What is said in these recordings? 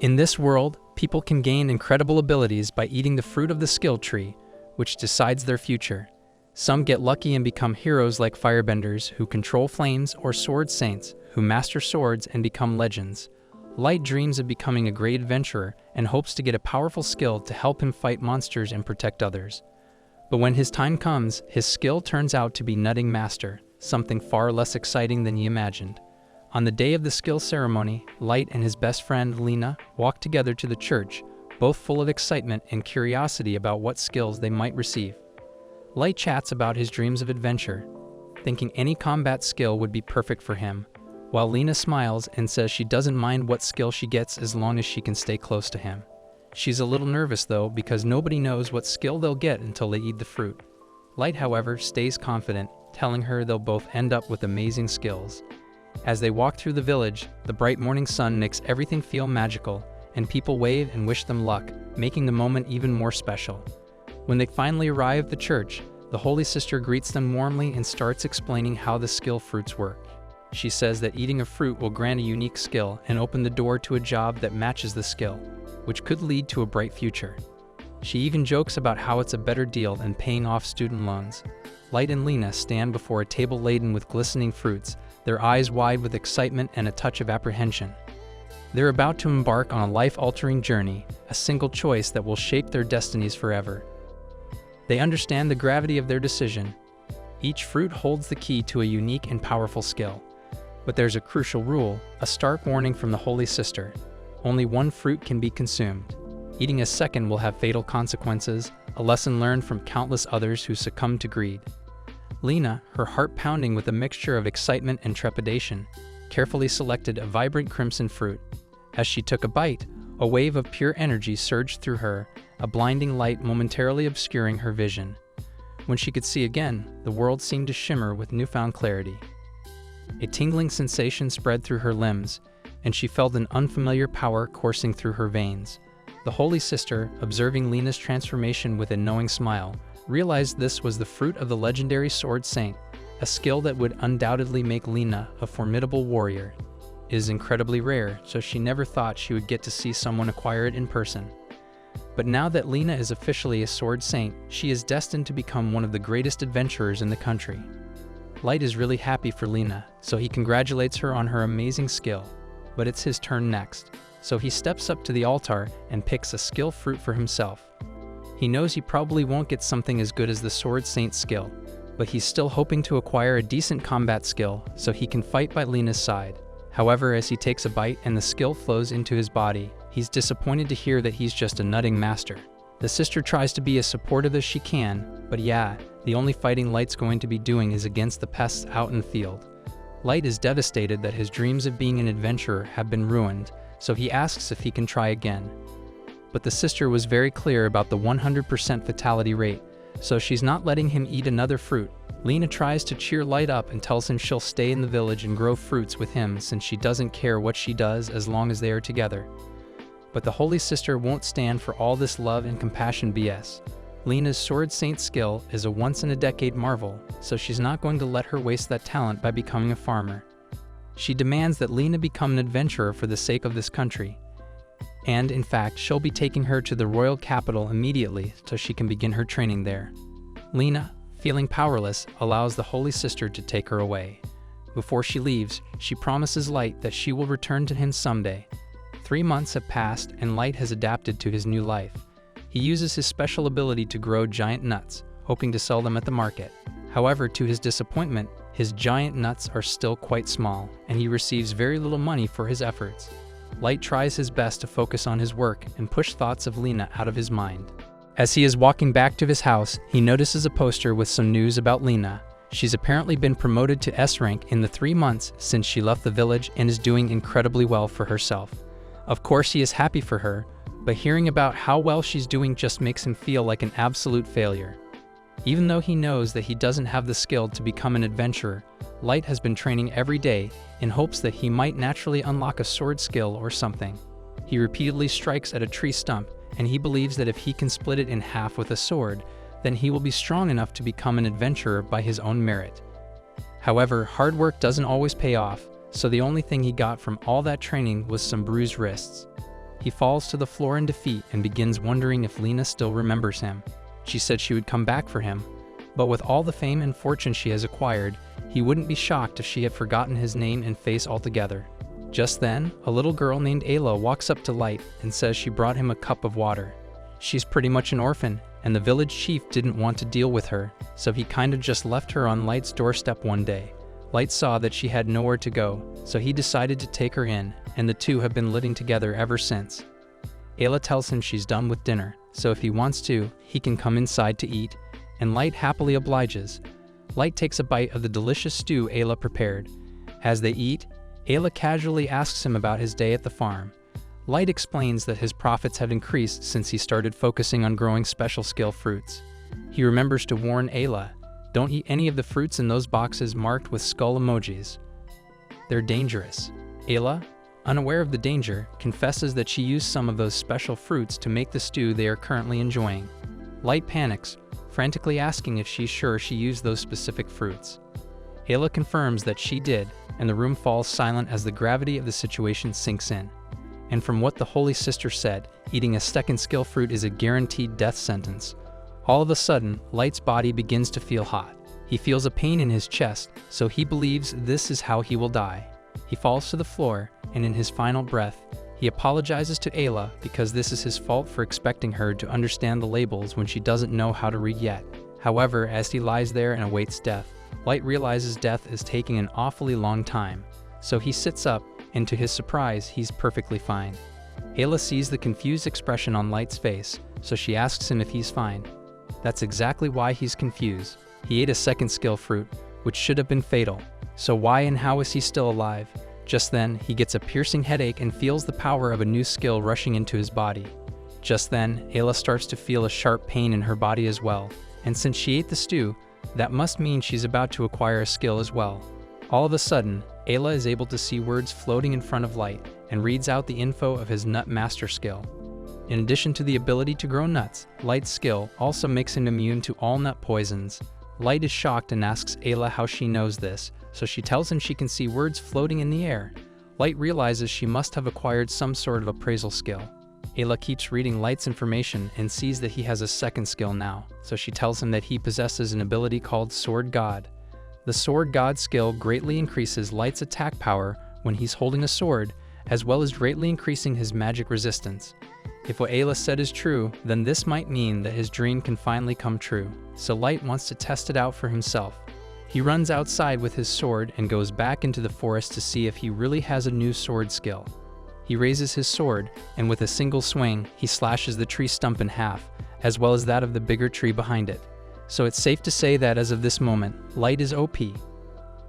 In this world, people can gain incredible abilities by eating the fruit of the skill tree, which decides their future. Some get lucky and become heroes like firebenders who control flames, or sword saints who master swords and become legends. Light dreams of becoming a great adventurer and hopes to get a powerful skill to help him fight monsters and protect others. But when his time comes, his skill turns out to be nutting master, something far less exciting than he imagined. On the day of the skill ceremony, Light and his best friend Lena walk together to the church, both full of excitement and curiosity about what skills they might receive. Light chats about his dreams of adventure, thinking any combat skill would be perfect for him, while Lena smiles and says she doesn't mind what skill she gets as long as she can stay close to him. She's a little nervous though, because nobody knows what skill they'll get until they eat the fruit. Light, however, stays confident, telling her they'll both end up with amazing skills. As they walk through the village, the bright morning sun makes everything feel magical, and people wave and wish them luck, making the moment even more special. When they finally arrive at the church, the Holy Sister greets them warmly and starts explaining how the skill fruits work. She says that eating a fruit will grant a unique skill and open the door to a job that matches the skill, which could lead to a bright future. She even jokes about how it's a better deal than paying off student loans. Light and Lena stand before a table laden with glistening fruits, their eyes wide with excitement and a touch of apprehension. They're about to embark on a life-altering journey, a single choice that will shape their destinies forever. They understand the gravity of their decision. Each fruit holds the key to a unique and powerful skill. But there's a crucial rule, a stark warning from the Holy Sister. Only one fruit can be consumed. Eating a second will have fatal consequences, a lesson learned from countless others who succumbed to greed. Lena, her heart pounding with a mixture of excitement and trepidation, carefully selected a vibrant crimson fruit. As she took a bite, a wave of pure energy surged through her, a blinding light momentarily obscuring her vision. When she could see again, the world seemed to shimmer with newfound clarity. A tingling sensation spread through her limbs, and she felt an unfamiliar power coursing through her veins. The Holy Sister, observing Lena's transformation with a knowing smile, realized this was the fruit of the legendary Sword Saint, a skill that would undoubtedly make Lena a formidable warrior. It is incredibly rare, so she never thought she would get to see someone acquire it in person. But now that Lena is officially a Sword Saint, she is destined to become one of the greatest adventurers in the country. Light is really happy for Lena, so he congratulates her on her amazing skill. But it's his turn next, so he steps up to the altar and picks a skill fruit for himself. He knows he probably won't get something as good as the Sword Saint's skill, but he's still hoping to acquire a decent combat skill so he can fight by Lena's side. However, as he takes a bite and the skill flows into his body, he's disappointed to hear that he's just a nutting master. The sister tries to be as supportive as she can, but yeah, the only fighting Light's going to be doing is against the pests out in the field. Light is devastated that his dreams of being an adventurer have been ruined, so he asks if he can try again. But the sister was very clear about the 100% fatality rate, so she's not letting him eat another fruit. Lena tries to cheer Light up and tells him she'll stay in the village and grow fruits with him since she doesn't care what she does as long as they are together. But the Holy Sister won't stand for all this love and compassion BS. Lena's Sword Saint skill is a once-in-a-decade marvel, so she's not going to let her waste that talent by becoming a farmer. She demands that Lena become an adventurer for the sake of this country. And, in fact, she'll be taking her to the royal capital immediately so she can begin her training there. Lena, feeling powerless, allows the Holy Sister to take her away. Before she leaves, she promises Light that she will return to him someday. 3 months have passed and Light has adapted to his new life. He uses his special ability to grow giant nuts, hoping to sell them at the market. However, to his disappointment, his giant nuts are still quite small, and he receives very little money for his efforts. Light tries his best to focus on his work and push thoughts of Lena out of his mind. As he is walking back to his house, he notices a poster with some news about Lena. She's apparently been promoted to S rank in the 3 months since she left the village and is doing incredibly well for herself. Of course, he is happy for her, but hearing about how well she's doing just makes him feel like an absolute failure. Even though he knows that he doesn't have the skill to become an adventurer, Light has been training every day in hopes that he might naturally unlock a sword skill or something. He repeatedly strikes at a tree stump, and he believes that if he can split it in half with a sword, then he will be strong enough to become an adventurer by his own merit. However, hard work doesn't always pay off, so the only thing he got from all that training was some bruised wrists. He falls to the floor in defeat and begins wondering if Lena still remembers him. She said she would come back for him, but with all the fame and fortune she has acquired, he wouldn't be shocked if she had forgotten his name and face altogether. Just then, a little girl named Ayla walks up to Light and says she brought him a cup of water. She's pretty much an orphan, and the village chief didn't want to deal with her, so he kinda just left her on Light's doorstep one day. Light saw that she had nowhere to go, so he decided to take her in, and the two have been living together ever since. Ayla tells him she's done with dinner, so if he wants to, he can come inside to eat, and Light happily obliges. Light takes a bite of the delicious stew Ayla prepared. As they eat, Ayla casually asks him about his day at the farm. Light explains that his profits have increased since he started focusing on growing special skill fruits. He remembers to warn Ayla, don't eat any of the fruits in those boxes marked with skull emojis. They're dangerous. Ayla, unaware of the danger, confesses that she used some of those special fruits to make the stew they are currently enjoying. Light panics, frantically asking if she's sure she used those specific fruits. Ayla confirms that she did, and the room falls silent as the gravity of the situation sinks in. And from what the Holy Sister said, eating a second skill fruit is a guaranteed death sentence. All of a sudden, Light's body begins to feel hot. He feels a pain in his chest, so he believes this is how he will die. He falls to the floor, and in his final breath, he apologizes to Ayla because this is his fault for expecting her to understand the labels when she doesn't know how to read yet. However, as he lies there and awaits death, Light realizes death is taking an awfully long time, so he sits up, and to his surprise, he's perfectly fine. Ayla sees the confused expression on Light's face, so she asks him if he's fine. That's exactly why he's confused. He ate a second skill fruit, which should have been fatal. So why and how is he still alive? Just then, he gets a piercing headache and feels the power of a new skill rushing into his body. Just then, Ayla starts to feel a sharp pain in her body as well, and since she ate the stew, that must mean she's about to acquire a skill as well. All of a sudden, Ayla is able to see words floating in front of Light and reads out the info of his Nut Master skill. In addition to the ability to grow nuts, Light's skill also makes him immune to all nut poisons. Light is shocked and asks Ayla how she knows this, so she tells him she can see words floating in the air. Light realizes she must have acquired some sort of appraisal skill. Ayla keeps reading Light's information and sees that he has a second skill now, so she tells him that he possesses an ability called Sword God. The Sword God skill greatly increases Light's attack power when he's holding a sword, as well as greatly increasing his magic resistance. If what Ayla said is true, then this might mean that his dream can finally come true, so Light wants to test it out for himself. He runs outside with his sword and goes back into the forest to see if he really has a new sword skill. He raises his sword, and with a single swing, he slashes the tree stump in half, as well as that of the bigger tree behind it. So it's safe to say that as of this moment, Light is OP.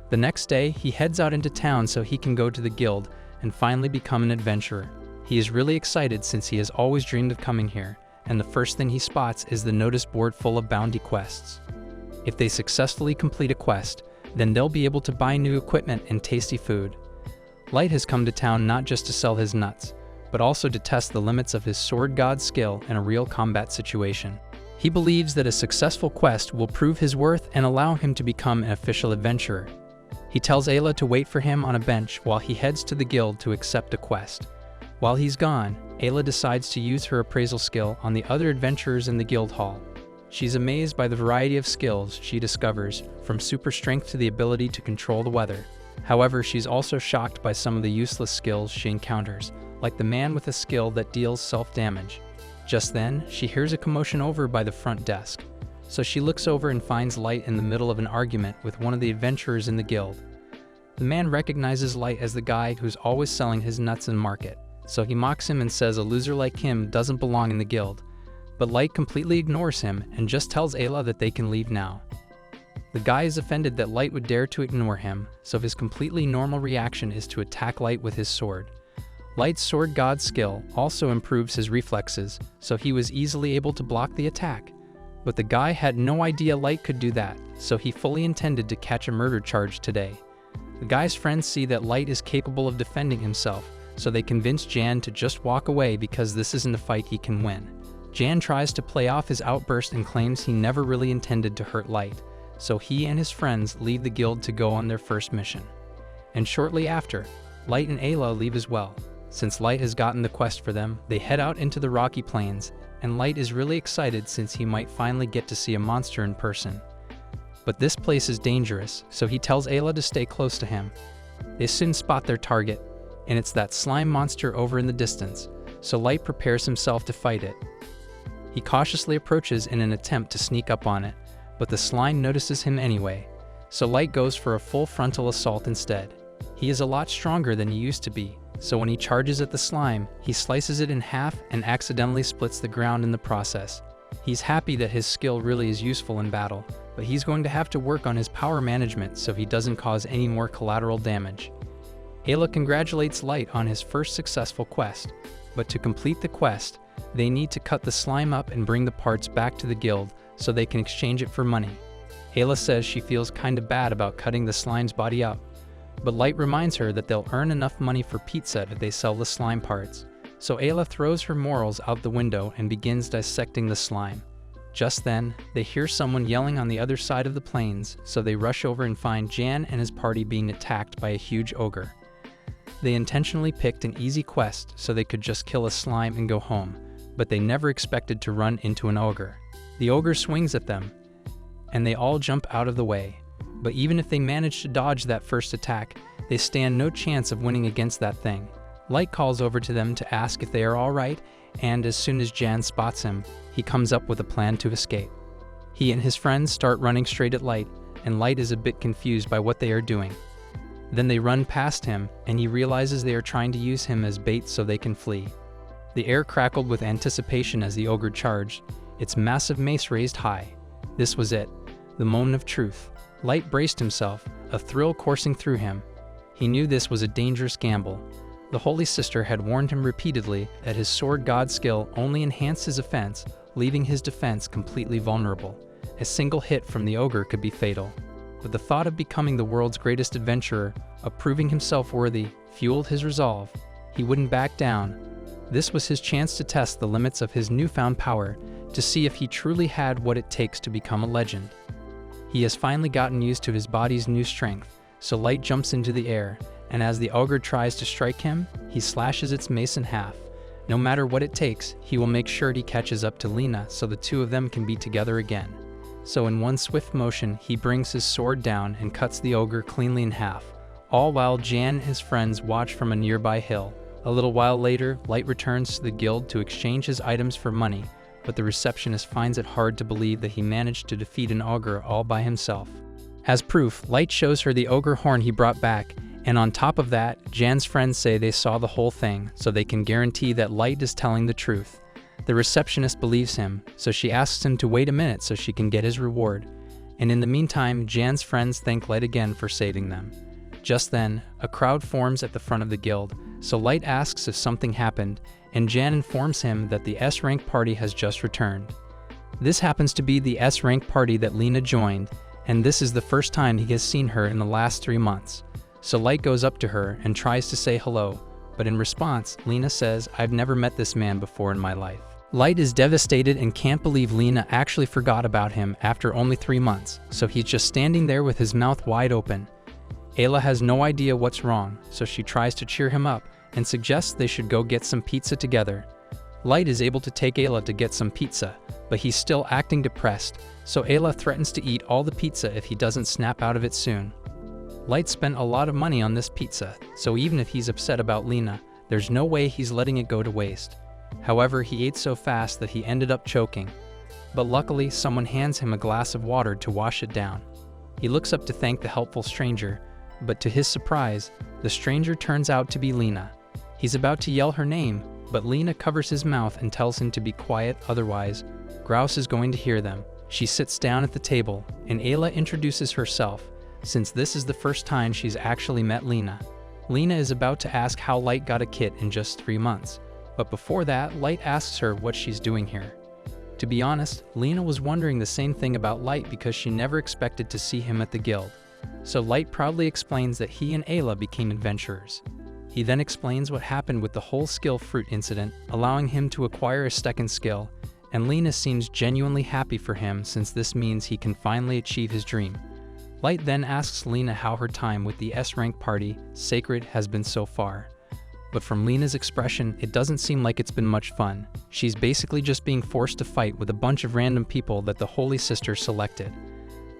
The next day, he heads out into town so he can go to the guild and finally become an adventurer. He is really excited since he has always dreamed of coming here, and the first thing he spots is the notice board full of bounty quests. If they successfully complete a quest, then they'll be able to buy new equipment and tasty food. Light has come to town not just to sell his nuts, but also to test the limits of his Sword God skill in a real combat situation. He believes that a successful quest will prove his worth and allow him to become an official adventurer. He tells Ayla to wait for him on a bench while he heads to the guild to accept a quest. While he's gone, Ayla decides to use her appraisal skill on the other adventurers in the guild hall. She's amazed by the variety of skills she discovers, from super strength to the ability to control the weather. However, she's also shocked by some of the useless skills she encounters, like the man with a skill that deals self-damage. Just then, she hears a commotion over by the front desk. So she looks over and finds Light in the middle of an argument with one of the adventurers in the guild. The man recognizes Light as the guy who's always selling his nuts in market, so he mocks him and says a loser like him doesn't belong in the guild. But Light completely ignores him and just tells Ayla that they can leave now. The guy is offended that Light would dare to ignore him, so his completely normal reaction is to attack Light with his sword. Light's Sword God skill also improves his reflexes, so he was easily able to block the attack. But the guy had no idea Light could do that, so he fully intended to catch a murder charge today. The guy's friends see that Light is capable of defending himself, so they convince Jan to just walk away because this isn't a fight he can win. Jan tries to play off his outburst and claims he never really intended to hurt Light, so he and his friends leave the guild to go on their first mission. And shortly after, Light and Ayla leave as well. Since Light has gotten the quest for them, they head out into the rocky plains, and Light is really excited since he might finally get to see a monster in person. But this place is dangerous, so he tells Ayla to stay close to him. They soon spot their target, and it's that slime monster over in the distance, so Light prepares himself to fight it. He cautiously approaches in an attempt to sneak up on it, but the slime notices him anyway, so Light goes for a full frontal assault instead. He is a lot stronger than he used to be, so when he charges at the slime, he slices it in half and accidentally splits the ground in the process. He's happy that his skill really is useful in battle, but he's going to have to work on his power management so he doesn't cause any more collateral damage. Ayla congratulates Light on his first successful quest, but to complete the quest, they need to cut the slime up and bring the parts back to the guild so they can exchange it for money. Ayla says she feels kinda bad about cutting the slime's body up, but Light reminds her that they'll earn enough money for pizza if they sell the slime parts. So Ayla throws her morals out the window and begins dissecting the slime. Just then, they hear someone yelling on the other side of the plains, so they rush over and find Jan and his party being attacked by a huge ogre. They intentionally picked an easy quest so they could just kill a slime and go home, but they never expected to run into an ogre. The ogre swings at them, and they all jump out of the way. But even if they manage to dodge that first attack, they stand no chance of winning against that thing. Light calls over to them to ask if they are alright, and as soon as Jan spots him, he comes up with a plan to escape. He and his friends start running straight at Light, and Light is a bit confused by what they are doing. Then they run past him, and he realizes they are trying to use him as bait so they can flee. The air crackled with anticipation as the ogre charged, its massive mace raised high. This was it, the moment of truth. Light braced himself, a thrill coursing through him. He knew this was a dangerous gamble. The Holy Sister had warned him repeatedly that his sword god skill only enhanced his offense, leaving his defense completely vulnerable. A single hit from the ogre could be fatal. But the thought of becoming the world's greatest adventurer, of proving himself worthy, fueled his resolve. He wouldn't back down. This was his chance to test the limits of his newfound power, to see if he truly had what it takes to become a legend. He has finally gotten used to his body's new strength, so Light jumps into the air, and as the ogre tries to strike him, he slashes its mace in half. No matter what it takes, he will make sure he catches up to Lena so the two of them can be together again. So in one swift motion, he brings his sword down and cuts the ogre cleanly in half, all while Jan and his friends watch from a nearby hill. A little while later, Light returns to the guild to exchange his items for money, but the receptionist finds it hard to believe that he managed to defeat an ogre all by himself. As proof, Light shows her the ogre horn he brought back, and on top of that, Jan's friends say they saw the whole thing, so they can guarantee that Light is telling the truth. The receptionist believes him, so she asks him to wait a minute so she can get his reward. And in the meantime, Jan's friends thank Light again for saving them. Just then, a crowd forms at the front of the guild, so Light asks if something happened, and Jan informs him that the S-rank party has just returned. This happens to be the S-rank party that Lena joined, and this is the first time he has seen her in the last 3 months. So Light goes up to her and tries to say hello, but in response, Lena says, "I've never met this man before in my life." Light is devastated and can't believe Lena actually forgot about him after only 3 months, so he's just standing there with his mouth wide open. Ayla has no idea what's wrong, so she tries to cheer him up and suggests they should go get some pizza together. Light is able to take Ayla to get some pizza, but he's still acting depressed, so Ayla threatens to eat all the pizza if he doesn't snap out of it soon. Light spent a lot of money on this pizza, so even if he's upset about Lena, there's no way he's letting it go to waste. However, he ate so fast that he ended up choking. But luckily, someone hands him a glass of water to wash it down. He looks up to thank the helpful stranger, but to his surprise, the stranger turns out to be Lena. He's about to yell her name, but Lena covers his mouth and tells him to be quiet, otherwise, Grouse is going to hear them. She sits down at the table, and Ayla introduces herself, since this is the first time she's actually met Lena. Lena is about to ask how Light got a kit in just 3 months, but before that, Light asks her what she's doing here. To be honest, Lena was wondering the same thing about Light because she never expected to see him at the guild. So Light proudly explains that he and Ayla became adventurers. He then explains what happened with the whole skill fruit incident, allowing him to acquire a second skill, and Lena seems genuinely happy for him since this means he can finally achieve his dream. Light then asks Lena how her time with the S-rank party, Sacred, has been so far. But from Lena's expression, it doesn't seem like it's been much fun. She's basically just being forced to fight with a bunch of random people that the Holy Sisters selected.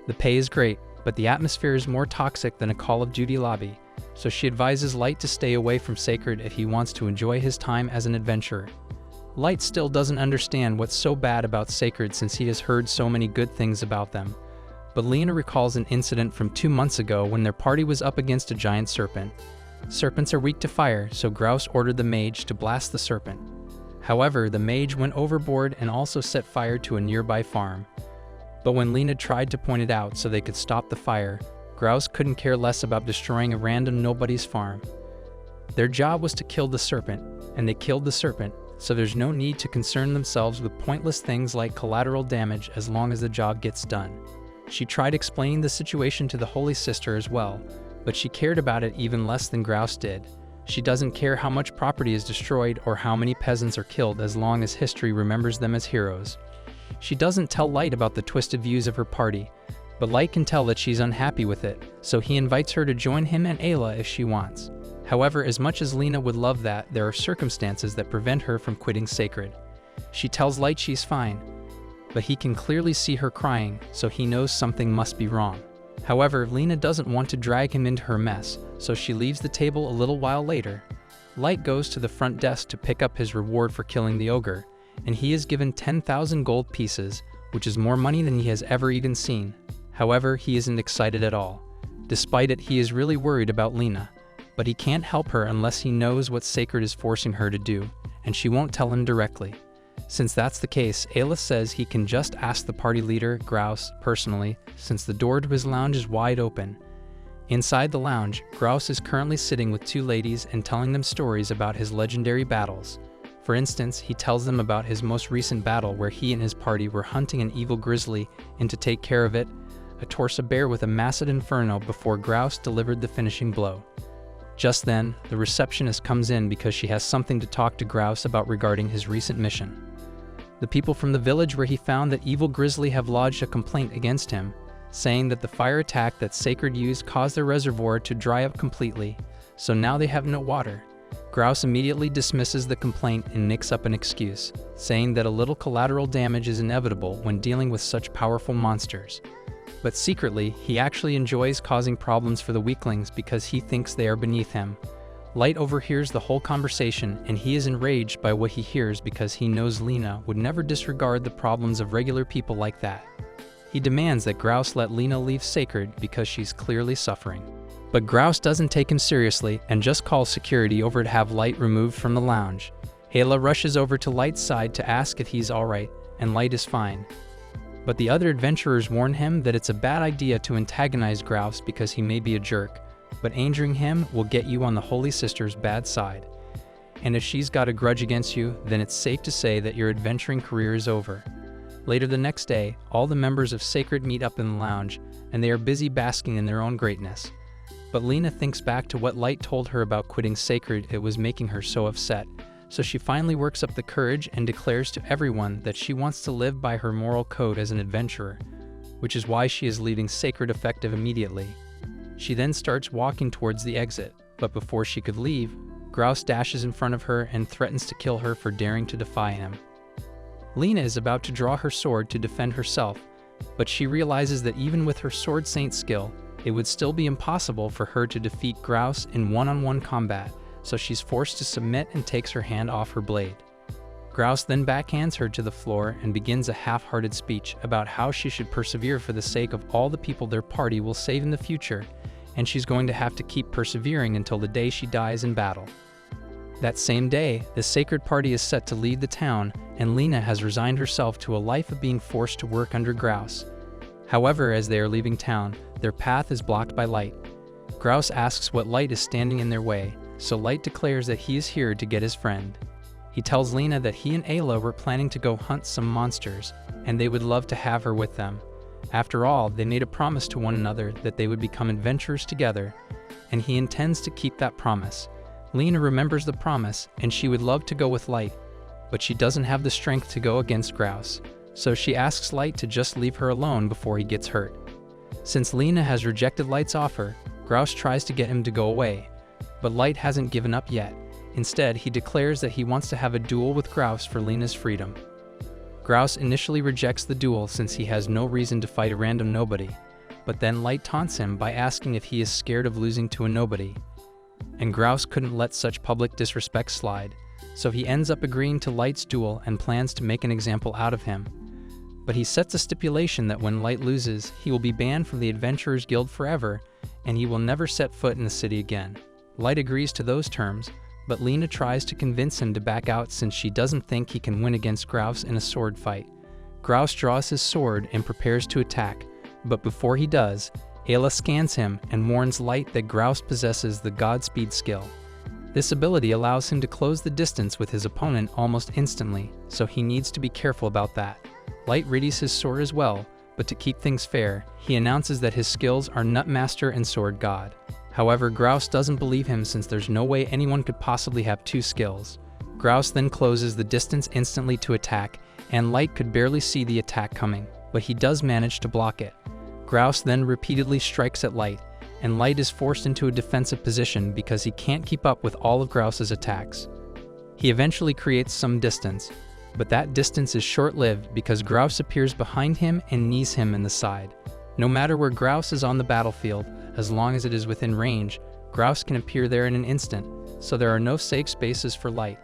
The pay is great, but the atmosphere is more toxic than a Call of Duty lobby, so she advises Light to stay away from Sacred if he wants to enjoy his time as an adventurer. Light still doesn't understand what's so bad about Sacred since he has heard so many good things about them. But Lena recalls an incident from 2 months ago when their party was up against a giant serpent. Serpents are weak to fire, so Grouse ordered the mage to blast the serpent. However, the mage went overboard and also set fire to a nearby farm. But when Lena tried to point it out so they could stop the fire, Grouse couldn't care less about destroying a random nobody's farm. Their job was to kill the serpent, and they killed the serpent, so there's no need to concern themselves with pointless things like collateral damage as long as the job gets done. She tried explaining the situation to the Holy Sister as well, but she cared about it even less than Grouse did. She doesn't care how much property is destroyed or how many peasants are killed as long as history remembers them as heroes. She doesn't tell Light about the twisted views of her party, but Light can tell that she's unhappy with it, so he invites her to join him and Ayla if she wants. However, as much as Lena would love that, there are circumstances that prevent her from quitting Sacred. She tells Light she's fine, but he can clearly see her crying, so he knows something must be wrong. However, Lena doesn't want to drag him into her mess, so she leaves the table a little while later. Light goes to the front desk to pick up his reward for killing the ogre, and he is given 10,000 gold pieces, which is more money than he has ever even seen. However, he isn't excited at all. Despite it, he is really worried about Lena, but he can't help her unless he knows what Sacred is forcing her to do, and she won't tell him directly. Since that's the case, Ayla says he can just ask the party leader, Grouse, personally, since the door to his lounge is wide open. Inside the lounge, Grouse is currently sitting with 2 ladies and telling them stories about his legendary battles. For instance, he tells them about his most recent battle where he and his party were hunting an evil grizzly, and to take care of it, a torsa bear with a massive inferno before Grouse delivered the finishing blow. Just then, the receptionist comes in because she has something to talk to Grouse about regarding his recent mission. The people from the village where he found that evil grizzly have lodged a complaint against him, saying that the fire attack that Sacred used caused their reservoir to dry up completely, so now they have no water. Grouse immediately dismisses the complaint and makes up an excuse, saying that a little collateral damage is inevitable when dealing with such powerful monsters. But secretly, he actually enjoys causing problems for the weaklings because he thinks they are beneath him. Light overhears the whole conversation, and he is enraged by what he hears because he knows Lena would never disregard the problems of regular people like that. He demands that Grouse let Lena leave Sacred because she's clearly suffering. But Grouse doesn't take him seriously and just calls security over to have Light removed from the lounge. Ayla rushes over to Light's side to ask if he's alright, and Light is fine. But the other adventurers warn him that it's a bad idea to antagonize Grouse because he may be a jerk, but angering him will get you on the Holy Sister's bad side. And if she's got a grudge against you, then it's safe to say that your adventuring career is over. Later the next day, all the members of Sacred meet up in the lounge, and they are busy basking in their own greatness. But Lena thinks back to what Light told her about quitting Sacred. It was making her so upset, so she finally works up the courage and declares to everyone that she wants to live by her moral code as an adventurer, which is why she is leaving Sacred effective immediately. She then starts walking towards the exit, but before she could leave, Grouse dashes in front of her and threatens to kill her for daring to defy him. Lena is about to draw her sword to defend herself, but she realizes that even with her sword saint skill, it would still be impossible for her to defeat Grouse in one-on-one combat, so she's forced to submit and takes her hand off her blade. Grouse then backhands her to the floor and begins a half-hearted speech about how she should persevere for the sake of all the people their party will save in the future, and she's going to have to keep persevering until the day she dies in battle. That same day, the Sacred Party is set to leave the town, and Lena has resigned herself to a life of being forced to work under Grouse. However, as they are leaving town, their path is blocked by Light. Grouse asks what Light is standing in their way, so Light declares that he is here to get his friend. He tells Lena that he and Ayla were planning to go hunt some monsters, and they would love to have her with them. After all, they made a promise to one another that they would become adventurers together, and he intends to keep that promise. Lena remembers the promise, and she would love to go with Light, but she doesn't have the strength to go against Grouse, so she asks Light to just leave her alone before he gets hurt. Since Lena has rejected Light's offer, Grouse tries to get him to go away, but Light hasn't given up yet, Instead, he declares that he wants to have a duel with Grouse for Lena's freedom. Grouse initially rejects the duel since he has no reason to fight a random nobody, but then Light taunts him by asking if he is scared of losing to a nobody. And Grouse couldn't let such public disrespect slide, so he ends up agreeing to Light's duel and plans to make an example out of him. But he sets a stipulation that when Light loses, he will be banned from the Adventurers Guild forever, and he will never set foot in the city again. Light agrees to those terms, but Lena tries to convince him to back out since she doesn't think he can win against Grouse in a sword fight. Grouse draws his sword and prepares to attack, but before he does, Ayla scans him and warns Light that Grouse possesses the Godspeed skill. This ability allows him to close the distance with his opponent almost instantly, so he needs to be careful about that. Light readies his sword as well, but to keep things fair, he announces that his skills are Nutmaster and Sword God. However, Grouse doesn't believe him since there's no way anyone could possibly have two skills. Grouse then closes the distance instantly to attack, and Light could barely see the attack coming, but he does manage to block it. Grouse then repeatedly strikes at Light, and Light is forced into a defensive position because he can't keep up with all of Grouse's attacks. He eventually creates some distance, but that distance is short-lived because Grouse appears behind him and knees him in the side. No matter where Grouse is on the battlefield, as long as it is within range, Grouse can appear there in an instant, so there are no safe spaces for Light.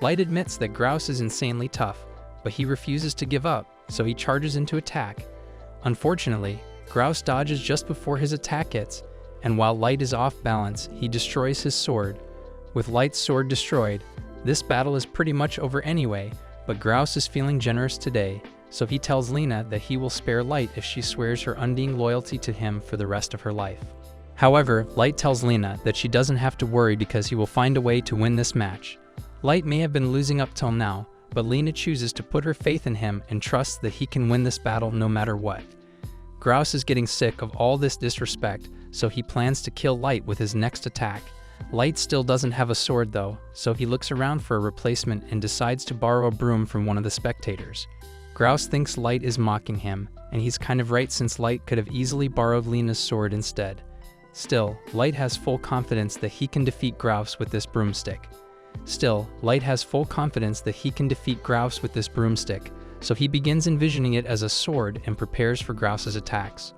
Light admits that Grouse is insanely tough, but he refuses to give up, so he charges into attack. Unfortunately, Grouse dodges just before his attack hits, and while Light is off balance, he destroys his sword. With Light's sword destroyed, this battle is pretty much over anyway, but Grouse is feeling generous today, so he tells Lena that he will spare Light if she swears her undying loyalty to him for the rest of her life. However, Light tells Lena that she doesn't have to worry because he will find a way to win this match. Light may have been losing up till now, but Lena chooses to put her faith in him and trusts that he can win this battle no matter what. Grouse is getting sick of all this disrespect, so he plans to kill Light with his next attack. Light still doesn't have a sword though, so he looks around for a replacement and decides to borrow a broom from one of the spectators. Grouse thinks Light is mocking him, and he's kind of right since Light could have easily borrowed Lena's sword instead. Still, Light has full confidence that he can defeat Grouse with this broomstick. So he begins envisioning it as a sword and prepares for Grouse's attacks.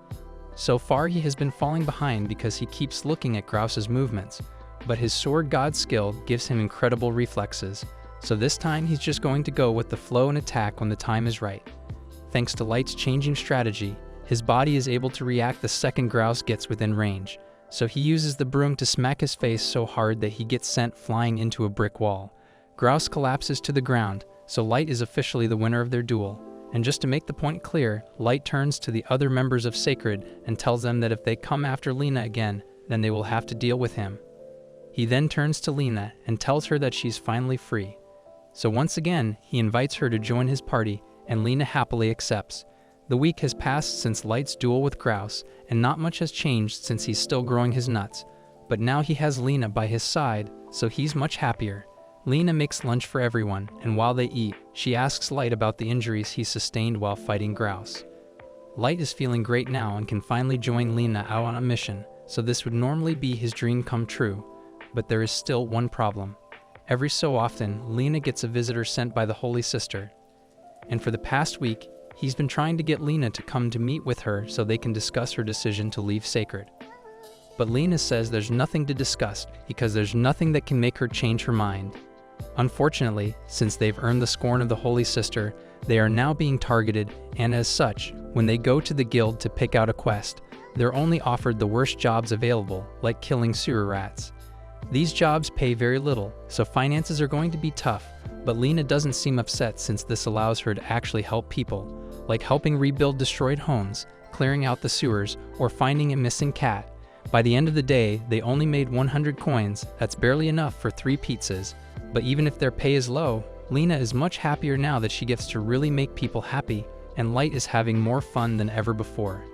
So far he has been falling behind because he keeps looking at Grouse's movements, but his Sword God skill gives him incredible reflexes, so this time he's just going to go with the flow and attack when the time is right. Thanks to Light's changing strategy, his body is able to react the second Grouse gets within range, so he uses the broom to smack his face so hard that he gets sent flying into a brick wall. Grouse collapses to the ground, so Light is officially the winner of their duel. And just to make the point clear, Light turns to the other members of Sacred and tells them that if they come after Lena again, then they will have to deal with him. He then turns to Lena and tells her that she's finally free. So once again, he invites her to join his party, and Lena happily accepts. The week has passed since Light's duel with Grouse, and not much has changed since he's still growing his nuts. But now he has Lena by his side, so he's much happier. Lena makes lunch for everyone, and while they eat, she asks Light about the injuries he sustained while fighting Grouse. Light is feeling great now and can finally join Lena out on a mission, so this would normally be his dream come true. But there is still one problem. Every so often, Lena gets a visitor sent by the Holy Sister. And for the past week, he's been trying to get Lena to come to meet with her so they can discuss her decision to leave Sacred. But Lena says there's nothing to discuss because there's nothing that can make her change her mind. Unfortunately, since they've earned the scorn of the Holy Sister, they are now being targeted, and as such, when they go to the guild to pick out a quest, they're only offered the worst jobs available, like killing sewer rats. These jobs pay very little, so finances are going to be tough, but Lena doesn't seem upset since this allows her to actually help people, like helping rebuild destroyed homes, clearing out the sewers, or finding a missing cat. By the end of the day, they only made 100 coins, that's barely enough for 3 pizzas. But even if their pay is low, Lena is much happier now that she gets to really make people happy, and Light is having more fun than ever before.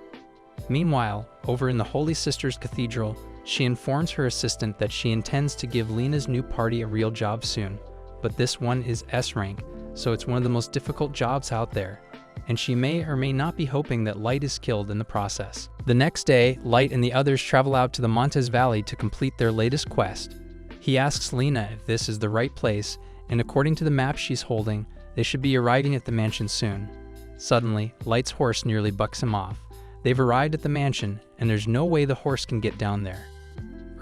Meanwhile, over in the Holy Sisters Cathedral, she informs her assistant that she intends to give Lena's new party a real job soon, but this one is S rank, so it's one of the most difficult jobs out there, and she may or may not be hoping that Light is killed in the process. The next day, Light and the others travel out to the Montes Valley to complete their latest quest. He asks Lena if this is the right place, and according to the map she's holding, they should be arriving at the mansion soon. Suddenly, Light's horse nearly bucks him off. They've arrived at the mansion, and there's no way the horse can get down there.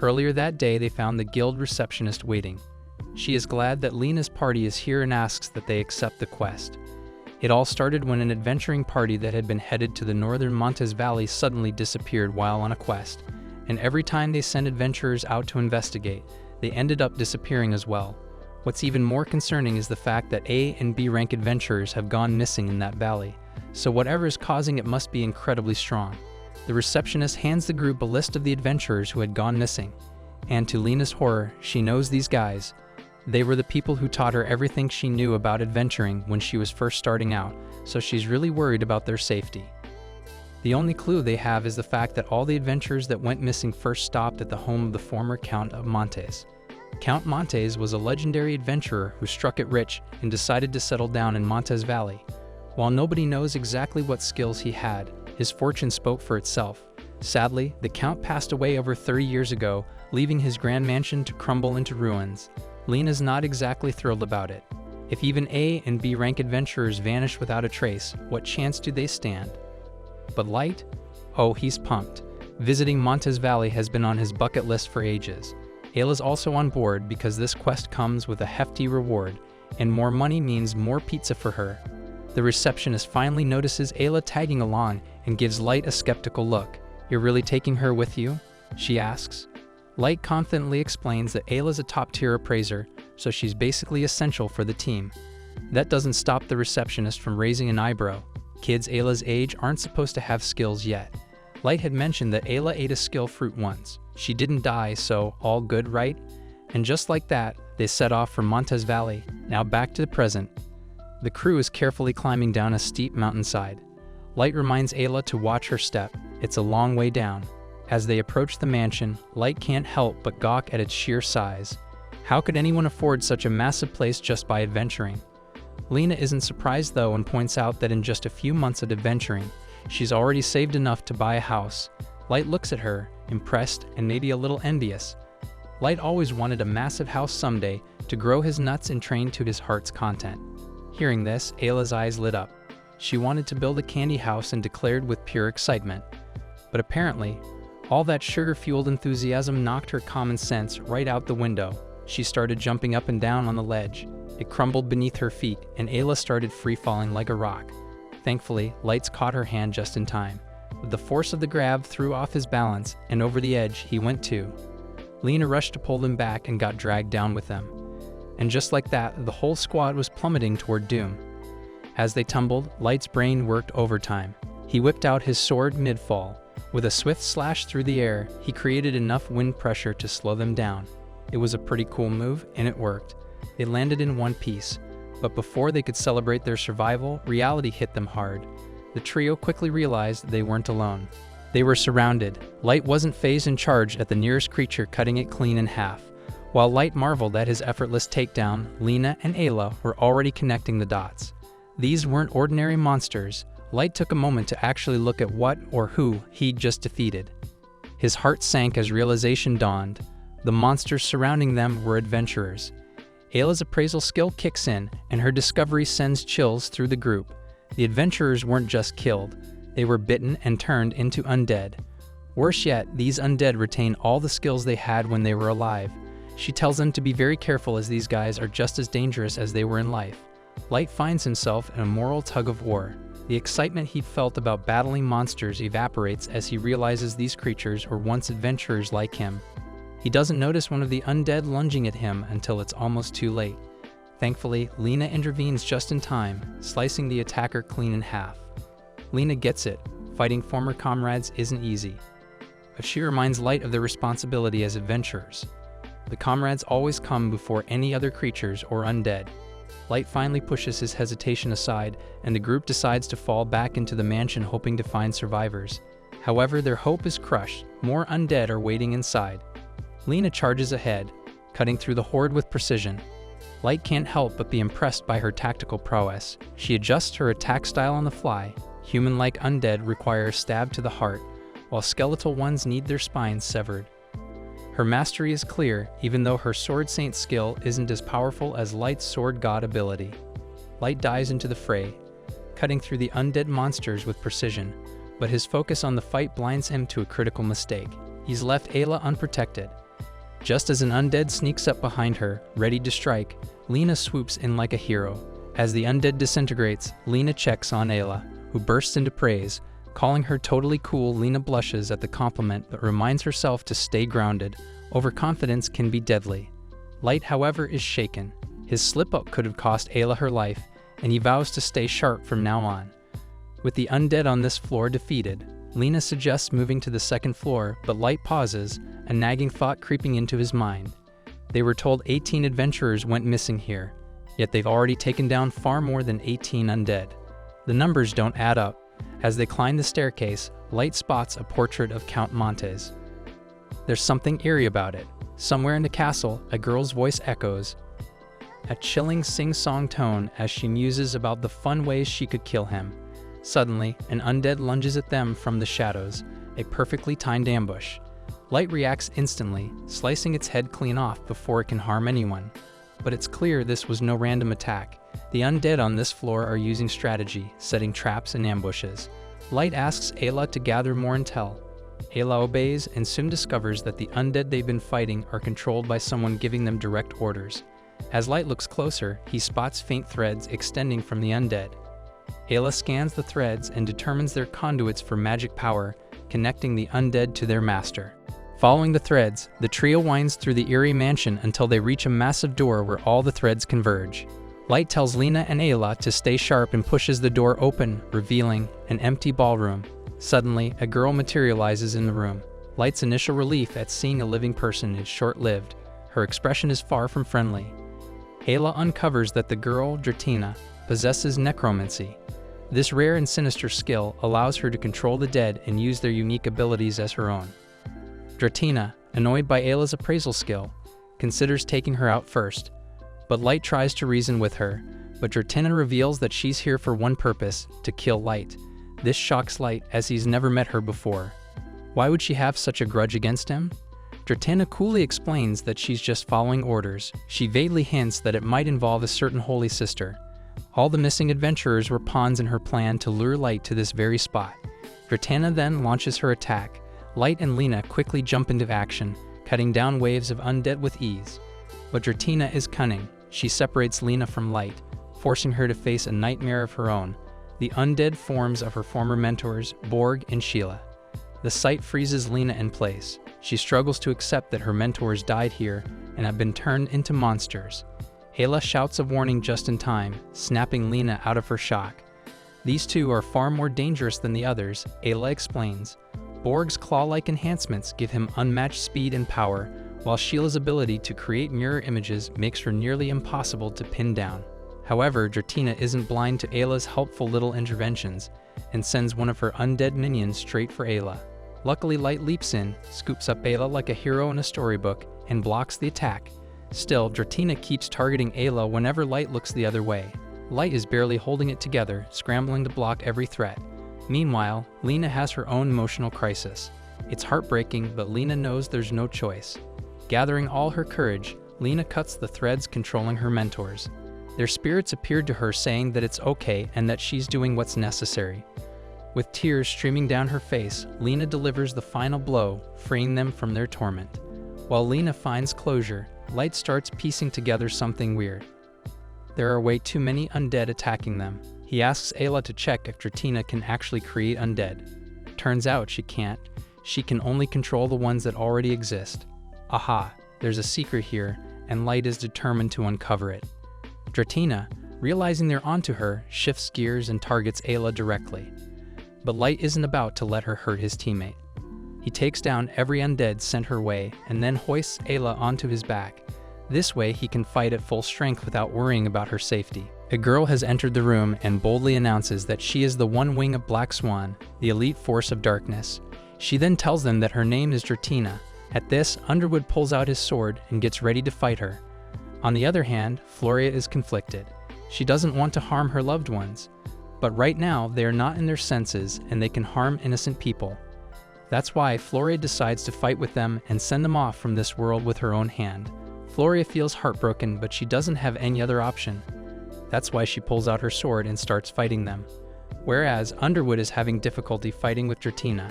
Earlier that day, they found the guild receptionist waiting. She is glad that Lena's party is here and asks that they accept the quest. It all started when an adventuring party that had been headed to the northern Montes Valley suddenly disappeared while on a quest, and every time they sent adventurers out to investigate, they ended up disappearing as well. What's even more concerning is the fact that A and B rank adventurers have gone missing in that valley, so whatever is causing it must be incredibly strong. The receptionist hands the group a list of the adventurers who had gone missing, and to Lena's horror, she knows these guys. They were the people who taught her everything she knew about adventuring when she was first starting out, so she's really worried about their safety. The only clue they have is the fact that all the adventurers that went missing first stopped at the home of the former Count of Montes. Count Montes was a legendary adventurer who struck it rich and decided to settle down in Montes Valley. While nobody knows exactly what skills he had, his fortune spoke for itself. Sadly, the Count passed away over 30 years ago, leaving his grand mansion to crumble into ruins. Lena's not exactly thrilled about it. If even A and B rank adventurers vanish without a trace, what chance do they stand? But Light? Oh, he's pumped. Visiting Montes Valley has been on his bucket list for ages. Ayla's also on board because this quest comes with a hefty reward, and more money means more pizza for her. The receptionist finally notices Ayla tagging along and gives Light a skeptical look. "You're really taking her with you?" she asks. Light confidently explains that Ayla's a top-tier appraiser, so she's basically essential for the team. That doesn't stop the receptionist from raising an eyebrow. Kids Ayla's age aren't supposed to have skills yet. Light had mentioned that Ayla ate a skill fruit once. She didn't die, so all good, right? And just like that, they set off for Montes Valley. Now back to the present. The crew is carefully climbing down a steep mountainside. Light reminds Ayla to watch her step. It's a long way down. As they approach the mansion, Light can't help but gawk at its sheer size. How could anyone afford such a massive place just by adventuring? Lena isn't surprised though and points out that in just a few months of adventuring, she's already saved enough to buy a house. Light looks at her, impressed and maybe a little envious. Light always wanted a massive house someday to grow his nuts and train to his heart's content. Hearing this, Ayla's eyes lit up. She wanted to build a candy house and declared with pure excitement. But apparently, all that sugar-fueled enthusiasm knocked her common sense right out the window. She started jumping up and down on the ledge. It crumbled beneath her feet, and Ayla started free-falling like a rock. Thankfully, Lights caught her hand just in time. With the force of the grab threw off his balance, and over the edge he went too. Lena rushed to pull him back and got dragged down with them. And just like that, the whole squad was plummeting toward doom. As they tumbled, Light's brain worked overtime. He whipped out his sword mid-fall. With a swift slash through the air, he created enough wind pressure to slow them down. It was a pretty cool move, and it worked. They landed in one piece, but before they could celebrate their survival, reality hit them hard. The trio quickly realized they weren't alone. They were surrounded. Light wasn't phased and charged at the nearest creature, cutting it clean in half. While Light marveled at his effortless takedown, Lena and Ayla were already connecting the dots. These weren't ordinary monsters. Light took a moment to actually look at what or who he'd just defeated. His heart sank as realization dawned. The monsters surrounding them were adventurers. Ayla's appraisal skill kicks in, and her discovery sends chills through the group. The adventurers weren't just killed. They were bitten and turned into undead. Worse yet, these undead retain all the skills they had when they were alive. She tells them to be very careful as these guys are just as dangerous as they were in life. Light finds himself in a moral tug-of-war. The excitement he felt about battling monsters evaporates as he realizes these creatures were once adventurers like him. He doesn't notice one of the undead lunging at him until it's almost too late. Thankfully, Lena intervenes just in time, slicing the attacker clean in half. Lena gets it. Fighting former comrades isn't easy. But she reminds Light of their responsibility as adventurers. The comrades always come before any other creatures or undead. Light finally pushes his hesitation aside, and the group decides to fall back into the mansion hoping to find survivors. However, their hope is crushed. More undead are waiting inside. Lena charges ahead, cutting through the horde with precision. Light can't help but be impressed by her tactical prowess. She adjusts her attack style on the fly. Human-like undead require a stab to the heart, while skeletal ones need their spines severed. Her mastery is clear, even though her Sword Saint skill isn't as powerful as Light's Sword God ability. Light dives into the fray, cutting through the undead monsters with precision, but his focus on the fight blinds him to a critical mistake. He's left Ayla unprotected. Just as an undead sneaks up behind her, ready to strike, Lena swoops in like a hero. As the undead disintegrates, Lena checks on Ayla, who bursts into praise. Calling her totally cool, Lena blushes at the compliment but reminds herself to stay grounded. Overconfidence can be deadly. Light, however, is shaken. His slip-up could have cost Ayla her life, and he vows to stay sharp from now on. With the undead on this floor defeated, Lena suggests moving to the second floor, but Light pauses, a nagging thought creeping into his mind. They were told 18 adventurers went missing here, yet they've already taken down far more than 18 undead. The numbers don't add up. As they climb the staircase, Light spots a portrait of Count Montes. There's something eerie about it. Somewhere in the castle, a girl's voice echoes, a chilling sing-song tone as she muses about the fun ways she could kill him. Suddenly, an undead lunges at them from the shadows, a perfectly timed ambush. Light reacts instantly, slicing its head clean off before it can harm anyone. But it's clear this was no random attack. The undead on this floor are using strategy, setting traps and ambushes. Light asks Ayla to gather more intel. Ayla obeys and soon discovers that the undead they've been fighting are controlled by someone giving them direct orders. As Light looks closer, he spots faint threads extending from the undead. Ayla scans the threads and determines they're conduits for magic power, connecting the undead to their master. Following the threads, the trio winds through the eerie mansion until they reach a massive door where all the threads converge. Light tells Lena and Ayla to stay sharp and pushes the door open, revealing an empty ballroom. Suddenly, a girl materializes in the room. Light's initial relief at seeing a living person is short-lived. Her expression is far from friendly. Ayla uncovers that the girl, Dratina, possesses necromancy. This rare and sinister skill allows her to control the dead and use their unique abilities as her own. Dratina, annoyed by Ayla's appraisal skill, considers taking her out first, but Light tries to reason with her, but Dratina reveals that she's here for one purpose, to kill Light. This shocks Light as he's never met her before. Why would she have such a grudge against him? Dratina coolly explains that she's just following orders. She vaguely hints that it might involve a certain holy sister. All the missing adventurers were pawns in her plan to lure Light to this very spot. Dratina then launches her attack. Light and Lena quickly jump into action, cutting down waves of undead with ease. But Dratina is cunning. She separates Lena from Light, forcing her to face a nightmare of her own, the undead forms of her former mentors, Borg and Sheila. The sight freezes Lena in place. She struggles to accept that her mentors died here and have been turned into monsters. Ayla shouts a warning just in time, snapping Lena out of her shock. These two are far more dangerous than the others, Ayla explains. Borg's claw-like enhancements give him unmatched speed and power, while Sheila's ability to create mirror images makes her nearly impossible to pin down. However, Dratina isn't blind to Ayla's helpful little interventions, and sends one of her undead minions straight for Ayla. Luckily, Light leaps in, scoops up Ayla like a hero in a storybook, and blocks the attack. Still, Dratina keeps targeting Ayla whenever Light looks the other way. Light is barely holding it together, scrambling to block every threat. Meanwhile, Lena has her own emotional crisis. It's heartbreaking, but Lena knows there's no choice. Gathering all her courage, Lena cuts the threads controlling her mentors. Their spirits appeared to her saying that it's okay and that she's doing what's necessary. With tears streaming down her face, Lena delivers the final blow, freeing them from their torment. While Lena finds closure, Light starts piecing together something weird. There are way too many undead attacking them. He asks Ayla to check if Dratina can actually create undead. Turns out she can't. She can only control the ones that already exist. Aha, there's a secret here, and Light is determined to uncover it. Dratina, realizing they're onto her, shifts gears and targets Ayla directly. But Light isn't about to let her hurt his teammate. He takes down every undead sent her way and then hoists Ayla onto his back. This way he can fight at full strength without worrying about her safety. A girl has entered the room and boldly announces that she is the one wing of Black Swan, the elite force of darkness. She then tells them that her name is Dratina. At this, Underwood pulls out his sword and gets ready to fight her. On the other hand, Floria is conflicted. She doesn't want to harm her loved ones, but right now they are not in their senses and they can harm innocent people. That's why Floria decides to fight with them and send them off from this world with her own hand. Floria feels heartbroken, but she doesn't have any other option. That's why she pulls out her sword and starts fighting them. Whereas Underwood is having difficulty fighting with Dratina.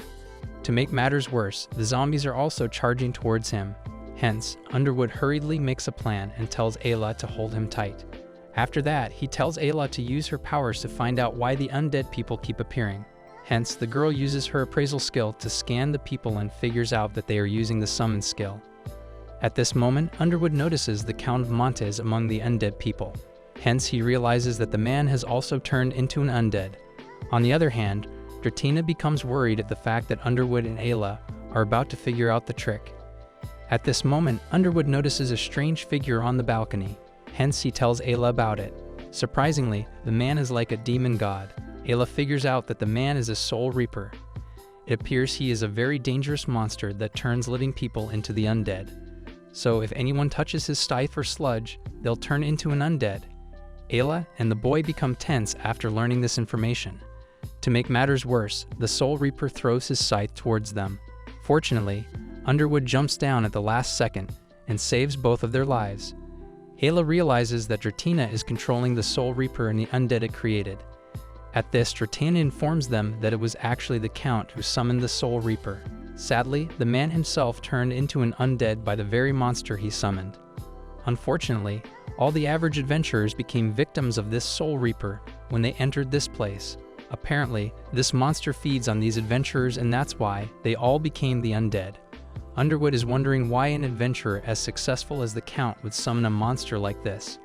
To make matters worse, the zombies are also charging towards him. Hence, Underwood hurriedly makes a plan and tells Ayla to hold him tight. After that, he tells Ayla to use her powers to find out why the undead people keep appearing. Hence, the girl uses her appraisal skill to scan the people and figures out that they are using the summon skill. At this moment, Underwood notices the Count of Montes among the undead people. Hence, he realizes that the man has also turned into an undead. On the other hand, Dratina becomes worried at the fact that Underwood and Ayla are about to figure out the trick. At this moment, Underwood notices a strange figure on the balcony. Hence, he tells Ayla about it. Surprisingly, the man is like a demon god. Ayla figures out that the man is a soul reaper. It appears he is a very dangerous monster that turns living people into the undead. So if anyone touches his scythe or sludge, they'll turn into an undead. Ayla and the boy become tense after learning this information. To make matters worse, the soul reaper throws his scythe towards them. Fortunately, Underwood jumps down at the last second and saves both of their lives. Ayla realizes that Dratina is controlling the soul reaper and the undead it created. At this, Dratina informs them that it was actually the Count who summoned the soul reaper. Sadly, the man himself turned into an undead by the very monster he summoned. Unfortunately, all the average adventurers became victims of this soul reaper when they entered this place. Apparently, this monster feeds on these adventurers, and that's why they all became the undead. Underwood is wondering why an adventurer as successful as the Count would summon a monster like this.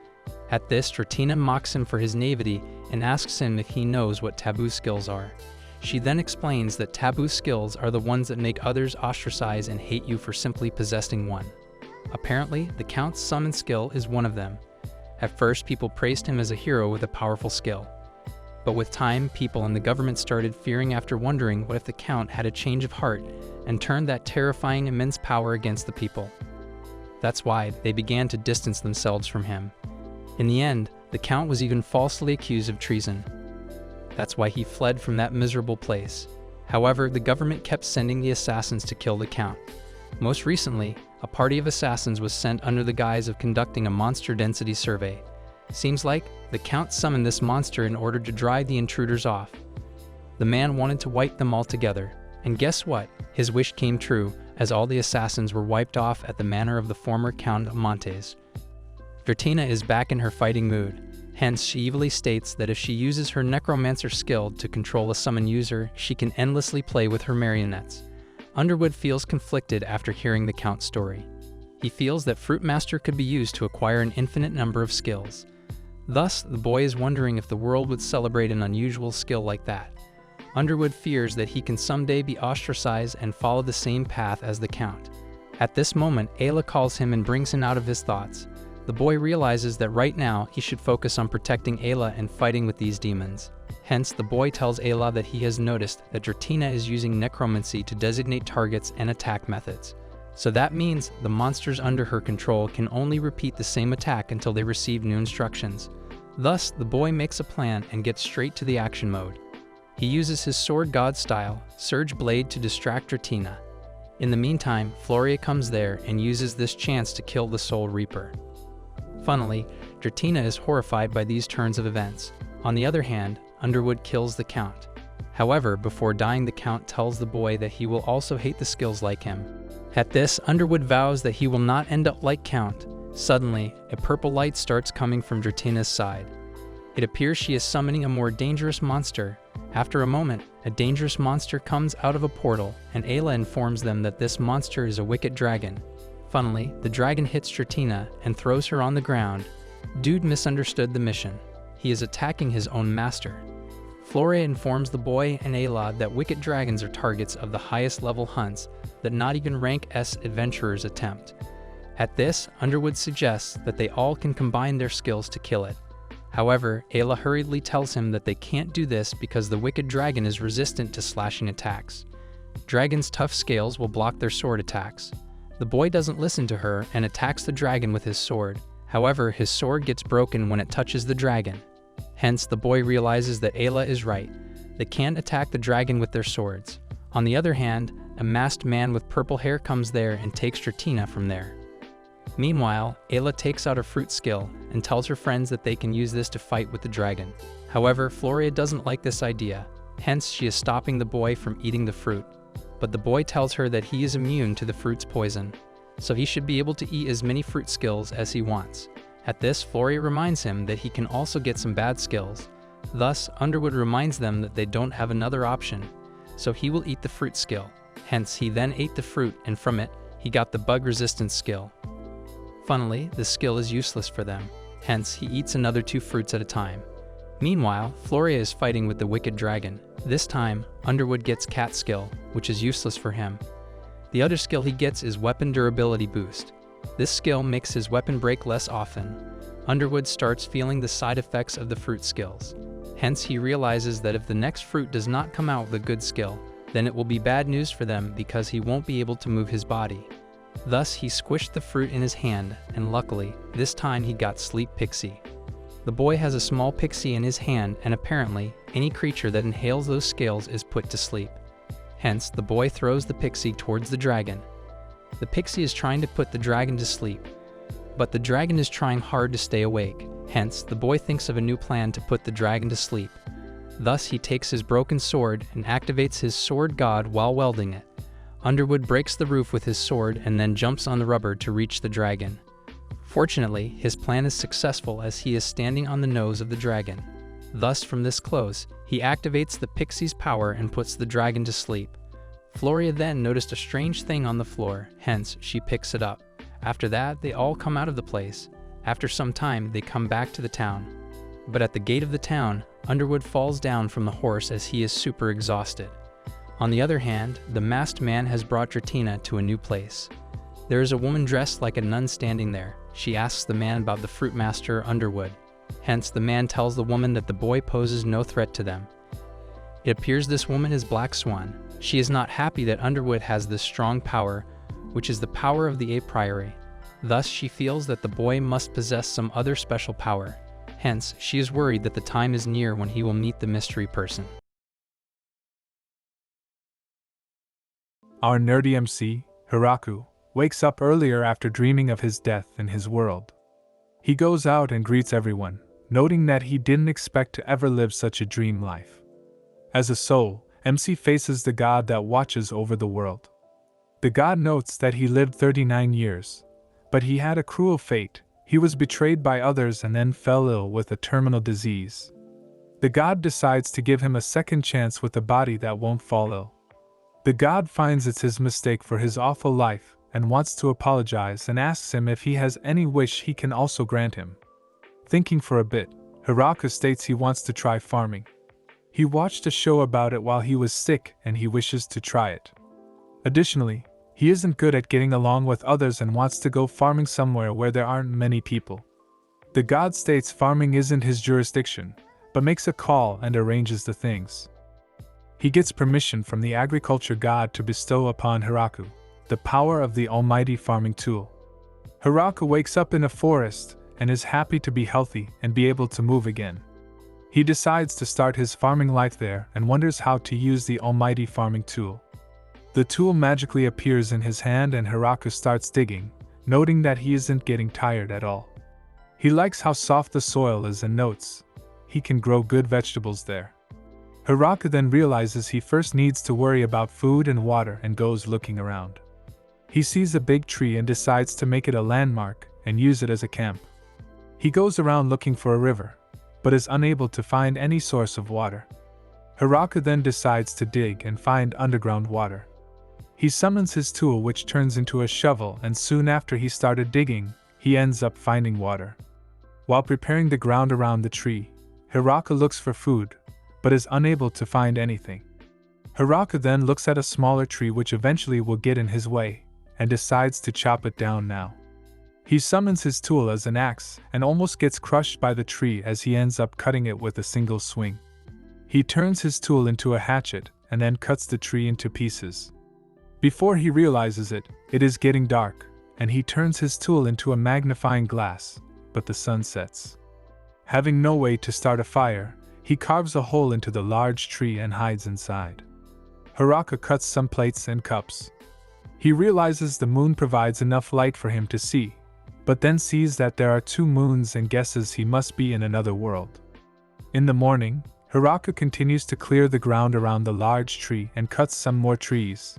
At this, Dratina mocks him for his naivety and asks him if he knows what taboo skills are. She then explains that taboo skills are the ones that make others ostracize and hate you for simply possessing one. Apparently, the Count's summon skill is one of them. At first, people praised him as a hero with a powerful skill. But with time, people and the government started fearing after wondering what if the Count had a change of heart and turned that terrifying immense power against the people. That's why they began to distance themselves from him. In the end, the Count was even falsely accused of treason. That's why he fled from that miserable place. However, the government kept sending the assassins to kill the Count. Most recently, a party of assassins was sent under the guise of conducting a monster density survey. Seems like the Count summoned this monster in order to drive the intruders off. The man wanted to wipe them all together, and guess what? His wish came true, as all the assassins were wiped off at the manor of the former Count of Montes. Dratina is back in her fighting mood. Hence, she evilly states that if she uses her necromancer skill to control a summon user, she can endlessly play with her marionettes. Underwood feels conflicted after hearing the Count's story. He feels that Fruit Master could be used to acquire an infinite number of skills. Thus, the boy is wondering if the world would celebrate an unusual skill like that. Underwood fears that he can someday be ostracized and follow the same path as the Count. At this moment, Ayla calls him and brings him out of his thoughts. The boy realizes that right now he should focus on protecting Ayla and fighting with these demons. Hence, the boy tells Ayla that he has noticed that Dratina is using necromancy to designate targets and attack methods. So that means the monsters under her control can only repeat the same attack until they receive new instructions. Thus, the boy makes a plan and gets straight to the action mode. He uses his sword god style, Surge Blade, to distract Dratina. In the meantime, Floria comes there and uses this chance to kill the Soul Reaper. Funnily, Dratina is horrified by these turns of events. On the other hand, Underwood kills the Count. However, before dying, the Count tells the boy that he will also hate the skills like him. At this, Underwood vows that he will not end up like Count. Suddenly, a purple light starts coming from Dratina's side. It appears she is summoning a more dangerous monster. After a moment, a dangerous monster comes out of a portal, and Ayla informs them that this monster is a wicked dragon. Funnily, the dragon hits Dratina and throws her on the ground. Dude misunderstood the mission. He is attacking his own master. Floria informs the boy and Ayla that wicked dragons are targets of the highest level hunts that not even rank S adventurers attempt. At this, Underwood suggests that they all can combine their skills to kill it. However, Ayla hurriedly tells him that they can't do this because the wicked dragon is resistant to slashing attacks. Dragon's tough scales will block their sword attacks. The boy doesn't listen to her and attacks the dragon with his sword. However, his sword gets broken when it touches the dragon. Hence, the boy realizes that Ayla is right. They can't attack the dragon with their swords. On the other hand, a masked man with purple hair comes there and takes Tratina from there. Meanwhile, Ayla takes out her fruit skill and tells her friends that they can use this to fight with the dragon. However, Floria doesn't like this idea, hence she is stopping the boy from eating the fruit. But the boy tells her that he is immune to the fruit's poison, so he should be able to eat as many fruit skills as he wants. At this, Floria reminds him that he can also get some bad skills. Thus, Underwood reminds them that they don't have another option, so he will eat the fruit skill. Hence, he then ate the fruit, and from it, he got the bug resistance skill. Funnily, the skill is useless for them, hence he eats another 2 fruits at a time. Meanwhile, Floria is fighting with the wicked dragon. This time, Underwood gets cat skill, which is useless for him. The other skill he gets is weapon durability boost. This skill makes his weapon break less often. Underwood starts feeling the side effects of the fruit skills. Hence, he realizes that if the next fruit does not come out with a good skill, then it will be bad news for them because he won't be able to move his body. Thus, he squished the fruit in his hand, and luckily, this time he got Sleep Pixie. The boy has a small pixie in his hand, and apparently, any creature that inhales those scales is put to sleep. Hence, the boy throws the pixie towards the dragon. The pixie is trying to put the dragon to sleep, but the dragon is trying hard to stay awake. Hence, the boy thinks of a new plan to put the dragon to sleep. Thus, he takes his broken sword and activates his sword god while welding it. Underwood breaks the roof with his sword and then jumps on the rubber to reach the dragon. Fortunately, his plan is successful as he is standing on the nose of the dragon. Thus, from this close, he activates the pixie's power and puts the dragon to sleep. Floria then noticed a strange thing on the floor, hence she picks it up. After that, they all come out of the place. After some time, they come back to the town. But at the gate of the town, Underwood falls down from the horse as he is super exhausted. On the other hand, the masked man has brought Tratina to a new place. There is a woman dressed like a nun standing there. She asks the man about the fruit master Underwood. Hence, the man tells the woman that the boy poses no threat to them. It appears this woman is Black Swan. She is not happy that Underwood has this strong power, which is the power of the a priori. Thus, she feels that the boy must possess some other special power. Hence, she is worried that the time is near when he will meet the mystery person. Our nerdy MC, Hiraku, wakes up earlier after dreaming of his death in his world. He goes out and greets everyone, noting that he didn't expect to ever live such a dream life. As a soul, MC faces the god that watches over the world. The god notes that he lived 39 years, but he had a cruel fate. He was betrayed by others and then fell ill with a terminal disease. The god decides to give him a second chance with a body that won't fall ill. The god finds it's his mistake for his awful life and wants to apologize and asks him if he has any wish he can also grant him. Thinking for a bit, Hiraku states he wants to try farming. He watched a show about it while he was sick and he wishes to try it. Additionally, he isn't good at getting along with others and wants to go farming somewhere where there aren't many people. The god states farming isn't his jurisdiction, but makes a call and arranges the things. He gets permission from the agriculture god to bestow upon Hiraku the power of the almighty farming tool. Hiraku wakes up in a forest and is happy to be healthy and be able to move again. He decides to start his farming life there and wonders how to use the almighty farming tool. The tool magically appears in his hand and Hiraku starts digging, noting that he isn't getting tired at all. He likes how soft the soil is and notes he can grow good vegetables there. Hiraku then realizes he first needs to worry about food and water and goes looking around. He sees a big tree and decides to make it a landmark and use it as a camp. He goes around looking for a river, but is unable to find any source of water. Hiraku then decides to dig and find underground water. He summons his tool, which turns into a shovel, and soon after he started digging, he ends up finding water. While preparing the ground around the tree, Hiraku looks for food, but is unable to find anything. Hiraku then looks at a smaller tree which eventually will get in his way, and decides to chop it down now. He summons his tool as an axe and almost gets crushed by the tree as he ends up cutting it with a single swing. He turns his tool into a hatchet and then cuts the tree into pieces. Before he realizes it, it is getting dark, and he turns his tool into a magnifying glass, but the sun sets. Having no way to start a fire, he carves a hole into the large tree and hides inside. Hiraka cuts some plates and cups. He realizes the moon provides enough light for him to see, but then sees that there are 2 moons and guesses he must be in another world. In the morning, Hiraka continues to clear the ground around the large tree and cuts some more trees.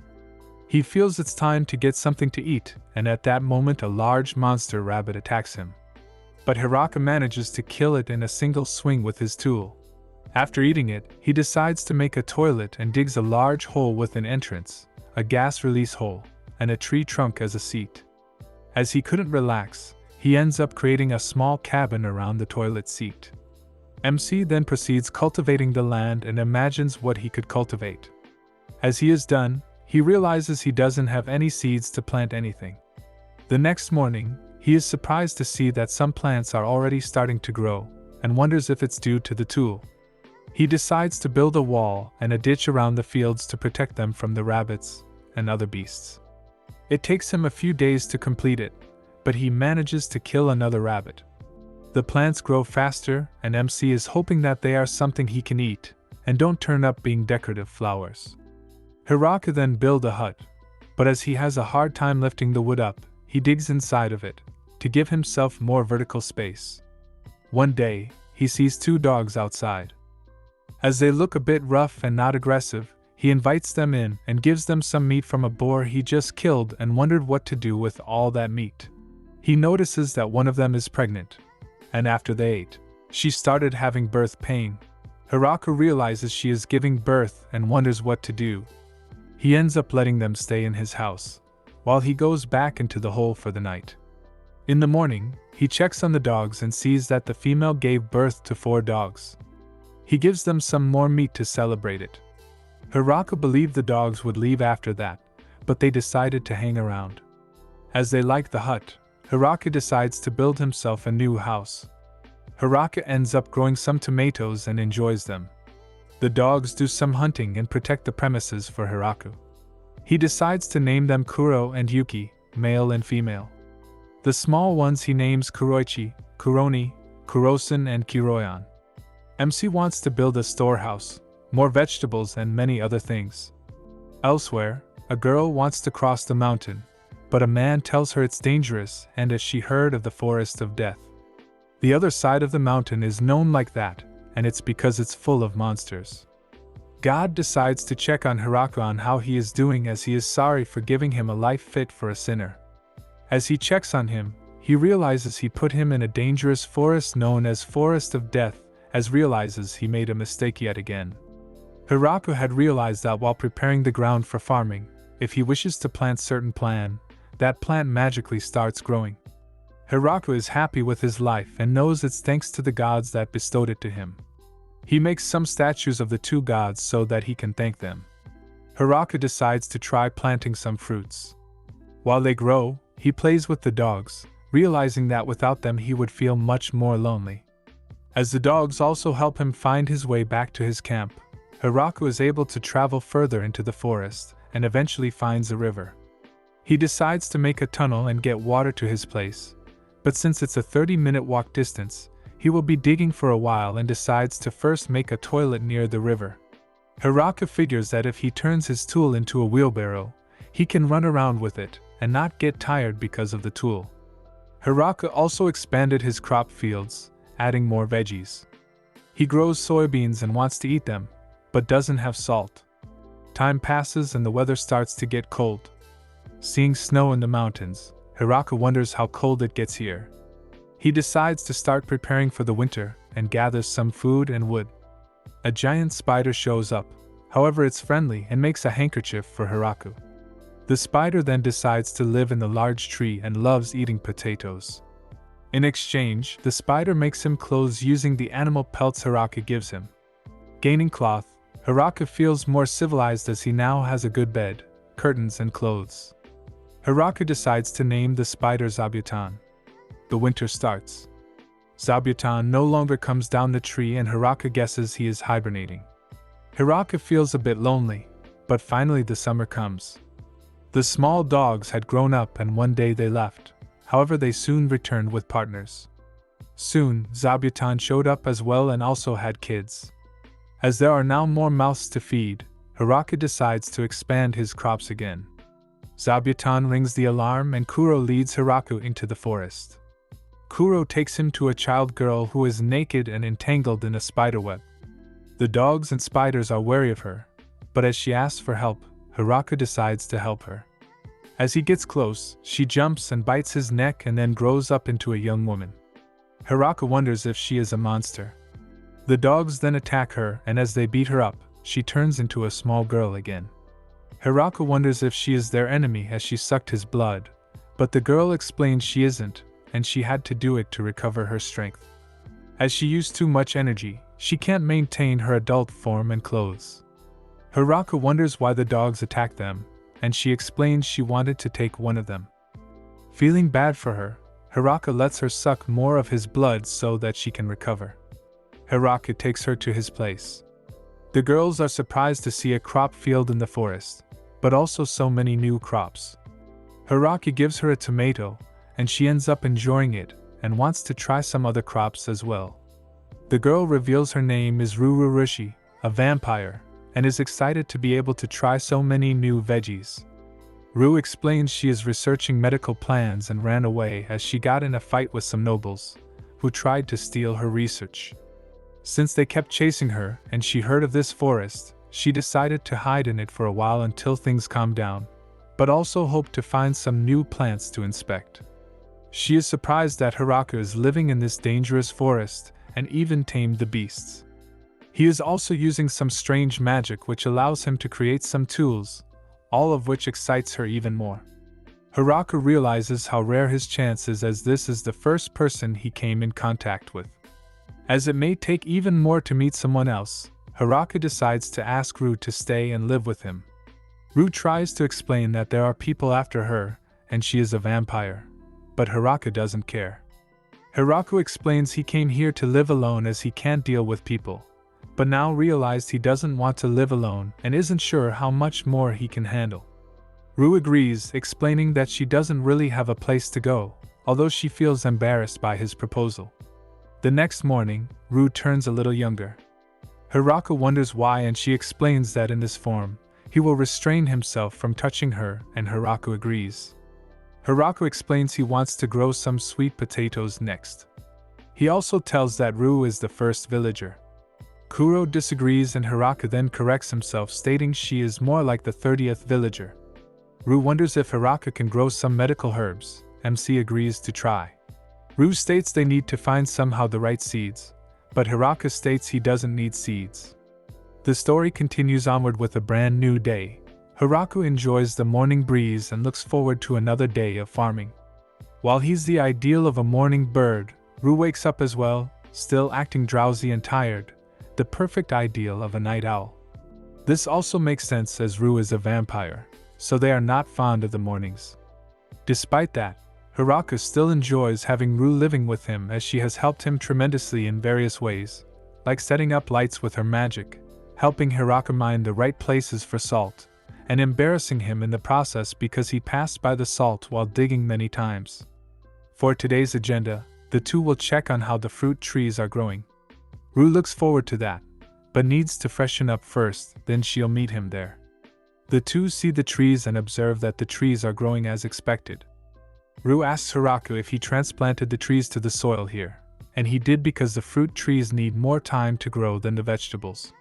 He feels it's time to get something to eat, and at that moment a large monster rabbit attacks him. But Hiraka manages to kill it in a single swing with his tool. After eating it, he decides to make a toilet and digs a large hole with an entrance, a gas release hole, and a tree trunk as a seat. As he couldn't relax, he ends up creating a small cabin around the toilet seat. MC then proceeds cultivating the land and imagines what he could cultivate. As he is done, he realizes he doesn't have any seeds to plant anything. The next morning, he is surprised to see that some plants are already starting to grow, and wonders if it's due to the tool. He decides to build a wall and a ditch around the fields to protect them from the rabbits and other beasts. It takes him a few days to complete it, but he manages to kill another rabbit. The plants grow faster, and MC is hoping that they are something he can eat, and don't turn up being decorative flowers. Hiraka then builds a hut, but as he has a hard time lifting the wood up, he digs inside of it, to give himself more vertical space. One day, he sees 2 dogs outside. As they look a bit rough and not aggressive, he invites them in and gives them some meat from a boar he just killed and wondered what to do with all that meat. He notices that one of them is pregnant, and after they ate, she started having birth pain. Hiraka realizes she is giving birth and wonders what to do. He ends up letting them stay in his house, while he goes back into the hole for the night. In the morning, he checks on the dogs and sees that the female gave birth to 4 dogs. He gives them some more meat to celebrate it. Hiraka believed the dogs would leave after that, but they decided to hang around. As they like the hut, Hiraka decides to build himself a new house. Hiraka ends up growing some tomatoes and enjoys them. The dogs do some hunting and protect the premises for Hiraka. He decides to name them Kuro and Yuki, male and female. The small ones he names Kuroichi, Kuroni, Kurosan and Kiroyan. MC wants to build a storehouse, more vegetables and many other things. Elsewhere, a girl wants to cross the mountain, but a man tells her it's dangerous and as she heard of the forest of death. The other side of the mountain is known like that, and it's because it's full of monsters. God decides to check on Hiraka on how he is doing as he is sorry for giving him a life fit for a sinner. As he checks on him, he realizes he put him in a dangerous forest known as Forest of Death, as realizes he made a mistake yet again. Hiraka had realized that while preparing the ground for farming, if he wishes to plant certain plant, that plant magically starts growing. Hiraka is happy with his life and knows it's thanks to the gods that bestowed it to him. He makes some statues of the 2 gods so that he can thank them. Hiraka decides to try planting some fruits. While they grow, he plays with the dogs, realizing that without them he would feel much more lonely. As the dogs also help him find his way back to his camp, Hiraka is able to travel further into the forest and eventually finds a river. He decides to make a tunnel and get water to his place, but since it's a 30-minute walk distance, he will be digging for a while and decides to first make a toilet near the river. Hiraka figures that if he turns his tool into a wheelbarrow, he can run around with it and not get tired because of the tool. Hiraka also expanded his crop fields, adding more veggies. He grows soybeans and wants to eat them, but doesn't have salt. Time passes and the weather starts to get cold. Seeing snow in the mountains, Hiraka wonders how cold it gets here. He decides to start preparing for the winter and gathers some food and wood. A giant spider shows up, however it's friendly and makes a handkerchief for Hiraka. The spider then decides to live in the large tree and loves eating potatoes. In exchange, the spider makes him clothes using the animal pelts Hiraka gives him. Gaining cloth, Hiraka feels more civilized as he now has a good bed, curtains and clothes. Hiraka decides to name the spider Zabuton. The winter starts. Zabuton no longer comes down the tree and Hiraka guesses he is hibernating. Hiraka feels a bit lonely, but finally the summer comes. The small dogs had grown up and one day they left, however they soon returned with partners. Soon, Zabuton showed up as well and also had kids. As there are now more mouths to feed, Hiraka decides to expand his crops again. Zabuton rings the alarm and Kuro leads Hiraku into the forest. Kuro takes him to a child girl who is naked and entangled in a spiderweb. The dogs and spiders are wary of her, but as she asks for help, Hiraku decides to help her. As he gets close, she jumps and bites his neck and then grows up into a young woman. Hiraku wonders if she is a monster. The dogs then attack her, and as they beat her up, she turns into a small girl again. Hiraku wonders if she is their enemy as she sucked his blood, but the girl explains she isn't, and she had to do it to recover her strength. As she used too much energy, she can't maintain her adult form and clothes. Hiraku wonders why the dogs attacked them, and she explains she wanted to take one of them. Feeling bad for her, Hiraku lets her suck more of his blood so that she can recover. Hiraku takes her to his place. The girls are surprised to see a crop field in the forest, but also so many new crops. Hiraku gives her a tomato, and she ends up enjoying it and wants to try some other crops as well. The girl reveals her name is Rururushi, a vampire, and is excited to be able to try so many new veggies. Ru explains she is researching medical plans and ran away as she got in a fight with some nobles, who tried to steal her research. Since they kept chasing her and she heard of this forest, she decided to hide in it for a while until things calmed down, but also hoped to find some new plants to inspect. She is surprised that Hiraku is living in this dangerous forest and even tamed the beasts. He is also using some strange magic which allows him to create some tools, all of which excites her even more. Hiraku realizes how rare his chance is as this is the first person he came in contact with. As it may take even more to meet someone else, Hiraku decides to ask Ru to stay and live with him. Ru tries to explain that there are people after her, and she is a vampire, but Hiraku doesn't care. Hiraku explains he came here to live alone as he can't deal with people, but now realized he doesn't want to live alone and isn't sure how much more he can handle. Ru agrees, explaining that she doesn't really have a place to go, although she feels embarrassed by his proposal. The next morning, Ru turns a little younger. Hiraku wonders why and she explains that in this form, he will restrain himself from touching her and Hiraku agrees. Hiraku explains he wants to grow some sweet potatoes next. He also tells that Ru is the first villager. Kuro disagrees and Hiraku then corrects himself, stating she is more like the 30th villager. Ru wonders if Hiraku can grow some medical herbs. MC agrees to try. Ru states they need to find somehow the right seeds, but Hiraku states he doesn't need seeds. The story continues onward with a brand new day. Hiraku enjoys the morning breeze and looks forward to another day of farming. While he's the ideal of a morning bird, Ru wakes up as well, still acting drowsy and tired, the perfect ideal of a night owl. This also makes sense as Ru is a vampire, so they are not fond of the mornings. Despite that, Hiraku still enjoys having Ru living with him as she has helped him tremendously in various ways, like setting up lights with her magic, helping Hiraku mine the right places for salt, and embarrassing him in the process because he passed by the salt while digging many times. For today's agenda, the two will check on how the fruit trees are growing. Ru looks forward to that, but needs to freshen up first, then she'll meet him there. The two see the trees and observe that the trees are growing as expected. Ru asks Hiraku if he transplanted the trees to the soil here, and he did because the fruit trees need more time to grow than the vegetables.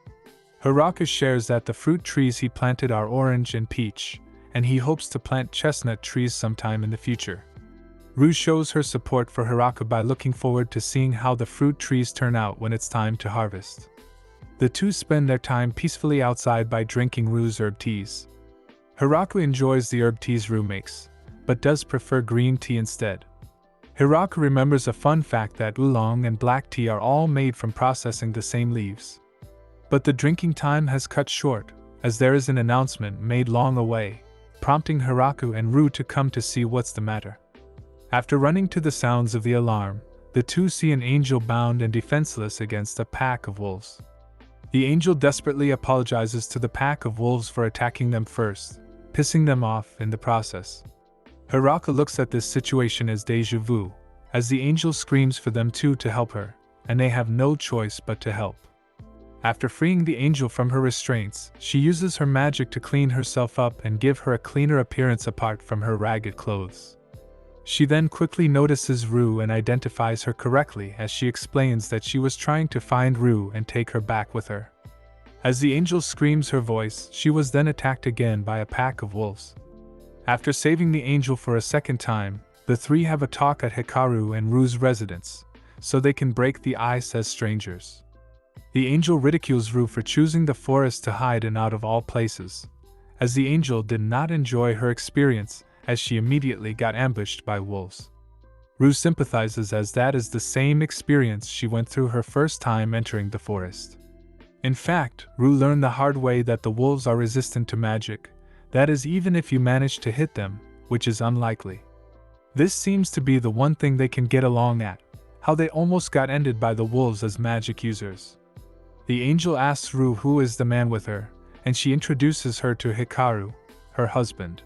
Hiraku shares that the fruit trees he planted are orange and peach, and he hopes to plant chestnut trees sometime in the future. Ru shows her support for Hiraku by looking forward to seeing how the fruit trees turn out when it's time to harvest. The two spend their time peacefully outside by drinking Ru's herb teas. Hiraku enjoys the herb teas Ru makes, but does prefer green tea instead. Hiraku remembers a fun fact that oolong and black tea are all made from processing the same leaves. But the drinking time has cut short, as there is an announcement made long away, prompting Hiraku and Ru to come to see what's the matter. After running to the sounds of the alarm, the two see an angel bound and defenseless against a pack of wolves. The angel desperately apologizes to the pack of wolves for attacking them first, pissing them off in the process. Hiraku looks at this situation as déjà vu, as the angel screams for them two to help her, and they have no choice but to help. After freeing the angel from her restraints, she uses her magic to clean herself up and give her a cleaner appearance apart from her ragged clothes. She then quickly notices Rue and identifies her correctly as she explains that she was trying to find Rue and take her back with her. As the angel screams her voice, she was then attacked again by a pack of wolves. After saving the angel for a second time, the three have a talk at Hikaru and Rue's residence, so they can break the ice as strangers. The angel ridicules Rue for choosing the forest to hide in out of all places, as the angel did not enjoy her experience as she immediately got ambushed by wolves. Rue sympathizes as that is the same experience she went through her first time entering the forest. In fact, Rue learned the hard way that the wolves are resistant to magic, that is even if you manage to hit them, which is unlikely. This seems to be the one thing they can get along at, how they almost got ended by the wolves as magic users. The angel asks Rue who is the man with her, and she introduces her to Hikaru, her husband.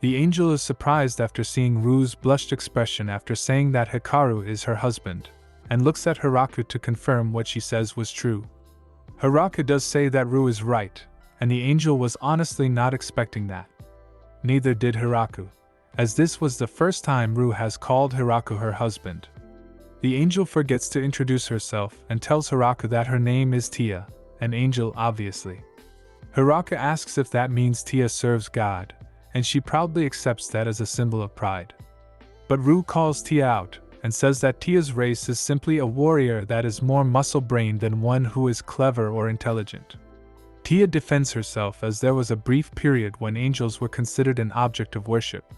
The angel is surprised after seeing Rue's blushed expression after saying that Hikaru is her husband, and looks at Hiraku to confirm what she says was true. Hiraku does say that Rue is right, and the angel was honestly not expecting that. Neither did Hiraku, as this was the first time Rue has called Hiraku her husband. The angel forgets to introduce herself and tells Hiraku that her name is Tia, an angel obviously. Hiraku asks if that means Tia serves God, and she proudly accepts that as a symbol of pride. But Rue calls Tia out, and says that Tia's race is simply a warrior that is more muscle-brained than one who is clever or intelligent. Tia defends herself as there was a brief period when angels were considered an object of worship.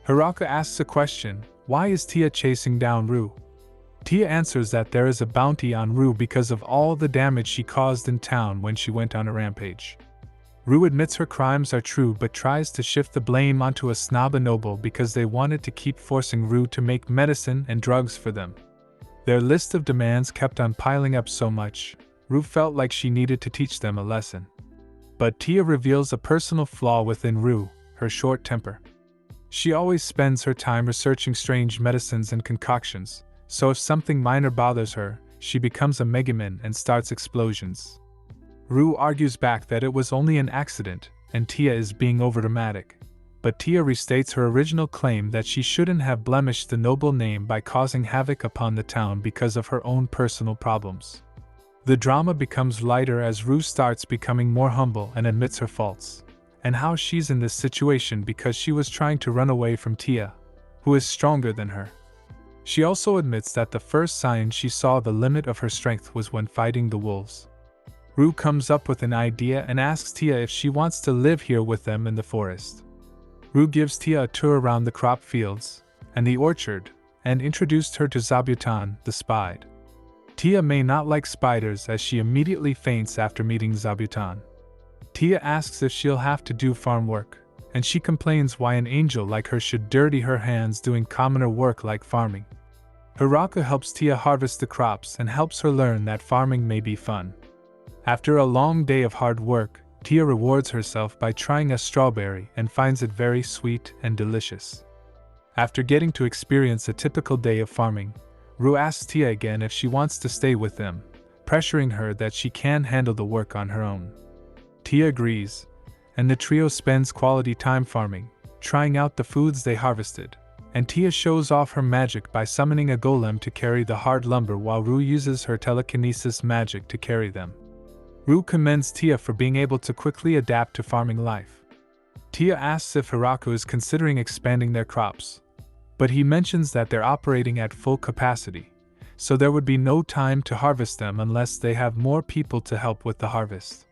Hiraku asks a question, why is Tia chasing down Rue? Tia answers that there is a bounty on Rue because of all the damage she caused in town when she went on a rampage. Rue admits her crimes are true but tries to shift the blame onto a snob noble because they wanted to keep forcing Rue to make medicine and drugs for them. Their list of demands kept on piling up so much, Rue felt like she needed to teach them a lesson. But Tia reveals a personal flaw within Rue, her short temper. She always spends her time researching strange medicines and concoctions, so if something minor bothers her, she becomes a megaman and starts explosions. Rue argues back that it was only an accident, and Tia is being overdramatic. But Tia restates her original claim that she shouldn't have blemished the noble name by causing havoc upon the town because of her own personal problems. The drama becomes lighter as Rue starts becoming more humble and admits her faults, and how she's in this situation because she was trying to run away from Tia, who is stronger than her. She also admits that the first sign she saw the limit of her strength was when fighting the wolves. Rue comes up with an idea and asks Tia if she wants to live here with them in the forest. Rue gives Tia a tour around the crop fields and the orchard, and introduced her to Zabuton, the spide. Tia may not like spiders as she immediately faints after meeting Zabuton. Tia asks if she'll have to do farm work, and she complains why an angel like her should dirty her hands doing commoner work like farming. Hiraku helps Tia harvest the crops and helps her learn that farming may be fun. After a long day of hard work, Tia rewards herself by trying a strawberry and finds it very sweet and delicious. After getting to experience a typical day of farming, Rue asks Tia again if she wants to stay with them, pressuring her that she can handle the work on her own. Tia agrees, and the trio spends quality time farming, trying out the foods they harvested, and Tia shows off her magic by summoning a golem to carry the hard lumber while Rue uses her telekinesis magic to carry them. Rue commends Tia for being able to quickly adapt to farming life. Tia asks if Hiraku is considering expanding their crops, but he mentions that they're operating at full capacity, so there would be no time to harvest them unless they have more people to help with the harvest.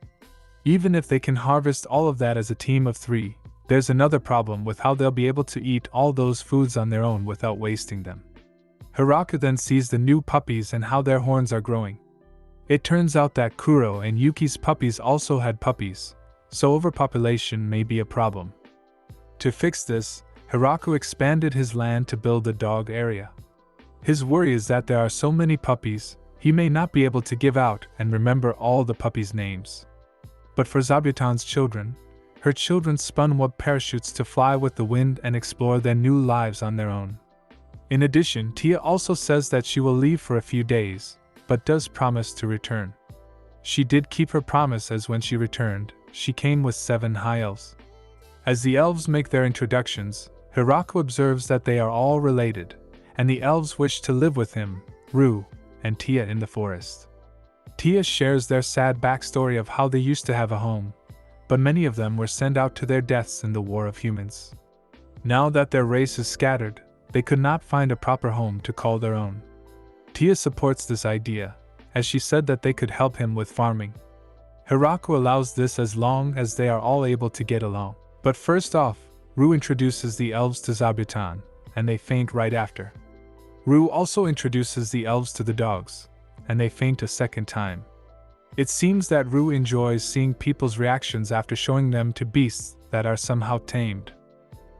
Even if they can harvest all of that as a team of 3, there's another problem with how they'll be able to eat all those foods on their own without wasting them. Hiraku then sees the new puppies and how their horns are growing. It turns out that Kuro and Yuki's puppies also had puppies, so overpopulation may be a problem. To fix this, Hiraku expanded his land to build a dog area. His worry is that there are so many puppies, he may not be able to give out and remember all the puppies' names. But for Zabuton's children, her children spun web parachutes to fly with the wind and explore their new lives on their own. In addition, Tia also says that she will leave for a few days, but does promise to return. She did keep her promise, as when she returned, she came with 7 high elves. As the elves make their introductions, Hiraku observes that they are all related, and the elves wish to live with him, Rue, and Tia in the forest. Tia shares their sad backstory of how they used to have a home, but many of them were sent out to their deaths in the War of Humans. Now that their race is scattered, they could not find a proper home to call their own. Tia supports this idea, as she said that they could help him with farming. Hiraku allows this as long as they are all able to get along. But first off, Rue introduces the elves to Zabuton, and they faint right after. Rue also introduces the elves to the dogs, and they faint a second time. It seems that Rue enjoys seeing people's reactions after showing them to beasts that are somehow tamed.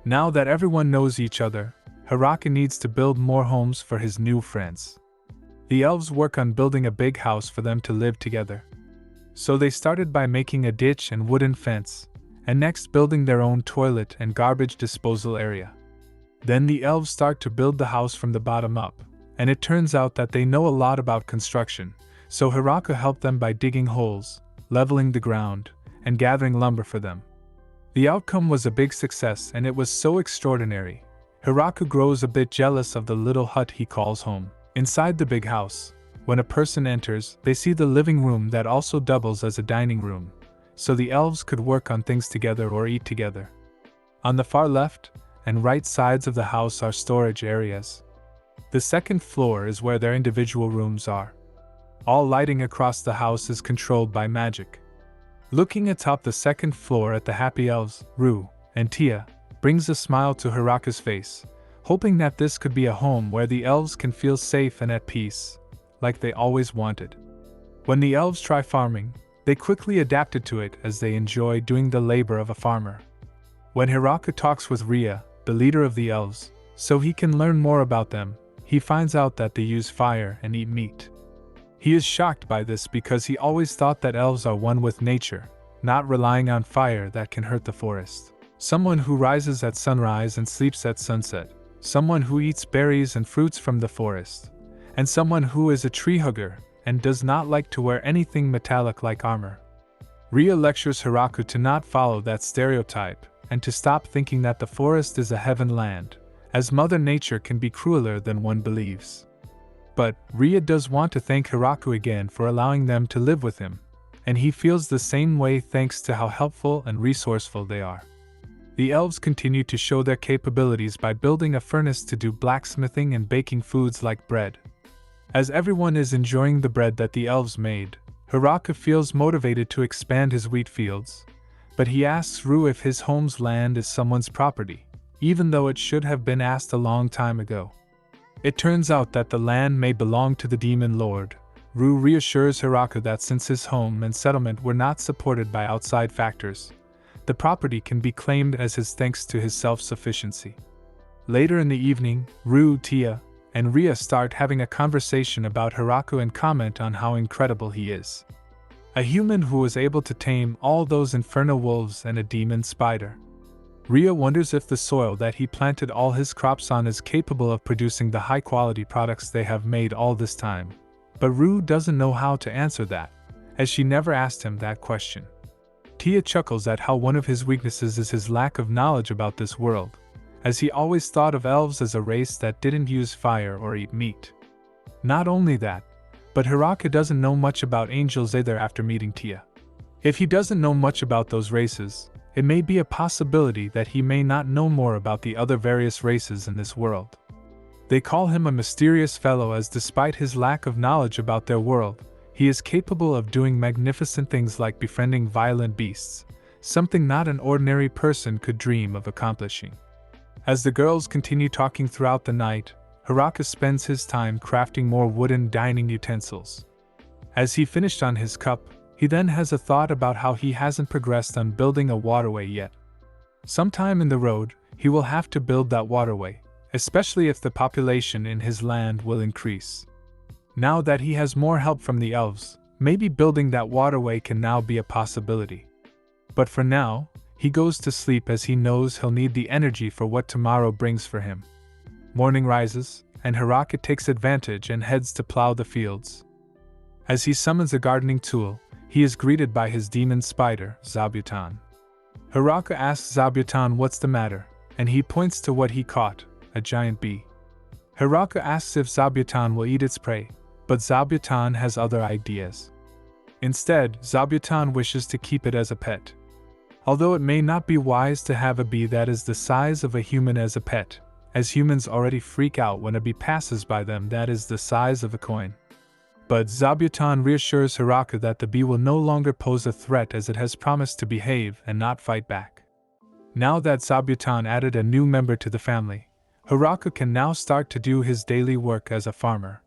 Now that everyone knows each other, Hiraku needs to build more homes for his new friends. The elves work on building a big house for them to live together. So they started by making a ditch and wooden fence, and next building their own toilet and garbage disposal area. Then the elves start to build the house from the bottom up, and it turns out that they know a lot about construction, so Hiraku helped them by digging holes, leveling the ground, and gathering lumber for them. The outcome was a big success, and it was so extraordinary. Hiraku grows a bit jealous of the little hut he calls home. Inside the big house, when a person enters, they see the living room that also doubles as a dining room, so the elves could work on things together or eat together. On the far left and right sides of the house are storage areas. The second floor is where their individual rooms are. All lighting across the house is controlled by magic. Looking atop the second floor at the happy elves, Rue and Tia, brings a smile to Hiraku's face, hoping that this could be a home where the elves can feel safe and at peace, like they always wanted. When the elves try farming, they quickly adapted to it as they enjoy doing the labor of a farmer. When Hiraku talks with Ria, the leader of the elves, so he can learn more about them, he finds out that they use fire and eat meat. He is shocked by this because he always thought that elves are one with nature, not relying on fire that can hurt the forest. Someone who rises at sunrise and sleeps at sunset, someone who eats berries and fruits from the forest, and someone who is a tree hugger and does not like to wear anything metallic like armor. Ria lectures Hiraku to not follow that stereotype and to stop thinking that the forest is a heaven land, as Mother Nature can be crueler than one believes. But Ria does want to thank Hiraku again for allowing them to live with him, and he feels the same way thanks to how helpful and resourceful they are. The elves continue to show their capabilities by building a furnace to do blacksmithing and baking foods like bread. As everyone is enjoying the bread that the elves made, Hiraku feels motivated to expand his wheat fields, but he asks Rue if his home's land is someone's property, even though it should have been asked a long time ago. It turns out that the land may belong to the demon lord. Rue reassures Hiraku that since his home and settlement were not supported by outside factors, the property can be claimed as his thanks to his self-sufficiency. Later in the evening, Rue, Tia, and Ria start having a conversation about Hiraku and comment on how incredible he is. A human who was able to tame all those inferno wolves and a demon spider. Ria wonders if the soil that he planted all his crops on is capable of producing the high-quality products they have made all this time, but Rue doesn't know how to answer that, as she never asked him that question. Tia chuckles at how one of his weaknesses is his lack of knowledge about this world, as he always thought of elves as a race that didn't use fire or eat meat. Not only that, but Hiraku doesn't know much about angels either after meeting Tia. If he doesn't know much about those races, it may be a possibility that he may not know more about the other various races in this world. They call him a mysterious fellow as despite his lack of knowledge about their world, he is capable of doing magnificent things like befriending violent beasts, something not an ordinary person could dream of accomplishing. As the girls continue talking throughout the night, Hiraku spends his time crafting more wooden dining utensils. As he finished on his cup, he then has a thought about how he hasn't progressed on building a waterway yet. Sometime in the road, he will have to build that waterway, especially if the population in his land will increase. Now that he has more help from the elves, maybe building that waterway can now be a possibility. But for now, he goes to sleep as he knows he'll need the energy for what tomorrow brings for him. Morning rises, and Hiraku takes advantage and heads to plow the fields. As he summons a gardening tool, he is greeted by his demon spider, Zabuton. Hiraku asks Zabuton what's the matter, and he points to what he caught, a giant bee. Hiraku asks if Zabuton will eat its prey, but Zabuton has other ideas. Instead, Zabuton wishes to keep it as a pet. Although it may not be wise to have a bee that is the size of a human as a pet, as humans already freak out when a bee passes by them that is the size of a coin. But Zabuton reassures Hiraku that the bee will no longer pose a threat as it has promised to behave and not fight back. Now that Zabuton added a new member to the family, Hiraku can now start to do his daily work as a farmer.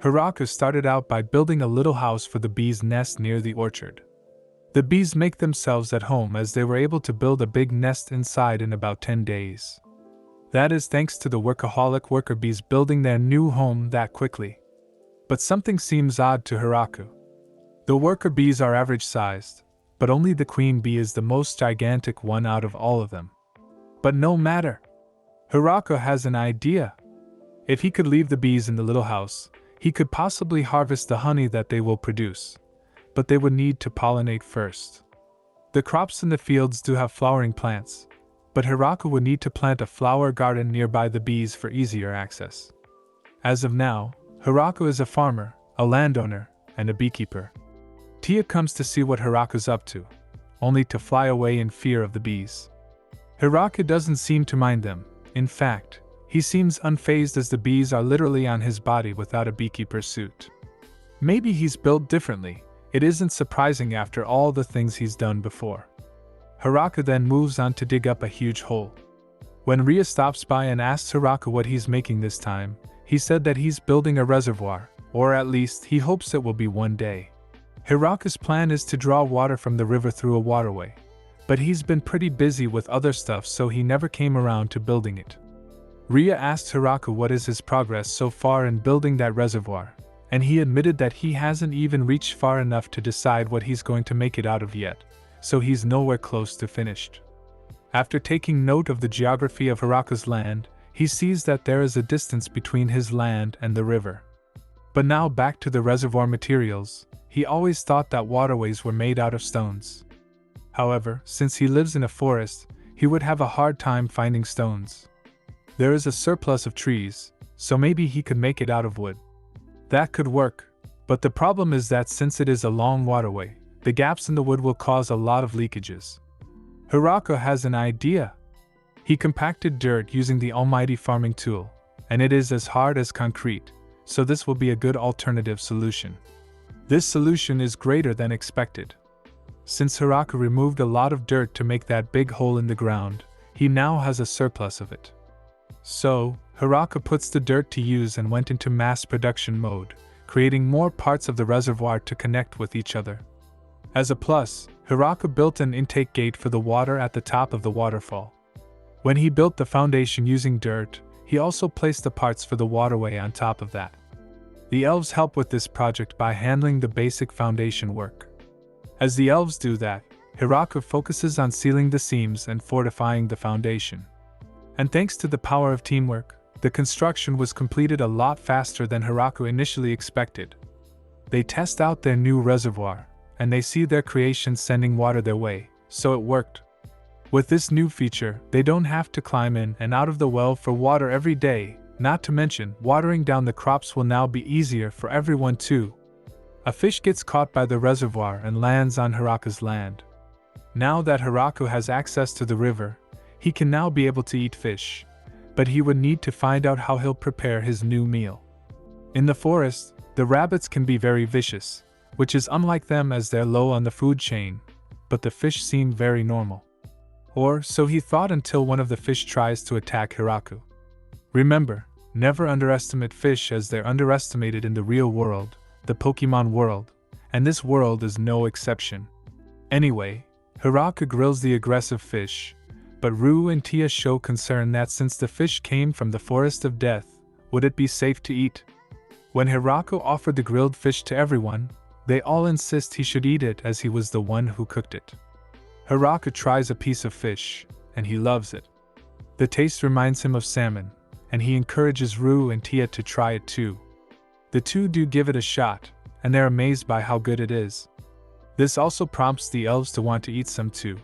Hiraku started out by building a little house for the bees' nest near the orchard. The bees make themselves at home as they were able to build a big nest inside in about 10 days. That is thanks to the workaholic worker bees building their new home that quickly. But something seems odd to Hiraku. The worker bees are average sized, but only the queen bee is the most gigantic one out of all of them. But no matter. Hiraku has an idea. If he could leave the bees in the little house, he could possibly harvest the honey that they will produce, but they would need to pollinate first. The crops in the fields do have flowering plants, but Hiraku would need to plant a flower garden nearby the bees for easier access. As of now, Hiraku is a farmer, a landowner, and a beekeeper. Tia comes to see what Hiraku's up to, only to fly away in fear of the bees. Hiraku doesn't seem to mind them. In fact, he seems unfazed as the bees are literally on his body without a beekeeper's suit. Maybe he's built differently. It isn't surprising after all the things he's done before. Hiraku then moves on to dig up a huge hole. When Ria stops by and asks Hiraku what he's making this time, he said that he's building a reservoir, or at least he hopes it will be one day. Hiraku's plan is to draw water from the river through a waterway, but he's been pretty busy with other stuff so he never came around to building it. Ria asked Hiraku what is his progress so far in building that reservoir, and he admitted that he hasn't even reached far enough to decide what he's going to make it out of yet, so he's nowhere close to finished. After taking note of the geography of Hiraku's land, he sees that there is a distance between his land and the river. But now back to the reservoir materials, he always thought that waterways were made out of stones. However, since he lives in a forest, he would have a hard time finding stones. There is a surplus of trees, so maybe he could make it out of wood. That could work, but the problem is that since it is a long waterway, the gaps in the wood will cause a lot of leakages. Hiraku has an idea. He compacted dirt using the almighty farming tool, and it is as hard as concrete, so this will be a good alternative solution. This solution is greater than expected. Since Hiraku removed a lot of dirt to make that big hole in the ground, he now has a surplus of it. So, Hiraku puts the dirt to use and went into mass production mode, creating more parts of the reservoir to connect with each other. As a plus, Hiraku built an intake gate for the water at the top of the waterfall. When he built the foundation using dirt, he also placed the parts for the waterway on top of that. The elves help with this project by handling the basic foundation work. As the elves do that, Hiraku focuses on sealing the seams and fortifying the foundation. And thanks to the power of teamwork, the construction was completed a lot faster than Hiraku initially expected. They test out their new reservoir, and they see their creation sending water their way, so it worked. With this new feature, they don't have to climb in and out of the well for water every day, not to mention, watering down the crops will now be easier for everyone too. A fish gets caught by the reservoir and lands on Hiraku's land. Now that Hiraku has access to the river, he can now be able to eat fish, but he would need to find out how he'll prepare his new meal. In the forest, the rabbits can be very vicious, which is unlike them as they're low on the food chain, but the fish seem very normal. Or so he thought until one of the fish tries to attack Hiraku. Remember, never underestimate fish as they're underestimated in the real world, the Pokemon world, and this world is no exception. Anyway, Hiraku grills the aggressive fish, but Rue and Tia show concern that since the fish came from the Forest of Death, would it be safe to eat? When Hiraku offered the grilled fish to everyone, they all insist he should eat it as he was the one who cooked it. Hiraku tries a piece of fish, and he loves it. The taste reminds him of salmon, and he encourages Rue and Tia to try it too. The two do give it a shot, and they're amazed by how good it is. This also prompts the elves to want to eat some too.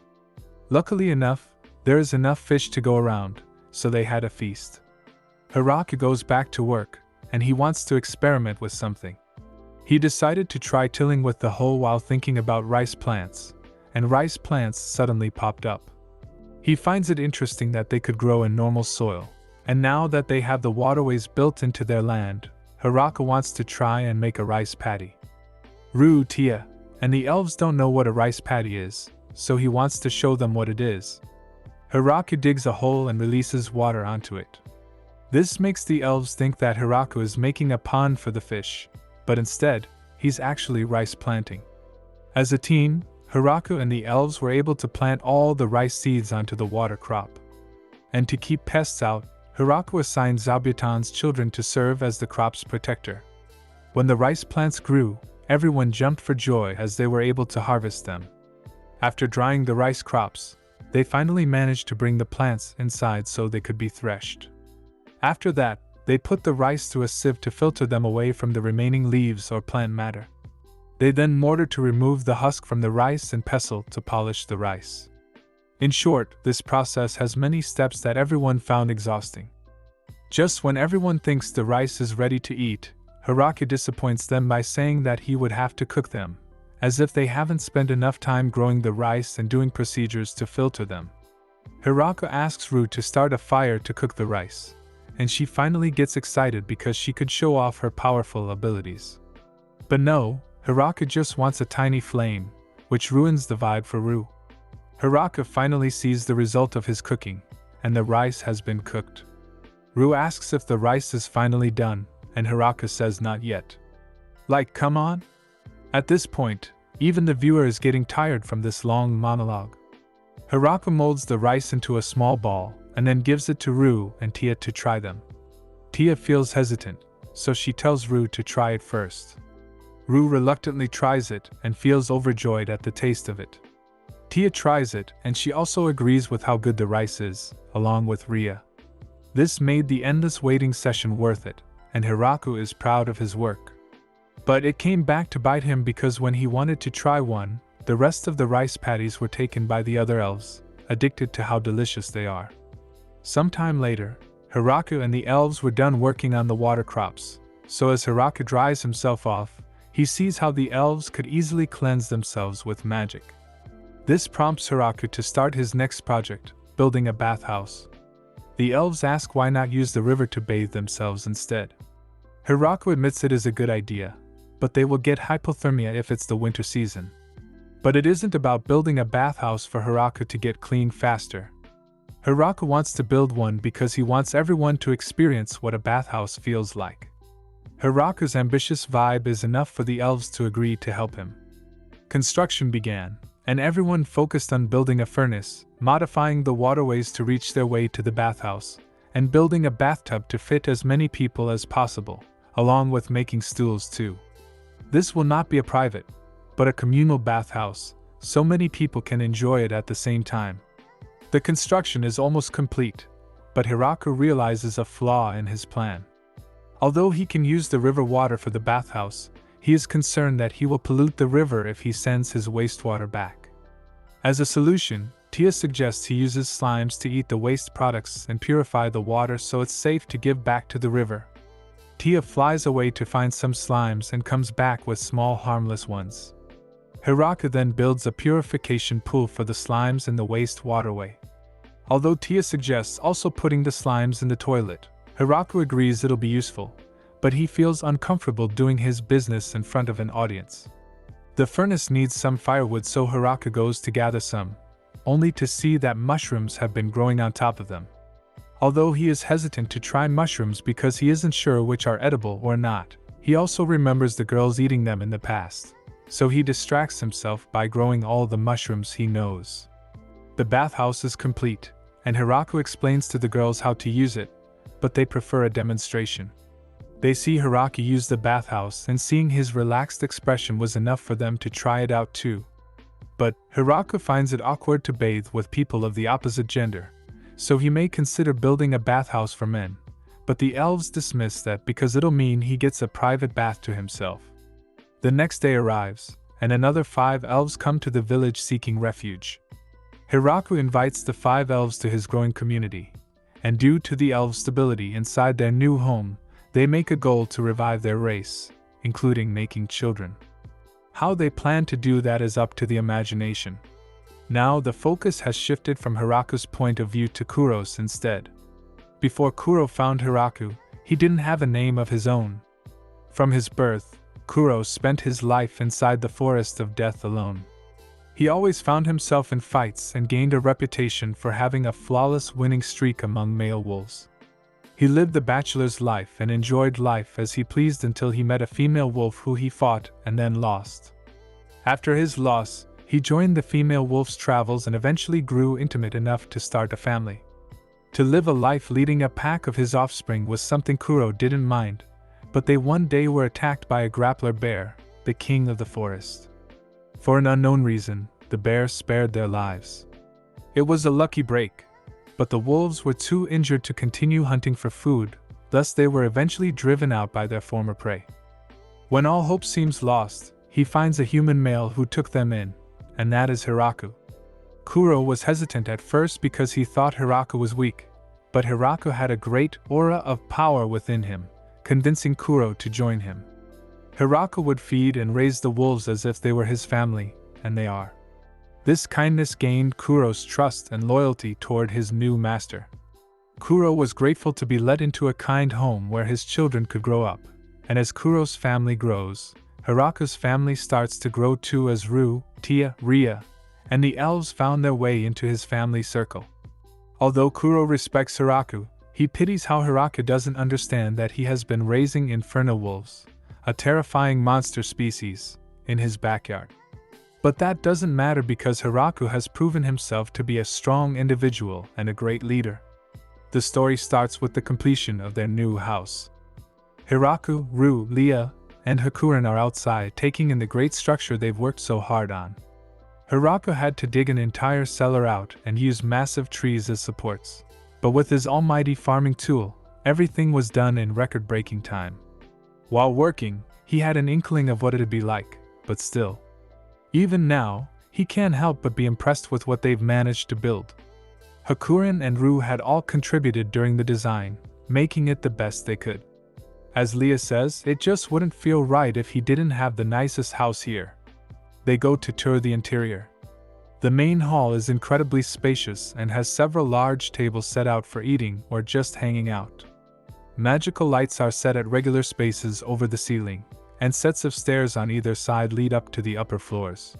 Luckily enough, there is enough fish to go around, so they had a feast. Hiraku goes back to work, and he wants to experiment with something. He decided to try tilling with the hoe while thinking about rice plants, and rice plants suddenly popped up. He finds it interesting that they could grow in normal soil, and now that they have the waterways built into their land, Hiraku wants to try and make a rice paddy. Rue, Tia, and the elves don't know what a rice paddy is, so he wants to show them what it is. Hiraku digs a hole and releases water onto it. This makes the elves think that Hiraku is making a pond for the fish, but instead, he's actually rice planting. As a teen, Hiraku and the elves were able to plant all the rice seeds onto the water crop. And to keep pests out, Hiraku assigned Zabutan's children to serve as the crop's protector. When the rice plants grew, everyone jumped for joy as they were able to harvest them. After drying the rice crops, they finally managed to bring the plants inside so they could be threshed. After that, they put the rice through a sieve to filter them away from the remaining leaves or plant matter. They then mortared to remove the husk from the rice and pestle to polish the rice. In short, this process has many steps that everyone found exhausting. Just when everyone thinks the rice is ready to eat, Hiraku disappoints them by saying that he would have to cook them, as if they haven't spent enough time growing the rice and doing procedures to filter them. Hiraku asks Rue to start a fire to cook the rice, and she finally gets excited because she could show off her powerful abilities. But no, Hiraku just wants a tiny flame, which ruins the vibe for Rue. Hiraku finally sees the result of his cooking, and the rice has been cooked. Rue asks if the rice is finally done, and Hiraku says not yet. Like, come on? At this point, even the viewer is getting tired from this long monologue. Hiraku molds the rice into a small ball, and then gives it to Rue and Tia to try them. Tia feels hesitant, so she tells Rue to try it first. Rue reluctantly tries it and feels overjoyed at the taste of it. Tia tries it and she also agrees with how good the rice is, along with Ria. This made the endless waiting session worth it, and Hiraku is proud of his work. But it came back to bite him because when he wanted to try one, the rest of the rice patties were taken by the other elves, addicted to how delicious they are. Sometime later, Hiraku and the elves were done working on the water crops, so as Hiraku dries himself off, he sees how the elves could easily cleanse themselves with magic. This prompts Hiraku to start his next project, building a bathhouse. The elves ask why not use the river to bathe themselves instead. Hiraku admits it is a good idea, but they will get hypothermia if it's the winter season. But it isn't about building a bathhouse for Hiraku to get clean faster. Hiraku wants to build one because he wants everyone to experience what a bathhouse feels like. Hiraku's ambitious vibe is enough for the elves to agree to help him. Construction began, and everyone focused on building a furnace, modifying the waterways to reach their way to the bathhouse, and building a bathtub to fit as many people as possible, along with making stools too. This will not be a private, but a communal bathhouse, so many people can enjoy it at the same time. The construction is almost complete, but Hiraku realizes a flaw in his plan. Although he can use the river water for the bathhouse, he is concerned that he will pollute the river if he sends his wastewater back. As a solution, Tia suggests he uses slimes to eat the waste products and purify the water so it's safe to give back to the river. Tia flies away to find some slimes and comes back with small harmless ones. Hiraku then builds a purification pool for the slimes in the waste waterway. Although Tia suggests also putting the slimes in the toilet, Hiraku agrees it'll be useful, but he feels uncomfortable doing his business in front of an audience. The furnace needs some firewood, so Hiraku goes to gather some, only to see that mushrooms have been growing on top of them. Although he is hesitant to try mushrooms because he isn't sure which are edible or not, he also remembers the girls eating them in the past, so he distracts himself by growing all the mushrooms he knows. The bathhouse is complete, and Hiraku explains to the girls how to use it, but they prefer a demonstration. They see Hiraku use the bathhouse, and seeing his relaxed expression was enough for them to try it out too. But Hiraku finds it awkward to bathe with people of the opposite gender, so he may consider building a bathhouse for men, but the elves dismiss that because it'll mean he gets a private bath to himself. The next day arrives, and another 5 elves come to the village seeking refuge. Hiraku invites the 5 elves to his growing community, and due to the elves' stability inside their new home, they make a goal to revive their race, including making children. How they plan to do that is up to the imagination. Now the focus has shifted from Hiraku's point of view to Kuro's instead. Before Kuro found Hiraku, he didn't have a name of his own. From his birth, Kuro spent his life inside the forest of death alone. He always found himself in fights and gained a reputation for having a flawless winning streak among male wolves. He lived the bachelor's life and enjoyed life as he pleased until he met a female wolf who he fought and then lost. After his loss, he joined the female wolf's travels and eventually grew intimate enough to start a family. To live a life leading a pack of his offspring was something Kuro didn't mind, but they one day were attacked by a grappler bear, the king of the forest. For an unknown reason, the bear spared their lives. It was a lucky break, but the wolves were too injured to continue hunting for food, thus they were eventually driven out by their former prey. When all hope seems lost, he finds a human male who took them in, and that is Hiraku. Kuro was hesitant at first because he thought Hiraku was weak, but Hiraku had a great aura of power within him, convincing Kuro to join him. Hiraku would feed and raise the wolves as if they were his family, and they are. This kindness gained Kuro's trust and loyalty toward his new master. Kuro was grateful to be let into a kind home where his children could grow up, and as Kuro's family grows, Hiraku's family starts to grow too as Ru, Tia, Ria, and the elves found their way into his family circle. Although Kuro respects Hiraku, he pities how Hiraku doesn't understand that he has been raising inferno wolves, a terrifying monster species, in his backyard. But that doesn't matter because Hiraku has proven himself to be a strong individual and a great leader. The story starts with the completion of their new house. Hiraku, Ru, Lia, and Hakuren are outside taking in the great structure they've worked so hard on. Hiraku had to dig an entire cellar out and use massive trees as supports. But with his almighty farming tool, everything was done in record-breaking time. While working, he had an inkling of what it'd be like, but still. Even now, he can't help but be impressed with what they've managed to build. Hakuren and Ru had all contributed during the design, making it the best they could. As Leah says, it just wouldn't feel right if he didn't have the nicest house here. They go to tour the interior. The main hall is incredibly spacious and has several large tables set out for eating or just hanging out. Magical lights are set at regular spaces over the ceiling, and sets of stairs on either side lead up to the upper floors.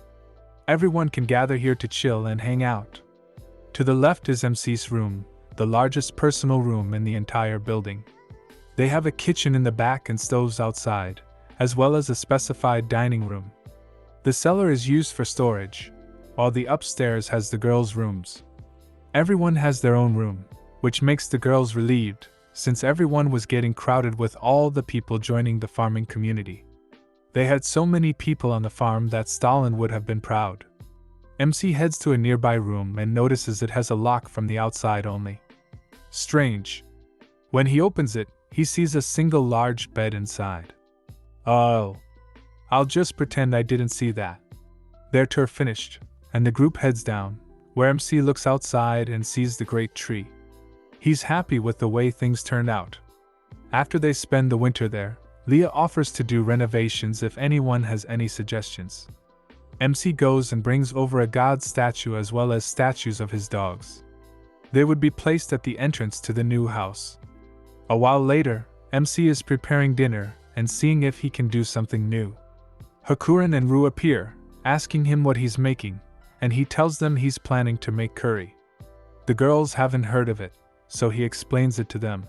Everyone can gather here to chill and hang out. To the left is MC's room, the largest personal room in the entire building. They have a kitchen in the back and stoves outside, as well as a specified dining room. The cellar is used for storage, while the upstairs has the girls' rooms. Everyone has their own room, which makes the girls relieved, since everyone was getting crowded with all the people joining the farming community. They had so many people on the farm that Stalin would have been proud. MC heads to a nearby room and notices it has a lock from the outside only. Strange. When he opens it, he sees a single large bed inside. Oh. I'll just pretend I didn't see that. Their tour finished, and the group heads down, where MC looks outside and sees the great tree. He's happy with the way things turned out. After they spend the winter there, Leah offers to do renovations if anyone has any suggestions. MC goes and brings over a god statue as well as statues of his dogs. They would be placed at the entrance to the new house. A while later, MC is preparing dinner and seeing if he can do something new. Hakuren and Ru appear, asking him what he's making, and he tells them he's planning to make curry. The girls haven't heard of it, so he explains it to them.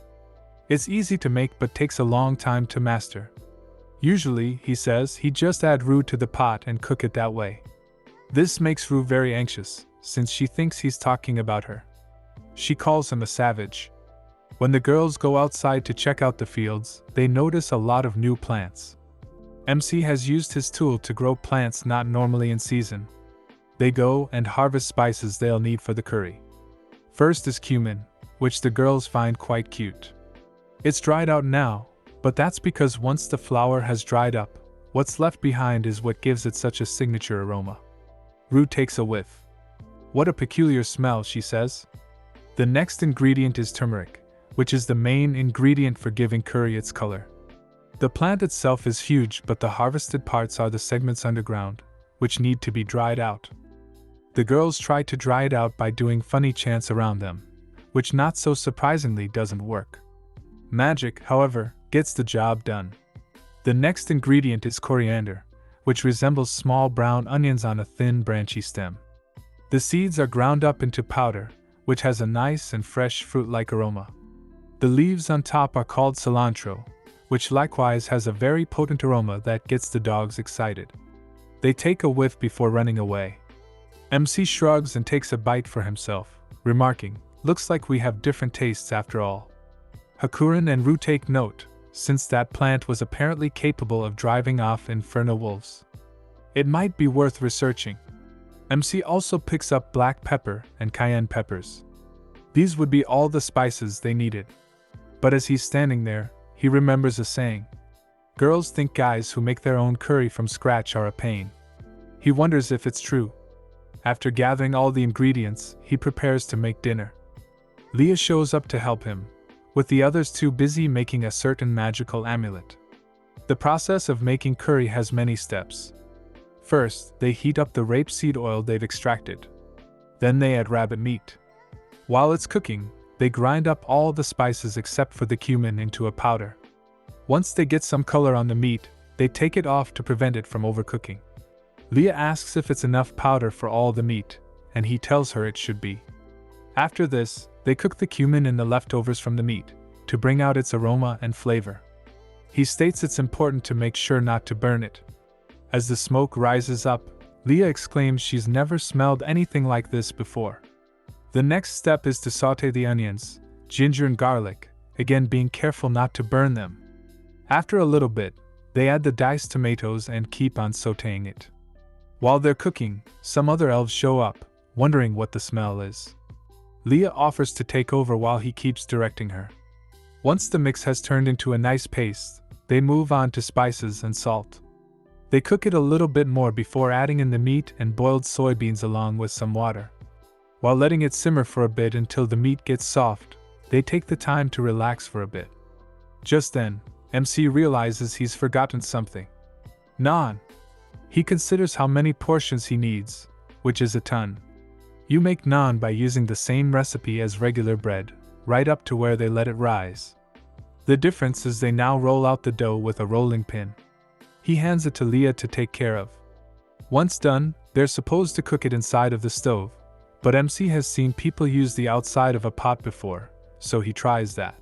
It's easy to make but takes a long time to master. Usually, he says, he just add Ru to the pot and cook it that way. This makes Ru very anxious, since she thinks he's talking about her. She calls him a savage. When the girls go outside to check out the fields, they notice a lot of new plants. MC has used his tool to grow plants not normally in season. They go and harvest spices they'll need for the curry. First is cumin, which the girls find quite cute. It's dried out now, but that's because once the flower has dried up, What's left behind is what gives it such a signature aroma. Rue takes a whiff. What a peculiar smell, she says. The next ingredient is turmeric, which is the main ingredient for giving curry its color. The plant itself is huge, but the harvested parts are the segments underground, which need to be dried out. The girls try to dry it out by doing funny chants around them, which not so surprisingly doesn't work. Magic, however, gets the job done. The next ingredient is coriander, which resembles small brown onions on a thin branchy stem. The seeds are ground up into powder, which has a nice and fresh fruit-like aroma. The leaves on top are called cilantro, which likewise has a very potent aroma that gets the dogs excited. They take a whiff before running away. MC shrugs and takes a bite for himself, remarking, "Looks like we have different tastes after all." Hakurin and Rue take note, since that plant was apparently capable of driving off inferno wolves. It might be worth researching. MC also picks up black pepper and cayenne peppers. These would be all the spices they needed. But as he's standing there, he remembers a saying. Girls think guys who make their own curry from scratch are a pain. He wonders if it's true. After gathering all the ingredients, he prepares to make dinner. Leah shows up to help him, with the others too busy making a certain magical amulet. The process of making curry has many steps. First, they heat up the rapeseed oil they've extracted. Then they add rabbit meat. While it's cooking, they grind up all the spices except for the cumin into a powder. Once they get some color on the meat, they take it off to prevent it from overcooking. Leah asks if it's enough powder for all the meat, and he tells her it should be. After this, they cook the cumin and the leftovers from the meat, to bring out its aroma and flavor. He states it's important to make sure not to burn it. As the smoke rises up, Leah exclaims she's never smelled anything like this before. The next step is to saute the onions, ginger and garlic, again being careful not to burn them. After a little bit, they add the diced tomatoes and keep on sauteing it. While they're cooking, some other elves show up, wondering what the smell is. Leah offers to take over while he keeps directing her. Once the mix has turned into a nice paste, they move on to spices and salt. They cook it a little bit more before adding in the meat and boiled soybeans along with some water. While letting it simmer for a bit until the meat gets soft, they take the time to relax for a bit. Just then, MC realizes he's forgotten something. Naan. He considers how many portions he needs, which is a ton. You make naan by using the same recipe as regular bread, right up to where they let it rise. The difference is they now roll out the dough with a rolling pin. He hands it to Leah to take care of. Once done, they're supposed to cook it inside of the stove, but MC has seen people use the outside of a pot before, so he tries that.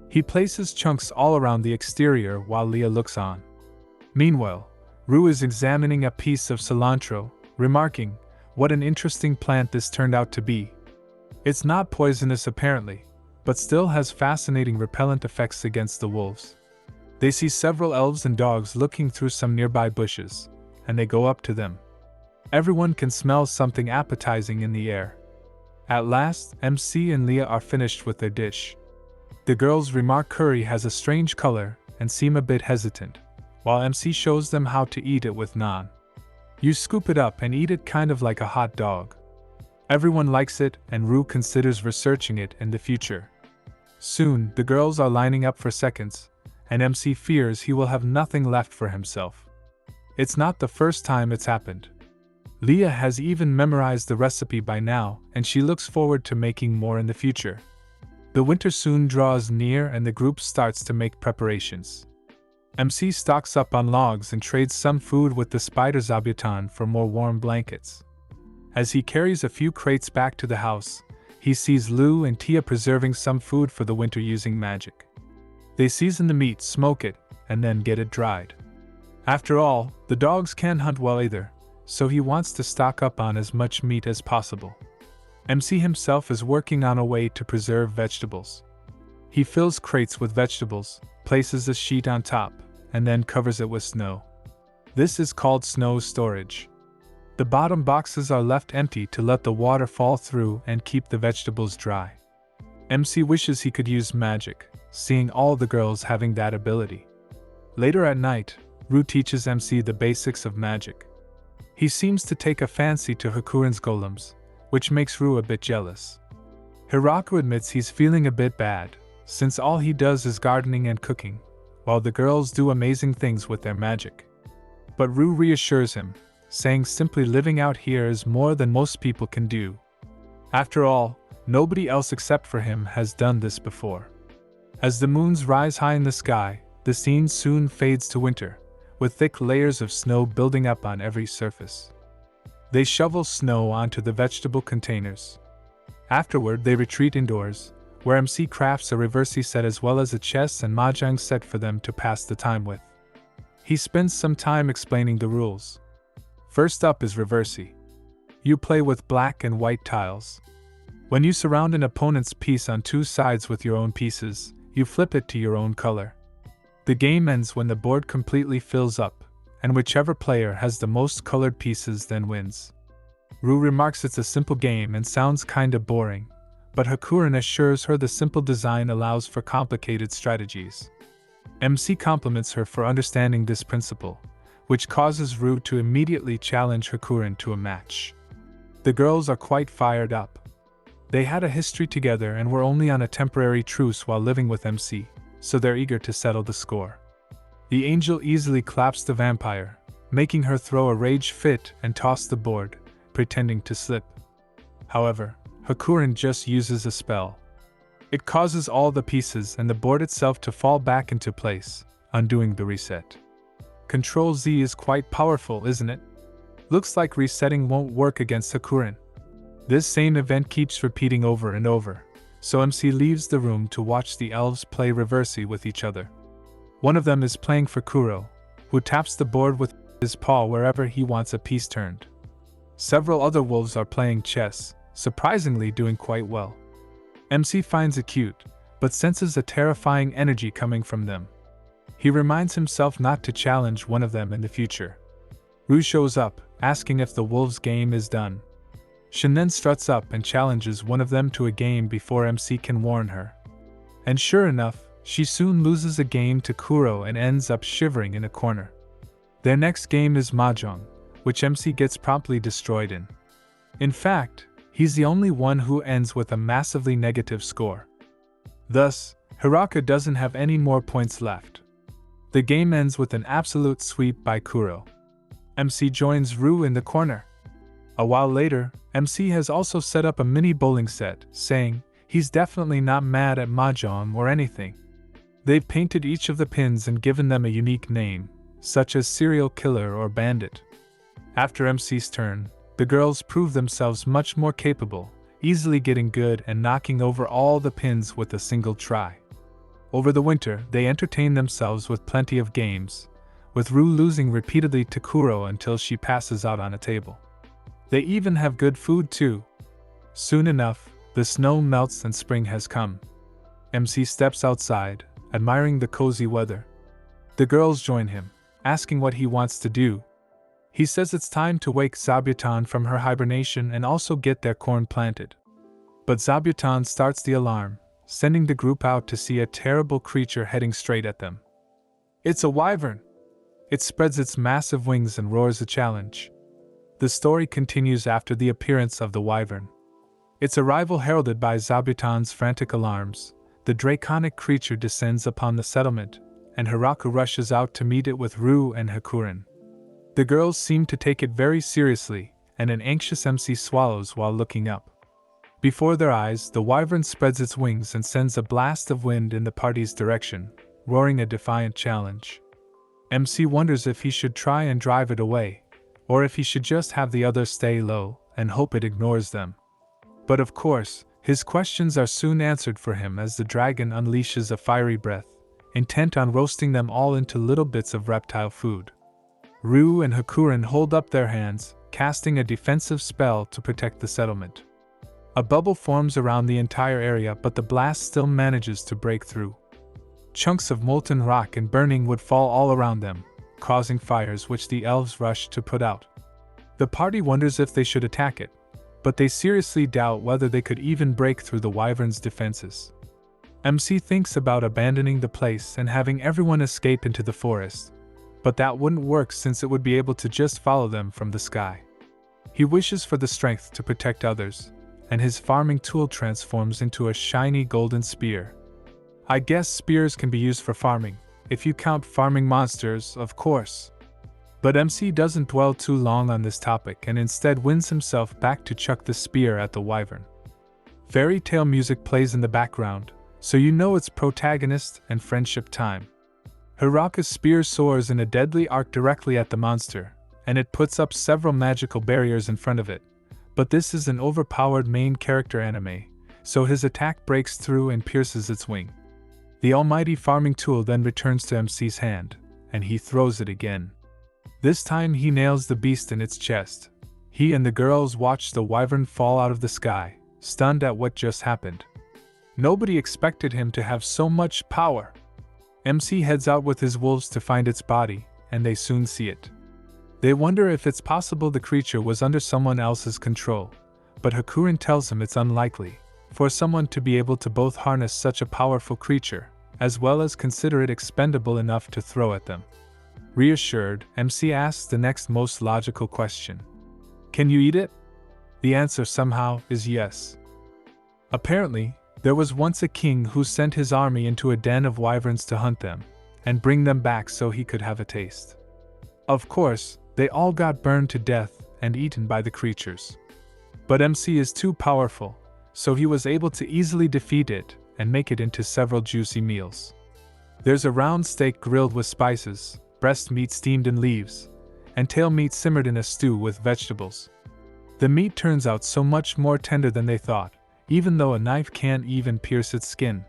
He places chunks all around the exterior while Leah looks on. Meanwhile, Rue is examining a piece of cilantro, remarking, "What an interesting plant this turned out to be. It's not poisonous apparently, but still has fascinating repellent effects against the wolves." They see several elves and dogs looking through some nearby bushes, and they go up to them. Everyone can smell something appetizing in the air. At last, MC and Leah are finished with their dish. The girls remark curry has a strange color and seem a bit hesitant, while MC shows them how to eat it with naan. You scoop it up and eat it kind of like a hot dog. Everyone likes it, and Rue considers researching it in the future. Soon, the girls are lining up for seconds, and MC fears he will have nothing left for himself. It's not the first time it's happened. Leah has even memorized the recipe by now, and she looks forward to making more in the future. The winter soon draws near and the group starts to make preparations. MC stocks up on logs and trades some food with the spider zabuton for more warm blankets. As he carries a few crates back to the house, he sees Lou and Tia preserving some food for the winter using magic. They season the meat, smoke it, and then get it dried. After all, the dogs can't hunt well either, so he wants to stock up on as much meat as possible. MC himself is working on a way to preserve vegetables. He fills crates with vegetables, places a sheet on top, and then covers it with snow. This is called snow storage. The bottom boxes are left empty to let the water fall through and keep the vegetables dry. MC wishes he could use magic, seeing all the girls having that ability. Later at night, Ru teaches MC the basics of magic. He seems to take a fancy to Hakuren's golems, which makes Ru a bit jealous. Hiraku admits he's feeling a bit bad, since all he does is gardening and cooking, while the girls do amazing things with their magic. But Ru reassures him, saying simply living out here is more than most people can do. After all, nobody else except for him has done this before. As the moons rise high in the sky, the scene soon fades to winter, with thick layers of snow building up on every surface. They shovel snow onto the vegetable containers. Afterward, they retreat indoors, where MC crafts a reversi set as well as a chess and mahjong set for them to pass the time with. He spends some time explaining the rules. First up is reversi. You play with black and white tiles. When you surround an opponent's piece on two sides with your own pieces, you flip it to your own color. The game ends when the board completely fills up, and whichever player has the most colored pieces then wins. Ru remarks it's a simple game and sounds kinda boring, but Hakuren assures her the simple design allows for complicated strategies. MC compliments her for understanding this principle, which causes Ru to immediately challenge Hakuren to a match. The girls are quite fired up. They had a history together and were only on a temporary truce while living with MC, so they're eager to settle the score. The angel easily claps the vampire, making her throw a rage fit and toss the board, pretending to slip. However, Hakuren just uses a spell. It causes all the pieces and the board itself to fall back into place, undoing the reset. Control Z is quite powerful, isn't it? Looks like resetting won't work against Hakuren. This same event keeps repeating over and over, so MC leaves the room to watch the elves play reversi with each other. One of them is playing for Kuro, who taps the board with his paw wherever he wants a piece turned. Several other wolves are playing chess, surprisingly doing quite well. MC finds it cute, but senses a terrifying energy coming from them. He reminds himself not to challenge one of them in the future. Ru shows up, asking if the wolves' game is done. Shin then struts up and challenges one of them to a game before MC can warn her. And sure enough, she soon loses a game to Kuro and ends up shivering in a corner. Their next game is mahjong, which MC gets promptly destroyed in. In fact, he's the only one who ends with a massively negative score. Thus, Hiraka doesn't have any more points left. The game ends with an absolute sweep by Kuro. MC joins Ru in the corner. A while later, MC has also set up a mini bowling set, saying he's definitely not mad at mahjong or anything. They've painted each of the pins and given them a unique name, such as serial killer or bandit. After MC's turn, the girls prove themselves much more capable, easily getting good and knocking over all the pins with a single try. Over the winter, they entertain themselves with plenty of games, with Ru losing repeatedly to Kuro until she passes out on a table. They even have good food too. Soon enough, the snow melts and spring has come. MC steps outside, admiring the cozy weather. The girls join him, asking what he wants to do. He says it's time to wake Zabuton from her hibernation and also get their corn planted. But Zabuton starts the alarm, sending the group out to see a terrible creature heading straight at them. It's a wyvern! It spreads its massive wings and roars a challenge. The story continues after the appearance of the wyvern. Its arrival heralded by Zabuton's frantic alarms, the draconic creature descends upon the settlement, and Hiraku rushes out to meet it with Ru and Hakuren. The girls seem to take it very seriously, and an anxious MC swallows while looking up. Before their eyes, the wyvern spreads its wings and sends a blast of wind in the party's direction, roaring a defiant challenge. MC wonders if he should try and drive it away, or if he should just have the others stay low and hope it ignores them. But of course, his questions are soon answered for him as the dragon unleashes a fiery breath, intent on roasting them all into little bits of reptile food. Ru and Hakuren hold up their hands, casting a defensive spell to protect the settlement. A bubble forms around the entire area, but the blast still manages to break through. Chunks of molten rock and burning wood fall all around them, causing fires which the elves rush to put out. The party wonders if they should attack it, but they seriously doubt whether they could even break through the wyvern's defenses. MC thinks about abandoning the place and having everyone escape into the forest, but that wouldn't work since it would be able to just follow them from the sky. He wishes for the strength to protect others, and his farming tool transforms into a shiny golden spear. I guess spears can be used for farming, if you count farming monsters, of course. But MC doesn't dwell too long on this topic and instead wins himself back to chuck the spear at the wyvern. Fairy tale music plays in the background, so you know it's protagonist and friendship time. Hiraka's spear soars in a deadly arc directly at the monster, and it puts up several magical barriers in front of it. But this is an overpowered main character anime, so his attack breaks through and pierces its wing. The almighty farming tool then returns to MC's hand, and he throws it again. This time he nails the beast in its chest. He and the girls watch the wyvern fall out of the sky, stunned at what just happened. Nobody expected him to have so much power. MC heads out with his wolves to find its body, and they soon see it. They wonder if it's possible the creature was under someone else's control, but Hakurin tells him it's unlikely for someone to be able to both harness such a powerful creature, as well as consider it expendable enough to throw at them. Reassured, MC asks the next most logical question. Can you eat it? The answer somehow is yes. Apparently, there was once a king who sent his army into a den of wyverns to hunt them, and bring them back so he could have a taste. Of course, they all got burned to death and eaten by the creatures. But MC is too powerful, so he was able to easily defeat it and make it into several juicy meals. There's a round steak grilled with spices, breast meat steamed in leaves, and tail meat simmered in a stew with vegetables. The meat turns out so much more tender than they thought, even though a knife can't even pierce its skin.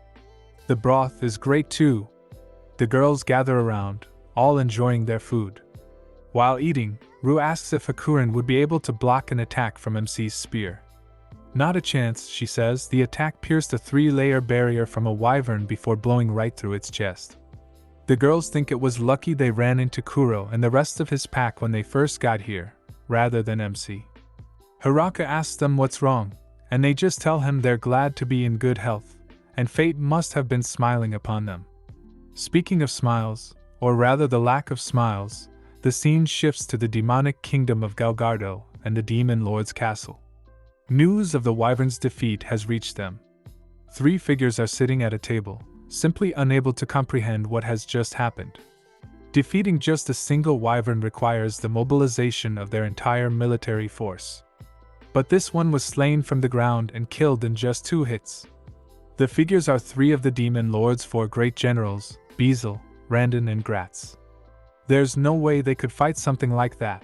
The broth is great too. The girls gather around, all enjoying their food. While eating, Ru asks if Hakurin would be able to block an attack from MC's spear. Not a chance, she says. The attack pierced a 3-layer barrier from a wyvern before blowing right through its chest. The girls think it was lucky they ran into Kuro and the rest of his pack when they first got here, rather than MC. Hiraka asks them what's wrong, and they just tell him they're glad to be in good health, and fate must have been smiling upon them. Speaking of smiles, or rather the lack of smiles, the scene shifts to the demonic kingdom of Galgardo and the demon lord's castle. News of the wyvern's defeat has reached them. 3 figures are sitting at a table, simply unable to comprehend what has just happened. Defeating just a single wyvern requires the mobilization of their entire military force. But this one was slain from the ground and killed in just 2 hits. The figures are 3 of the demon lord's 4 great generals, Bezel, Randon and Gratz. There's no way they could fight something like that.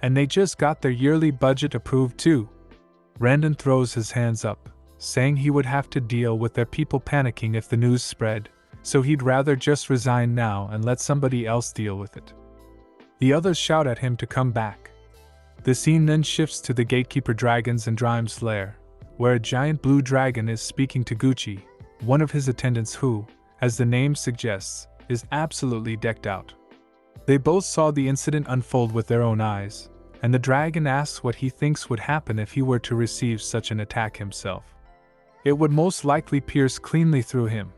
And they just got their yearly budget approved too. Randon throws his hands up, saying he would have to deal with their people panicking if the news spread, so he'd rather just resign now and let somebody else deal with it. The others shout at him to come back. The scene then shifts to the gatekeeper dragons and Drime's lair, where a giant blue dragon is speaking to Gucci, one of his attendants who, as the name suggests, is absolutely decked out. They both saw the incident unfold with their own eyes, and the dragon asks what he thinks would happen if he were to receive such an attack himself. It would most likely pierce cleanly through him.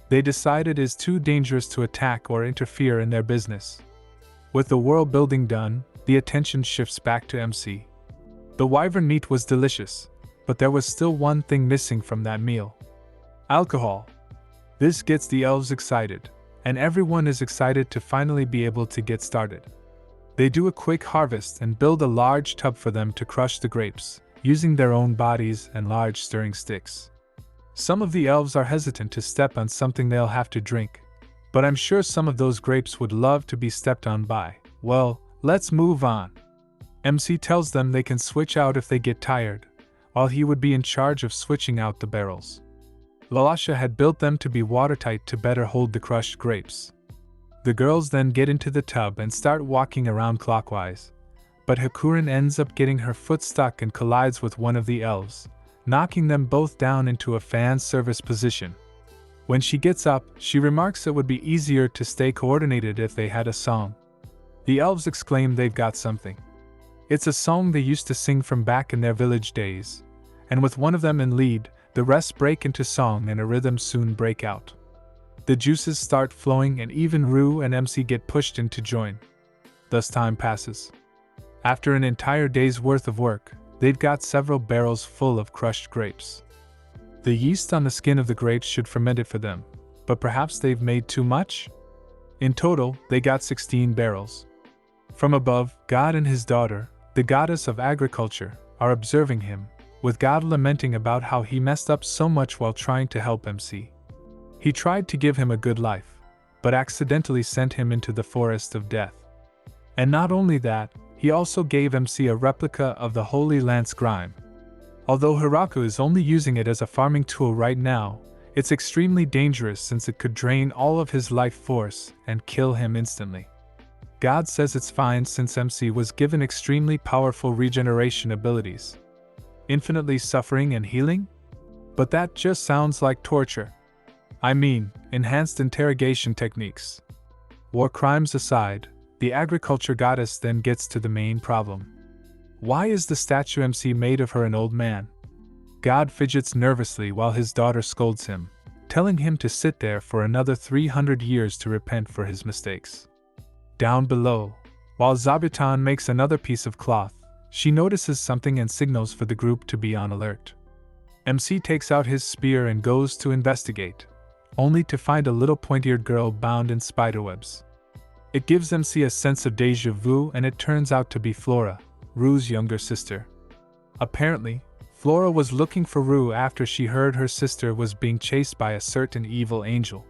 They decide it is too dangerous to attack or interfere in their business. With the world building done, the attention shifts back to MC. The wyvern meat was delicious, but there was still one thing missing from that meal. Alcohol. This gets the elves excited, and everyone is excited to finally be able to get started. They do a quick harvest and build a large tub for them to crush the grapes, using their own bodies and large stirring sticks. Some of the elves are hesitant to step on something they'll have to drink, but I'm sure some of those grapes would love to be stepped on by. Well, let's move on. MC tells them they can switch out if they get tired, while he would be in charge of switching out the barrels. Lalasha had built them to be watertight to better hold the crushed grapes. The girls then get into the tub and start walking around clockwise, but Hakurin ends up getting her foot stuck and collides with one of the elves, knocking them both down into a fan service position. When she gets up, she remarks it would be easier to stay coordinated if they had a song. The elves exclaim they've got something. It's a song they used to sing from back in their village days, and with one of them in lead, the rest break into song and a rhythm soon break out. The juices start flowing and even Rue and MC get pushed in to join. Thus time passes. After an entire day's worth of work, they've got several barrels full of crushed grapes. The yeast on the skin of the grapes should ferment it for them, but perhaps they've made too much? In total, they got 16 barrels. From above, God and his daughter, the goddess of agriculture, are observing him, with God lamenting about how he messed up so much while trying to help MC. He tried to give him a good life, but accidentally sent him into the forest of death. And not only that, he also gave MC a replica of the holy lance grime. Although Hiraku is only using it as a farming tool right now, it's extremely dangerous since it could drain all of his life force and kill him instantly. God says it's fine since MC was given extremely powerful regeneration abilities. Infinitely suffering and healing? But that just sounds like torture. I mean, enhanced interrogation techniques. War crimes aside, the agriculture goddess then gets to the main problem. Why is the statue MC made of her an old man? God fidgets nervously while his daughter scolds him, telling him to sit there for another 300 years to repent for his mistakes. Down below, while Zabuton makes another piece of cloth, she notices something and signals for the group to be on alert. MC takes out his spear and goes to investigate, only to find a little pointy-eared girl bound in spiderwebs. It gives MC a sense of déjà vu and it turns out to be Flora, Rue's younger sister. Apparently, Flora was looking for Rue after she heard her sister was being chased by a certain evil angel.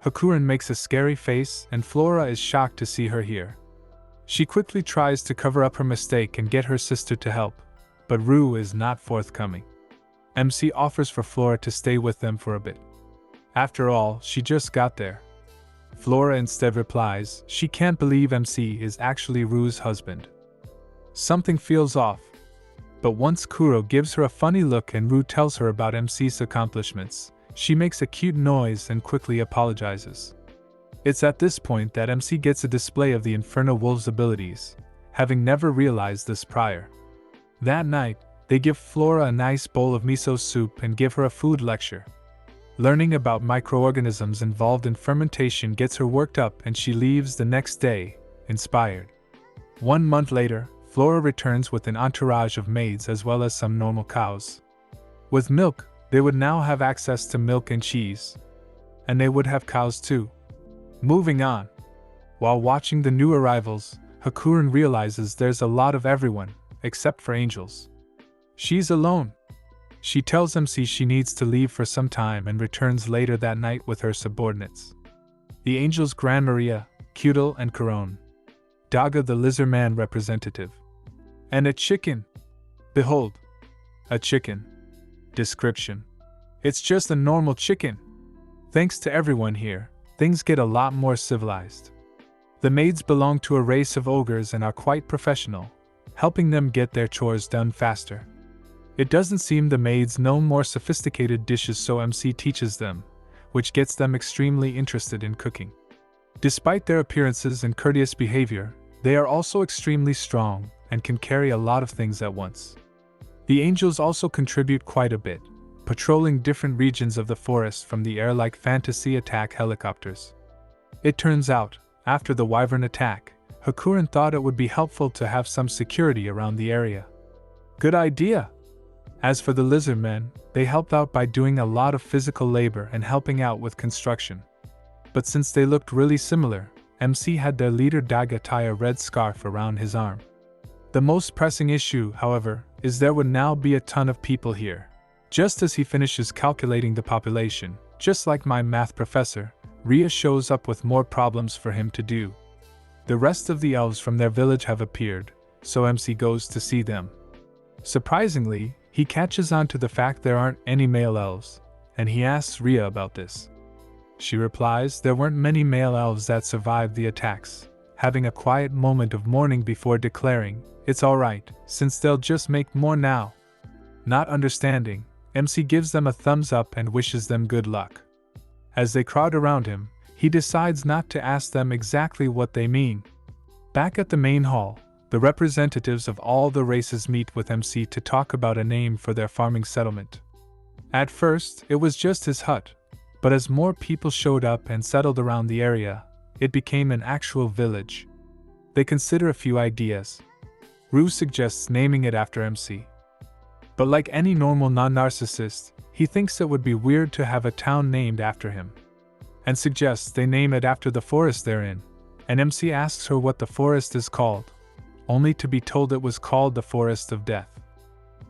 Hakuren makes a scary face and Flora is shocked to see her here. She quickly tries to cover up her mistake and get her sister to help, but Rue is not forthcoming. MC offers for Flora to stay with them for a bit. After all, she just got there. Flora instead replies she can't believe MC is actually Rue's husband. Something feels off. But once Kuro gives her a funny look and Rue tells her about MC's accomplishments, she makes a cute noise and quickly apologizes. It's at this point that MC gets a display of the Inferno Wolf's abilities, having never realized this prior. That night, they give Flora a nice bowl of miso soup and give her a food lecture. Learning about microorganisms involved in fermentation gets her worked up and she leaves the next day, inspired. 1 month later, Flora returns with an entourage of maids as well as some normal cows. With milk, they would now have access to milk and cheese. And they would have cows too. Moving on. While watching the new arrivals, Hakuren realizes there's a lot of everyone, except for angels. She's alone. She tells MC she needs to leave for some time and returns later that night with her subordinates. The angels Gran Maria, Cudel and Corone. Daga the lizardman representative. And a chicken. Behold. A chicken. Description. It's just a normal chicken. Thanks to everyone here, things get a lot more civilized. The maids belong to a race of ogres and are quite professional, helping them get their chores done faster. It doesn't seem the maids know more sophisticated dishes, so MC teaches them, which gets them extremely interested in cooking. Despite their appearances and courteous behavior, they are also extremely strong and can carry a lot of things at once. The angels also contribute quite a bit, patrolling different regions of the forest from the air like fantasy attack helicopters. It turns out, after the wyvern attack, Hakuren thought it would be helpful to have some security around the area. Good idea! As for the lizardmen, they helped out by doing a lot of physical labor and helping out with construction. But since they looked really similar, MC had their leader Daga tie a red scarf around his arm. The most pressing issue, however, is there would now be a ton of people here. Just as he finishes calculating the population, just like my math professor, Ria shows up with more problems for him to do. The rest of the elves from their village have appeared, so MC goes to see them. Surprisingly, he catches on to the fact there aren't any male elves, and he asks Ria about this. She replies there weren't many male elves that survived the attacks, having a quiet moment of mourning before declaring, it's alright, since they'll just make more now. Not understanding, MC gives them a thumbs up and wishes them good luck. As they crowd around him, he decides not to ask them exactly what they mean. Back at the main hall, the representatives of all the races meet with MC to talk about a name for their farming settlement. At first, it was just his hut, But as more people showed up and settled around the area, it became an actual village. They consider a few ideas. Rue suggests naming it after MC. But like any normal non-narcissist, he thinks it would be weird to have a town named after him, and suggests they name it after the forest they're in, and MC asks her what the forest is called, only to be told it was called the Forest of Death.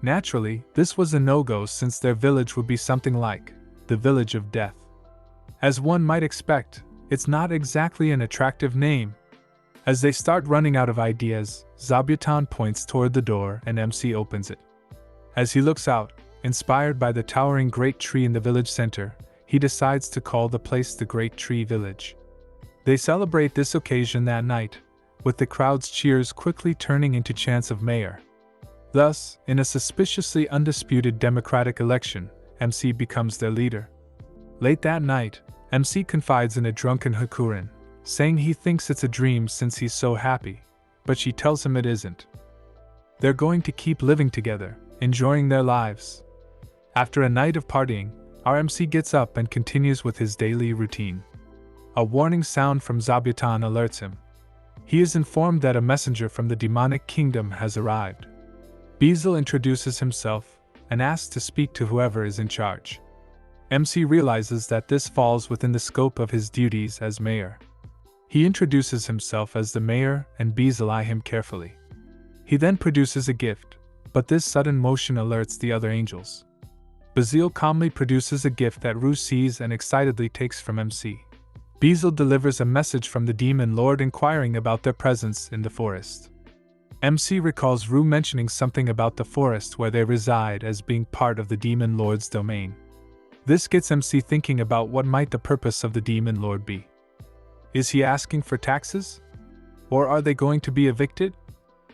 Naturally, this was a no-go since their village would be something like the Village of Death. As one might expect, it's not exactly an attractive name. As they start running out of ideas, Zabuton points toward the door and MC opens it. As he looks out, inspired by the towering great tree in the village center, he decides to call the place the Great Tree Village. They celebrate this occasion that night, with the crowd's cheers quickly turning into chants of mayor. Thus, in a suspiciously undisputed democratic election, MC becomes their leader. Late that night, MC confides in a drunken Hakurin, saying he thinks it's a dream since he's so happy, but she tells him it isn't. They're going to keep living together, enjoying their lives. After a night of partying, our MC gets up and continues with his daily routine. A warning sound from Zabuton alerts him. He is informed that a messenger from the demonic kingdom has arrived. Beazle introduces himself and asks to speak to whoever is in charge. MC realizes that this falls within the scope of his duties as mayor. He introduces himself as the mayor and Beazle eye him carefully. He then produces a gift, but this sudden motion alerts the other angels. Beazle calmly produces a gift that Rue sees and excitedly takes from MC. Beazle delivers a message from the demon lord inquiring about their presence in the forest. MC recalls Rue mentioning something about the forest where they reside as being part of the demon lord's domain. This gets MC thinking about what might the purpose of the demon lord be. Is he asking for taxes? Or are they going to be evicted?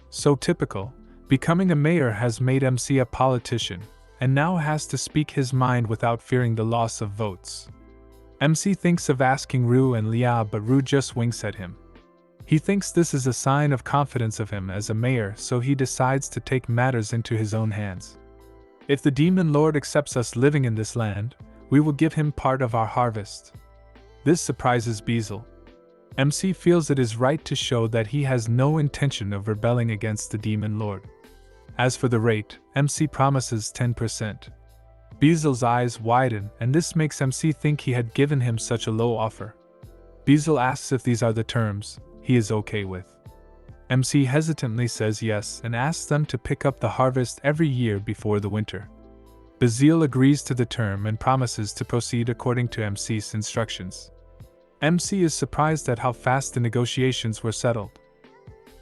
So typical, becoming a mayor has made MC a politician, and now has to speak his mind without fearing the loss of votes. MC thinks of asking Rue and Lia, but Rue just winks at him. He thinks this is a sign of confidence of him as a mayor, so he decides to take matters into his own hands. If the demon lord accepts us living in this land, we will give him part of our harvest. This surprises Beazle. MC feels it is right to show that he has no intention of rebelling against the demon lord. As for the rate, MC promises 10%. Beazle's eyes widen, and this makes MC think he had given him such a low offer. Beazle asks if these are the terms he is okay with. MC hesitantly says yes and asks them to pick up the harvest every year before the winter. Beazle agrees to the term and promises to proceed according to MC's instructions. MC is surprised at how fast the negotiations were settled.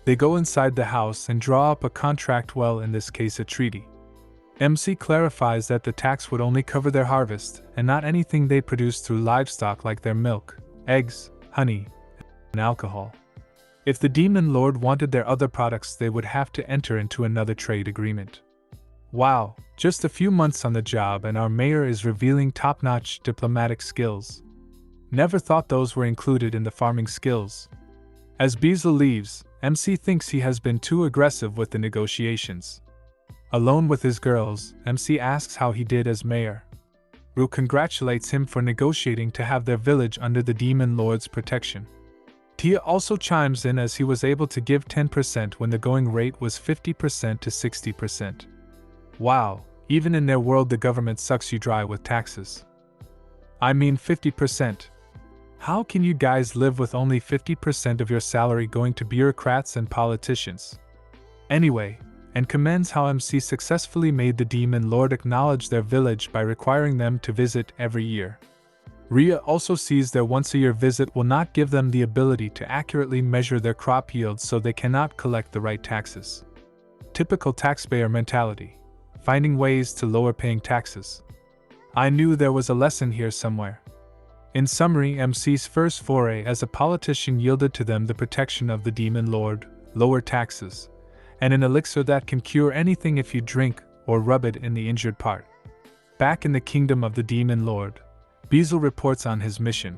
They go inside the house and draw up a contract, well, in this case a treaty. MC clarifies that the tax would only cover their harvest and not anything they produce through livestock like their milk, eggs, honey, and alcohol. If the demon lord wanted their other products, they would have to enter into another trade agreement. Wow, just a few months on the job and our mayor is revealing top-notch diplomatic skills. Never thought those were included in the farming skills. As Beazle leaves, MC thinks he has been too aggressive with the negotiations. Alone with his girls, MC asks how he did as mayor. Rue congratulates him for negotiating to have their village under the demon lord's protection. Tia also chimes in as he was able to give 10% when the going rate was 50% to 60%. Wow, even in their world the government sucks you dry with taxes. I mean 50%. How can you guys live with only 50% of your salary going to bureaucrats and politicians? Anyway, and commends how MC successfully made the demon lord acknowledge their village by requiring them to visit every year. Rhea also sees their once-a-year visit will not give them the ability to accurately measure their crop yields, so they cannot collect the right taxes. Typical taxpayer mentality, finding ways to lower paying taxes. I knew there was a lesson here somewhere. In summary, MC's first foray as a politician yielded to them the protection of the demon lord, lower taxes, and an elixir that can cure anything if you drink or rub it in the injured part. Back in the kingdom of the demon lord, Beazle reports on his mission.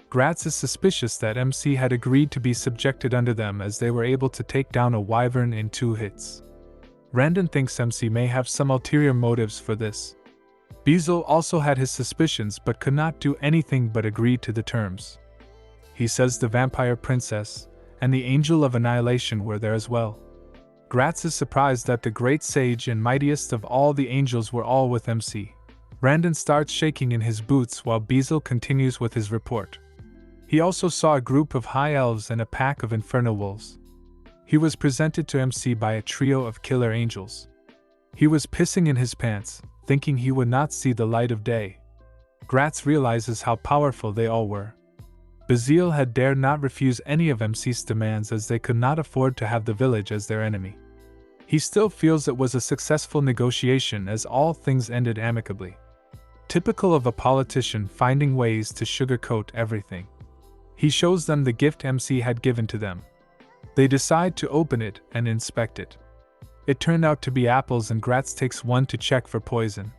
Gratz is suspicious that MC had agreed to be subjected under them as they were able to take down a wyvern in 2 hits. Randon thinks MC may have some ulterior motives for this. Beazle also had his suspicions but could not do anything but agree to the terms. He says the vampire princess and the angel of annihilation were there as well. Gratz is surprised that the great sage and mightiest of all the angels were all with MC. Brandon starts shaking in his boots while Beazle continues with his report. He also saw a group of high elves and a pack of infernal wolves. He was presented to MC by a trio of killer angels. He was pissing in his pants, thinking he would not see the light of day. Gratz realizes how powerful they all were. Beazle had dared not refuse any of MC's demands as they could not afford to have the village as their enemy. He still feels it was a successful negotiation as all things ended amicably. Typical of a politician finding ways to sugarcoat everything. He shows them the gift MC had given to them. They decide to open it and inspect it. It turned out to be apples and Gratz takes one to check for poison.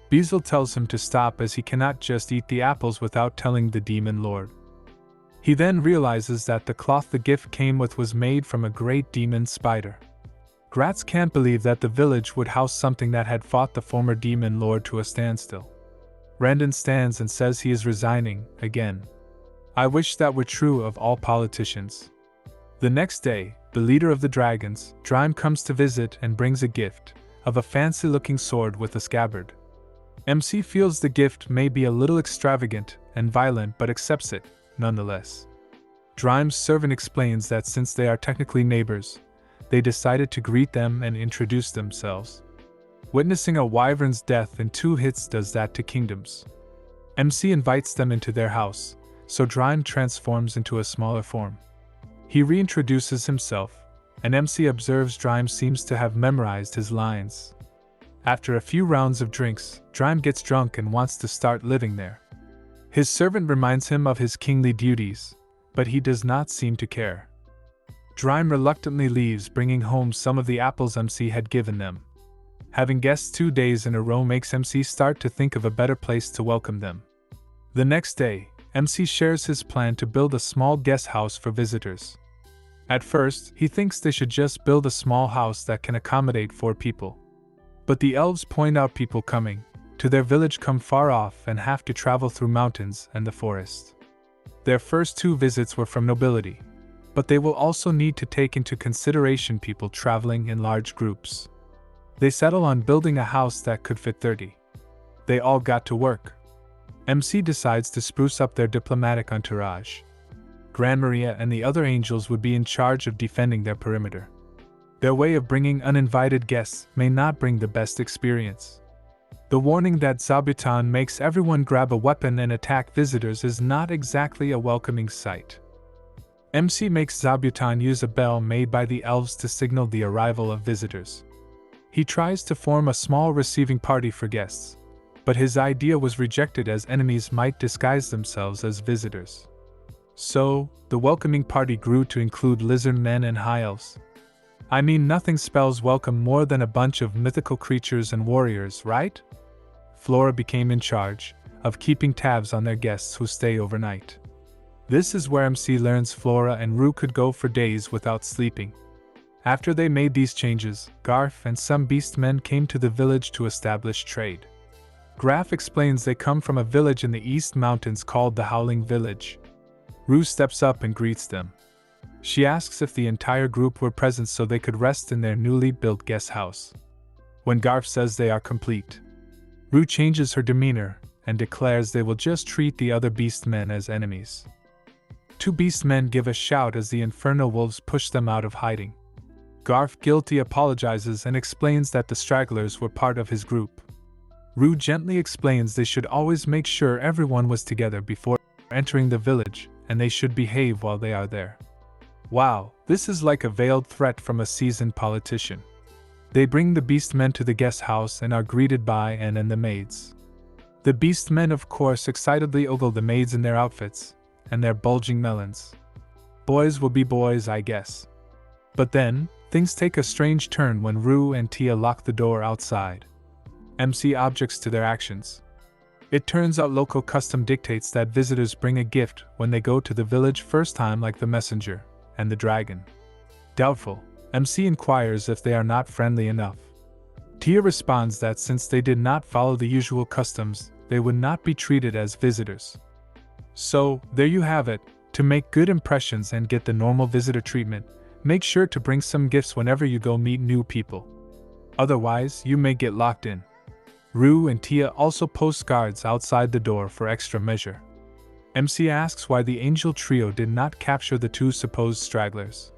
Beazle tells him to stop as he cannot just eat the apples without telling the demon lord. He then realizes that the cloth the gift came with was made from a great demon spider. Gratz can't believe that the village would house something that had fought the former demon lord to a standstill. Brandon stands and says he is resigning, again. I wish that were true of all politicians. The next day, the leader of the dragons, Drime, comes to visit and brings a gift of a fancy-looking sword with a scabbard. MC feels the gift may be a little extravagant and violent but accepts it, nonetheless. Drime's servant explains that since they are technically neighbors, they decided to greet them and introduce themselves. Witnessing a wyvern's death in 2 hits does that to kingdoms. MC invites them into their house, so Drime transforms into a smaller form. He reintroduces himself, and MC observes Drime seems to have memorized his lines. After a few rounds of drinks, Drime gets drunk and wants to start living there. His servant reminds him of his kingly duties, but he does not seem to care. Drime reluctantly leaves, bringing home some of the apples MC had given them. Having guests 2 days in a row makes MC start to think of a better place to welcome them. The next day, MC shares his plan to build a small guest house for visitors. At first, he thinks they should just build a small house that can accommodate 4 people. But the elves point out people coming to their village come far off and have to travel through mountains and the forest. Their first 2 visits were from nobility, but they will also need to take into consideration people traveling in large groups. They settle on building a house that could fit 30. They all got to work. MC decides to spruce up their diplomatic entourage. Gran Maria and the other angels would be in charge of defending their perimeter. Their way of bringing uninvited guests may not bring the best experience. The warning that Zabuton makes everyone grab a weapon and attack visitors is not exactly a welcoming sight. MC makes Zabuton use a bell made by the elves to signal the arrival of visitors. He tries to form a small receiving party for guests, but his idea was rejected as enemies might disguise themselves as visitors. So, the welcoming party grew to include lizard men and high elves. I mean, nothing spells welcome more than a bunch of mythical creatures and warriors, right? Flora became in charge of keeping tabs on their guests who stay overnight. This is where MC learns Flora and Rue could go for days without sleeping. After they made these changes, Garf and some beastmen came to the village to establish trade. Graf explains they come from a village in the East Mountains called the Howling Village. Rue steps up and greets them. She asks if the entire group were present so they could rest in their newly built guest house. When Garf says they are complete, Rue changes her demeanor and declares they will just treat the other beastmen as enemies. 2 beastmen give a shout as the infernal wolves push them out of hiding. Garf guilty apologizes and explains that the stragglers were part of his group. Rue gently explains they should always make sure everyone was together before entering the village, and they should behave while they are there. Wow, this is like a veiled threat from a seasoned politician. They bring the beastmen to the guest house and are greeted by Anne and the maids. The beastmen of course excitedly ogle the maids in their outfits and their bulging melons. Boys will be boys, I guess. But then, things take a strange turn when Rue and Tia lock the door outside. MC objects to their actions. It turns out local custom dictates that visitors bring a gift when they go to the village first time, like the messenger and the dragon. Doubtful, MC inquires if they are not friendly enough. Tia responds that since they did not follow the usual customs, they would not be treated as visitors. So, there you have it. To make good impressions and get the normal visitor treatment, make sure to bring some gifts whenever you go meet new people. Otherwise, you may get locked in. Rue and Tia also post guards outside the door for extra measure. MC asks why the angel trio did not capture the two supposed stragglers.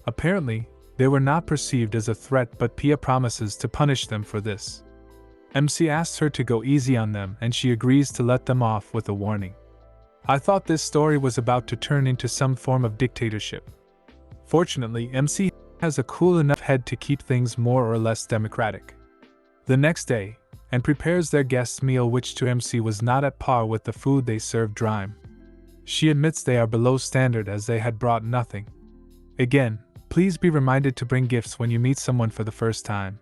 Apparently, they were not perceived as a threat, but Pia promises to punish them for this. MC asks her to go easy on them and she agrees to let them off with a warning. I thought this story was about to turn into some form of dictatorship. Fortunately, MC has a cool enough head to keep things more or less democratic. The next day, and prepares their guests' meal, which to MC was not at par with the food they served Drime. She admits they are below standard as they had brought nothing. Again, please be reminded to bring gifts when you meet someone for the first time.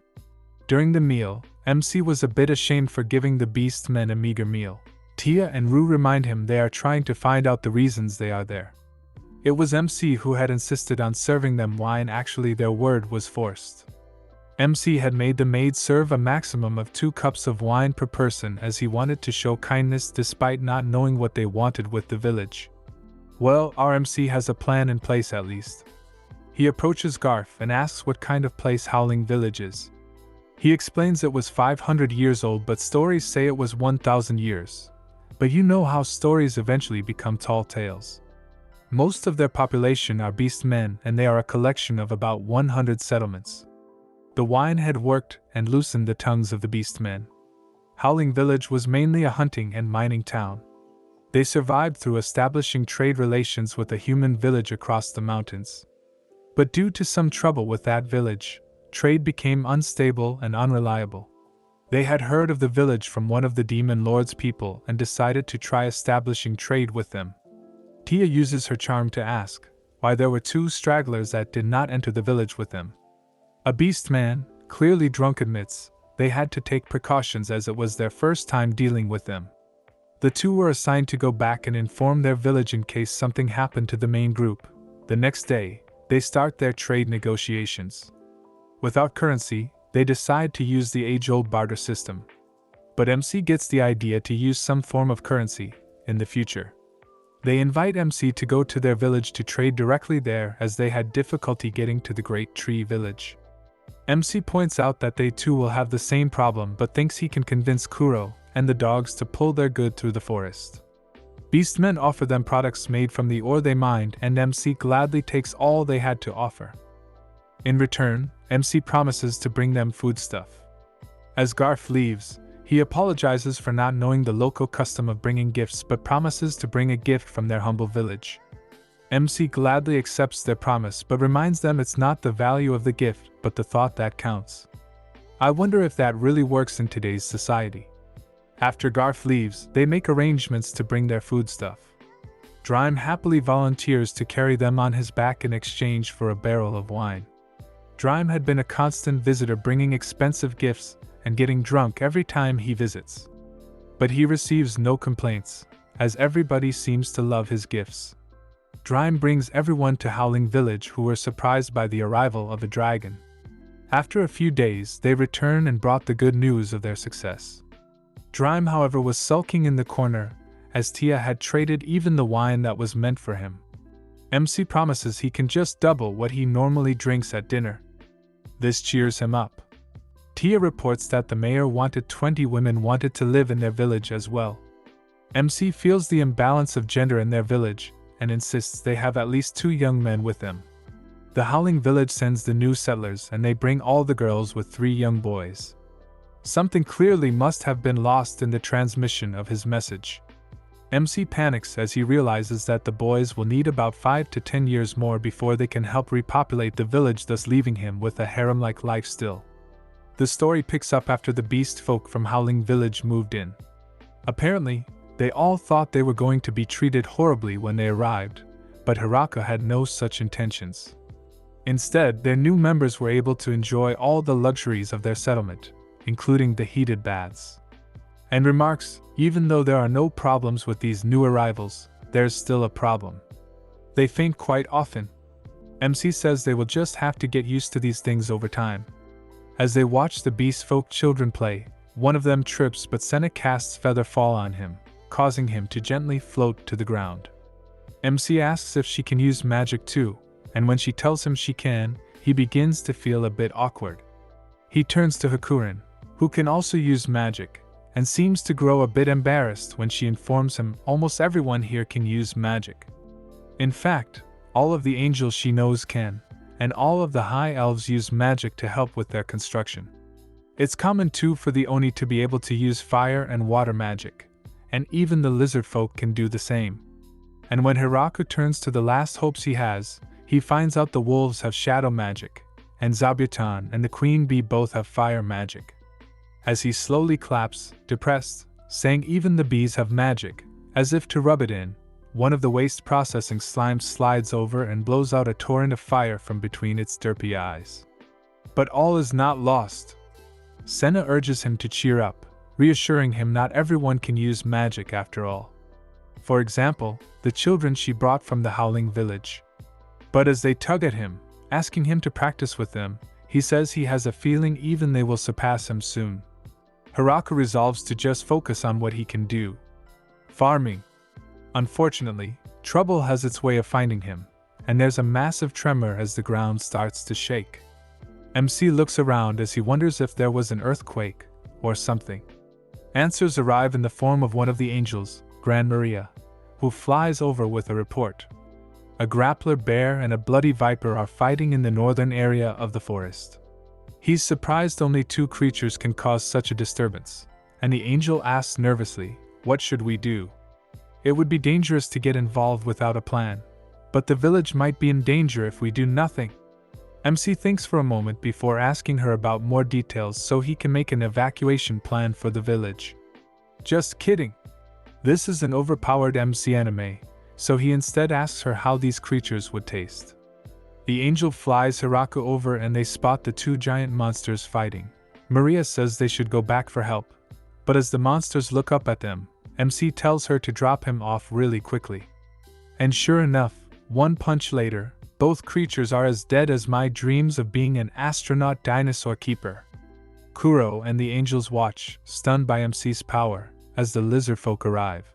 During the meal, MC was a bit ashamed for giving the beast men a meager meal. Tia and Rue remind him they are trying to find out the reasons they are there. It was MC who had insisted on serving them wine, actually their word was forced. MC had made the maid serve a maximum of 2 cups of wine per person as he wanted to show kindness despite not knowing what they wanted with the village. Well, our MC has a plan in place at least. He approaches Garf and asks what kind of place Howling Village is. He explains it was 500 years old, but stories say it was 1,000 years. But you know how stories eventually become tall tales. Most of their population are beast men and they are a collection of about 100 settlements. The wine had worked and loosened the tongues of the beast men. Howling Village was mainly a hunting and mining town. They survived through establishing trade relations with a human village across the mountains. But due to some trouble with that village, trade became unstable and unreliable. They had heard of the village from one of the demon lord's people and decided to try establishing trade with them. Tia uses her charm to ask why there were 2 stragglers that did not enter the village with them. A beast man, clearly drunk, admits they had to take precautions as it was their first time dealing with them. The 2 were assigned to go back and inform their village in case something happened to the main group. The next day, they start their trade negotiations. Without currency, they decide to use the age-old barter system. But MC gets the idea to use some form of currency in the future. They invite MC to go to their village to trade directly there as they had difficulty getting to the Great Tree Village. MC points out that they too will have the same problem, but thinks he can convince Kuro and the dogs to pull their good through the forest. Beastmen offer them products made from the ore they mined, and MC gladly takes all they had to offer. In return, MC promises to bring them foodstuff. As Garf leaves, he apologizes for not knowing the local custom of bringing gifts but promises to bring a gift from their humble village. MC gladly accepts their promise but reminds them it's not the value of the gift but the thought that counts. I wonder if that really works in today's society. After Garf leaves, they make arrangements to bring their foodstuff. Drime happily volunteers to carry them on his back in exchange for a barrel of wine. Drime had been a constant visitor, bringing expensive gifts and getting drunk every time he visits. But he receives no complaints, as everybody seems to love his gifts. Drime brings everyone to Howling Village, who were surprised by the arrival of a dragon. After a few days, they return and brought the good news of their success. Drime, however, was sulking in the corner, as Tia had traded even the wine that was meant for him. MC promises he can just double what he normally drinks at dinner. This cheers him up. Tia reports that the mayor wanted 20 women wanted to live in their village as well. MC feels the imbalance of gender in their village and insists they have at least 2 young men with them. The Howling Village sends the new settlers and they bring all the girls with 3 young boys. Something clearly must have been lost in the transmission of his message. MC panics as he realizes that the boys will need about 5 to 10 years more before they can help repopulate the village, thus leaving him with a harem-like life still. The story picks up after the beast folk from Howling Village moved in. Apparently, they all thought they were going to be treated horribly when they arrived, but Hiraka had no such intentions. Instead, their new members were able to enjoy all the luxuries of their settlement, including the heated baths. And remarks, even though there are no problems with these new arrivals, there's still a problem. They faint quite often. MC says they will just have to get used to these things over time. As they watch the beast folk children play, one of them trips but Senna casts feather fall on him, causing him to gently float to the ground. MC asks if she can use magic too, and when she tells him she can, he begins to feel a bit awkward. He turns to Hakurin, who can also use magic, and seems to grow a bit embarrassed when she informs him almost everyone here can use magic. In fact, all of the angels she knows can, and all of the high elves use magic to help with their construction. It's common too for the Oni to be able to use fire and water magic, and even the lizard folk can do the same. And when Hiraku turns to the last hopes he has, he finds out the wolves have shadow magic, and Zabuton and the queen bee both have fire magic. As he slowly claps, depressed, saying even the bees have magic, as if to rub it in, one of the waste processing slimes slides over and blows out a torrent of fire from between its derpy eyes. But all is not lost. Senna urges him to cheer up, reassuring him not everyone can use magic after all. For example, the children she brought from the Howling Village. But as they tug at him, asking him to practice with them, he says he has a feeling even they will surpass him soon. Hiraku resolves to just focus on what he can do. Farming. Unfortunately, trouble has its way of finding him, and there's a massive tremor as the ground starts to shake. MC looks around as he wonders if there was an earthquake, or something. Answers arrive in the form of one of the angels, Grand Maria, who flies over with a report. A grappler bear and a bloody viper are fighting in the northern area of the forest. He's surprised only 2 creatures can cause such a disturbance, and the angel asks nervously, "What should we do?" It would be dangerous to get involved without a plan, but the village might be in danger if we do nothing. MC thinks for a moment before asking her about more details so he can make an evacuation plan for the village. Just kidding. This is an overpowered MC anime, so he instead asks her how these creatures would taste. The angel flies Hiraku over and they spot the 2 giant monsters fighting. Maria says they should go back for help, but as the monsters look up at them, MC tells her to drop him off really quickly. And sure enough, one punch later, both creatures are as dead as my dreams of being an astronaut dinosaur keeper. Kuro and the angels watch, stunned by MC's power, as the lizard folk arrive.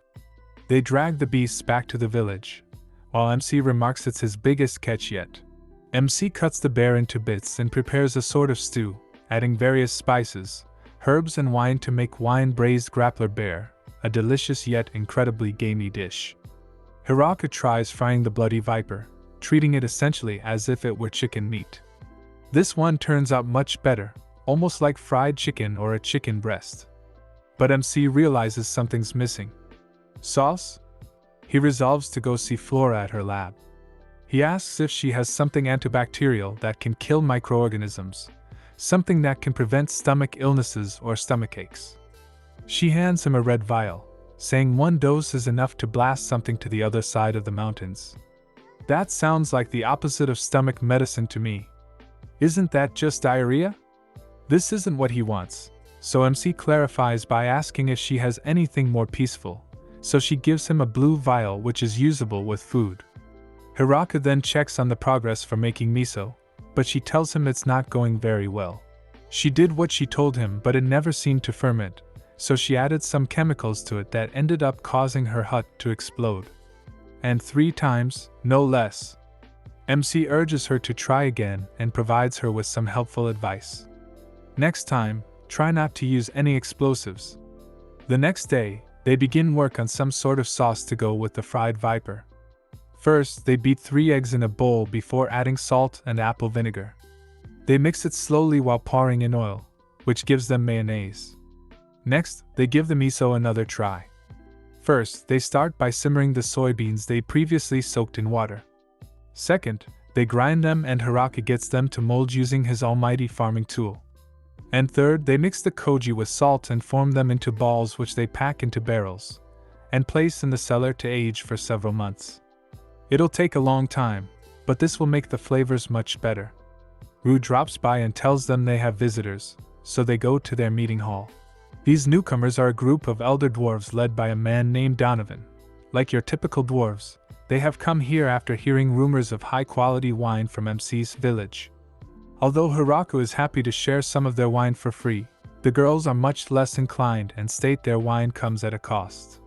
They drag the beasts back to the village, while MC remarks it's his biggest catch yet. MC cuts the bear into bits and prepares a sort of stew, adding various spices, herbs and wine to make wine-braised grappler bear, a delicious yet incredibly gamey dish. Hiraku tries frying the bloody viper, treating it essentially as if it were chicken meat. This one turns out much better, almost like fried chicken or a chicken breast. But MC realizes something's missing. Sauce? He resolves to go see Flora at her lab. He asks if she has something antibacterial that can kill microorganisms, something that can prevent stomach illnesses or stomachaches. She hands him a red vial, saying 1 dose is enough to blast something to the other side of the mountains. That sounds like the opposite of stomach medicine to me. Isn't that just diarrhea? This isn't what he wants, so MC clarifies by asking if she has anything more peaceful, so she gives him a blue vial which is usable with food. Hiraku then checks on the progress for making miso, but she tells him it's not going very well. She did what she told him but it never seemed to ferment, so she added some chemicals to it that ended up causing her hut to explode. And 3 times, no less. MC urges her to try again and provides her with some helpful advice. Next time, try not to use any explosives. The next day, they begin work on some sort of sauce to go with the fried viper. First, they beat 3 eggs in a bowl before adding salt and apple vinegar. They mix it slowly while pouring in oil, which gives them mayonnaise. Next, they give the miso another try. First, they start by simmering the soybeans they previously soaked in water. Second, they grind them and Hiraku gets them to mold using his almighty farming tool. And third, they mix the koji with salt and form them into balls which they pack into barrels and place in the cellar to age for several months. It'll take a long time, but this will make the flavors much better. Rue drops by and tells them they have visitors, so they go to their meeting hall. These newcomers are a group of elder dwarves led by a man named Donovan. Like your typical dwarves, they have come here after hearing rumors of high-quality wine from MC's village. Although Hiraku is happy to share some of their wine for free, the girls are much less inclined and state their wine comes at a cost.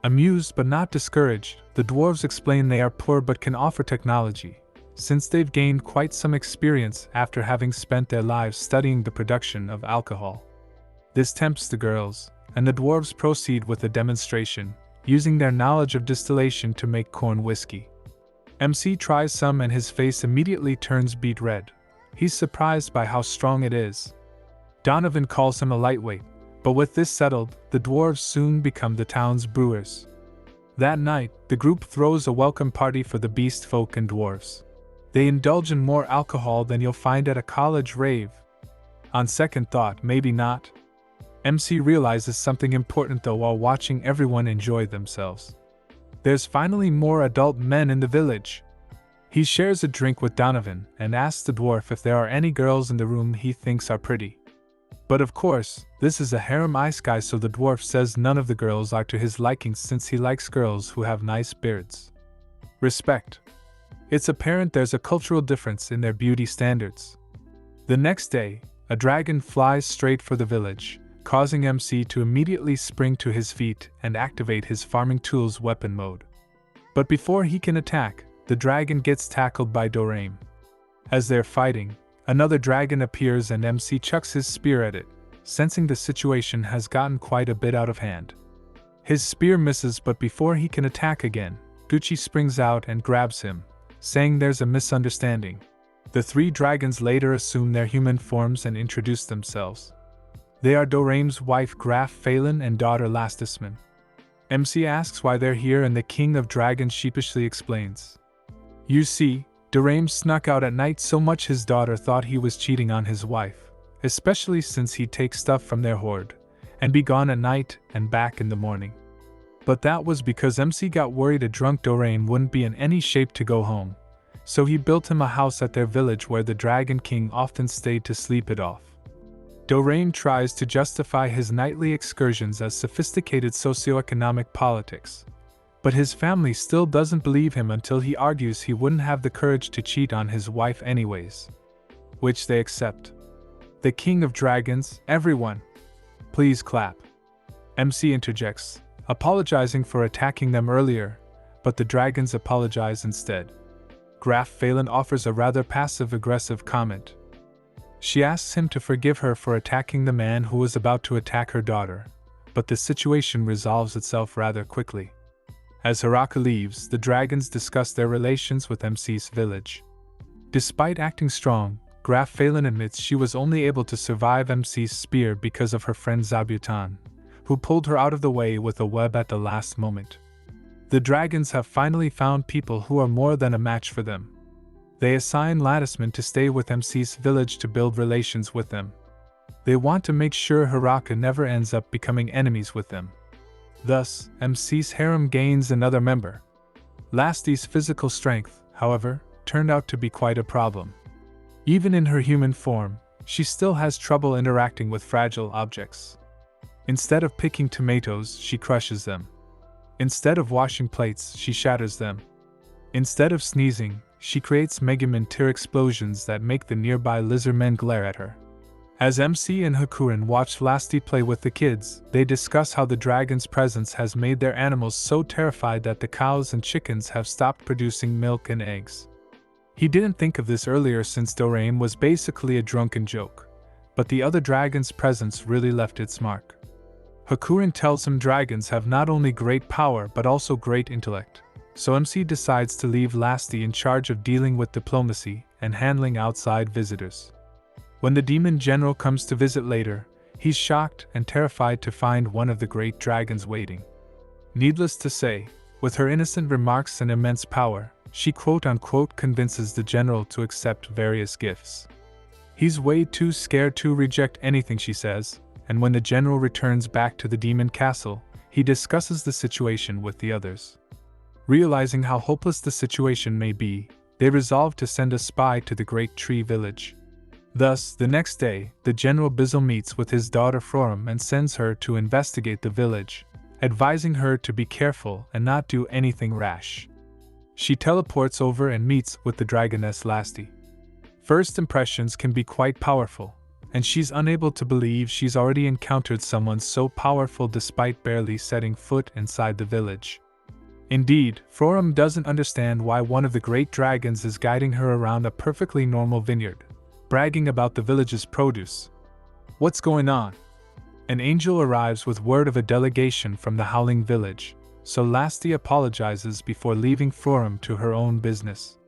Amused but not discouraged, the dwarves explain they are poor but can offer technology, since they've gained quite some experience after having spent their lives studying the production of alcohol. This tempts the girls, and the dwarves proceed with a demonstration, using their knowledge of distillation to make corn whiskey. MC tries some and his face immediately turns beet red. He's surprised by how strong it is. Donovan calls him a lightweight, but with this settled, the dwarves soon become the town's brewers. That night, the group throws a welcome party for the beast folk and dwarves. They indulge in more alcohol than you'll find at a college rave. On second thought, maybe not. MC realizes something important though while watching everyone enjoy themselves. There's finally more adult men in the village. He shares a drink with Donovan and asks the dwarf if there are any girls in the room he thinks are pretty. But of course, this is a harem isekai, so the dwarf says none of the girls are to his liking since he likes girls who have nice beards. Respect. It's apparent there's a cultural difference in their beauty standards. The next day, a dragon flies straight for the village, causing MC to immediately spring to his feet and activate his farming tools weapon mode. But before he can attack, the dragon gets tackled by Doraemon. As they're fighting, another dragon appears and MC chucks his spear at it, sensing the situation has gotten quite a bit out of hand. His spear misses, but before he can attack again, Gucci springs out and grabs him, saying there's a misunderstanding. The three dragons later assume their human forms and introduce themselves. They are Doraemon's wife Graf Phelan and daughter Lastisman. MC asks why they're here and the king of dragons sheepishly explains. You see, Doraemon snuck out at night so much his daughter thought he was cheating on his wife, especially since he'd take stuff from their hoard, and be gone at night and back in the morning. But that was because MC got worried a drunk Doraemon wouldn't be in any shape to go home, so he built him a house at their village where the Dragon King often stayed to sleep it off. Doraemon tries to justify his nightly excursions as sophisticated socioeconomic politics, but his family still doesn't believe him until he argues he wouldn't have the courage to cheat on his wife anyways, which they accept. The King of Dragons, everyone, please clap. MC interjects, apologizing for attacking them earlier, but the dragons apologize instead. Graf Phelan offers a rather passive-aggressive comment. She asks him to forgive her for attacking the man who was about to attack her daughter, but the situation resolves itself rather quickly. As Hiraku leaves, the dragons discuss their relations with MC's village. Despite acting strong, Graf Phelan admits she was only able to survive MC's spear because of her friend Zabutan, who pulled her out of the way with a web at the last moment. The dragons have finally found people who are more than a match for them. They assign Lattisman to stay with MC's village to build relations with them. They want to make sure Hiraku never ends up becoming enemies with them. Thus, MC's harem gains another member. Lasti's physical strength, however, turned out to be quite a problem. Even in her human form, she still has trouble interacting with fragile objects. Instead of picking tomatoes, she crushes them. Instead of washing plates, she shatters them. Instead of sneezing, she creates megamintir explosions that make the nearby lizardmen glare at her. As MC and Hakurin watch Lasti play with the kids, they discuss how the dragon's presence has made their animals so terrified that the cows and chickens have stopped producing milk and eggs. He didn't think of this earlier since Doraemon was basically a drunken joke, but the other dragon's presence really left its mark. Hakurin tells him dragons have not only great power but also great intellect, so MC decides to leave Lasti in charge of dealing with diplomacy and handling outside visitors. When the demon general comes to visit later, he's shocked and terrified to find one of the great dragons waiting. Needless to say, with her innocent remarks and immense power, she quote-unquote convinces the general to accept various gifts. He's way too scared to reject anything she says, and when the general returns back to the demon castle, he discusses the situation with the others. Realizing how hopeless the situation may be, they resolve to send a spy to the Great Tree Village. Thus, the next day, the General Bizzle meets with his daughter Florum and sends her to investigate the village, advising her to be careful and not do anything rash. She teleports over and meets with the dragoness Lasti. First impressions can be quite powerful, and she's unable to believe she's already encountered someone so powerful despite barely setting foot inside the village. Indeed, Frorum doesn't understand why one of the great dragons is guiding her around a perfectly normal vineyard, bragging about the village's produce. What's going on? An angel arrives with word of a delegation from the Howling Village, so Lasti apologizes before leaving Frorum to her own business.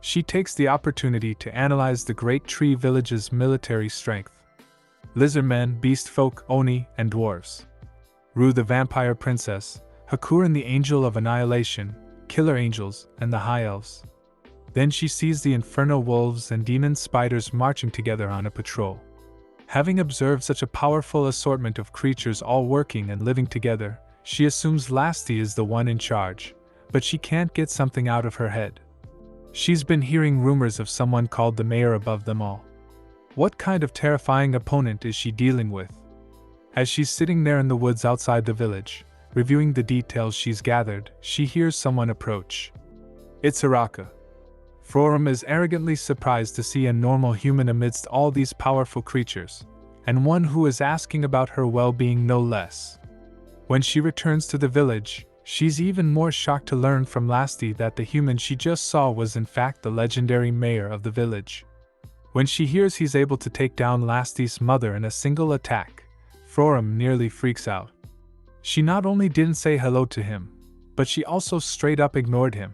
She takes the opportunity to analyze the Great Tree Village's military strength. Lizardmen, beast folk, oni, and dwarves. Rue the vampire princess, Hakurin the angel of annihilation, killer angels, and the high elves. Then she sees the inferno wolves and demon spiders marching together on a patrol. Having observed such a powerful assortment of creatures all working and living together, she assumes Lasti is the one in charge, but she can't get something out of her head. She's been hearing rumors of someone called the mayor above them all. What kind of terrifying opponent is she dealing with? As she's sitting there in the woods outside the village, reviewing the details she's gathered, she hears someone approach. It's Araka. Frorum is arrogantly surprised to see a normal human amidst all these powerful creatures, and one who is asking about her well-being no less. When she returns to the village, she's even more shocked to learn from Lasti that the human she just saw was in fact the legendary mayor of the village. When she hears he's able to take down Lasti's mother in a single attack, Frorum nearly freaks out. She not only didn't say hello to him, but she also straight up ignored him.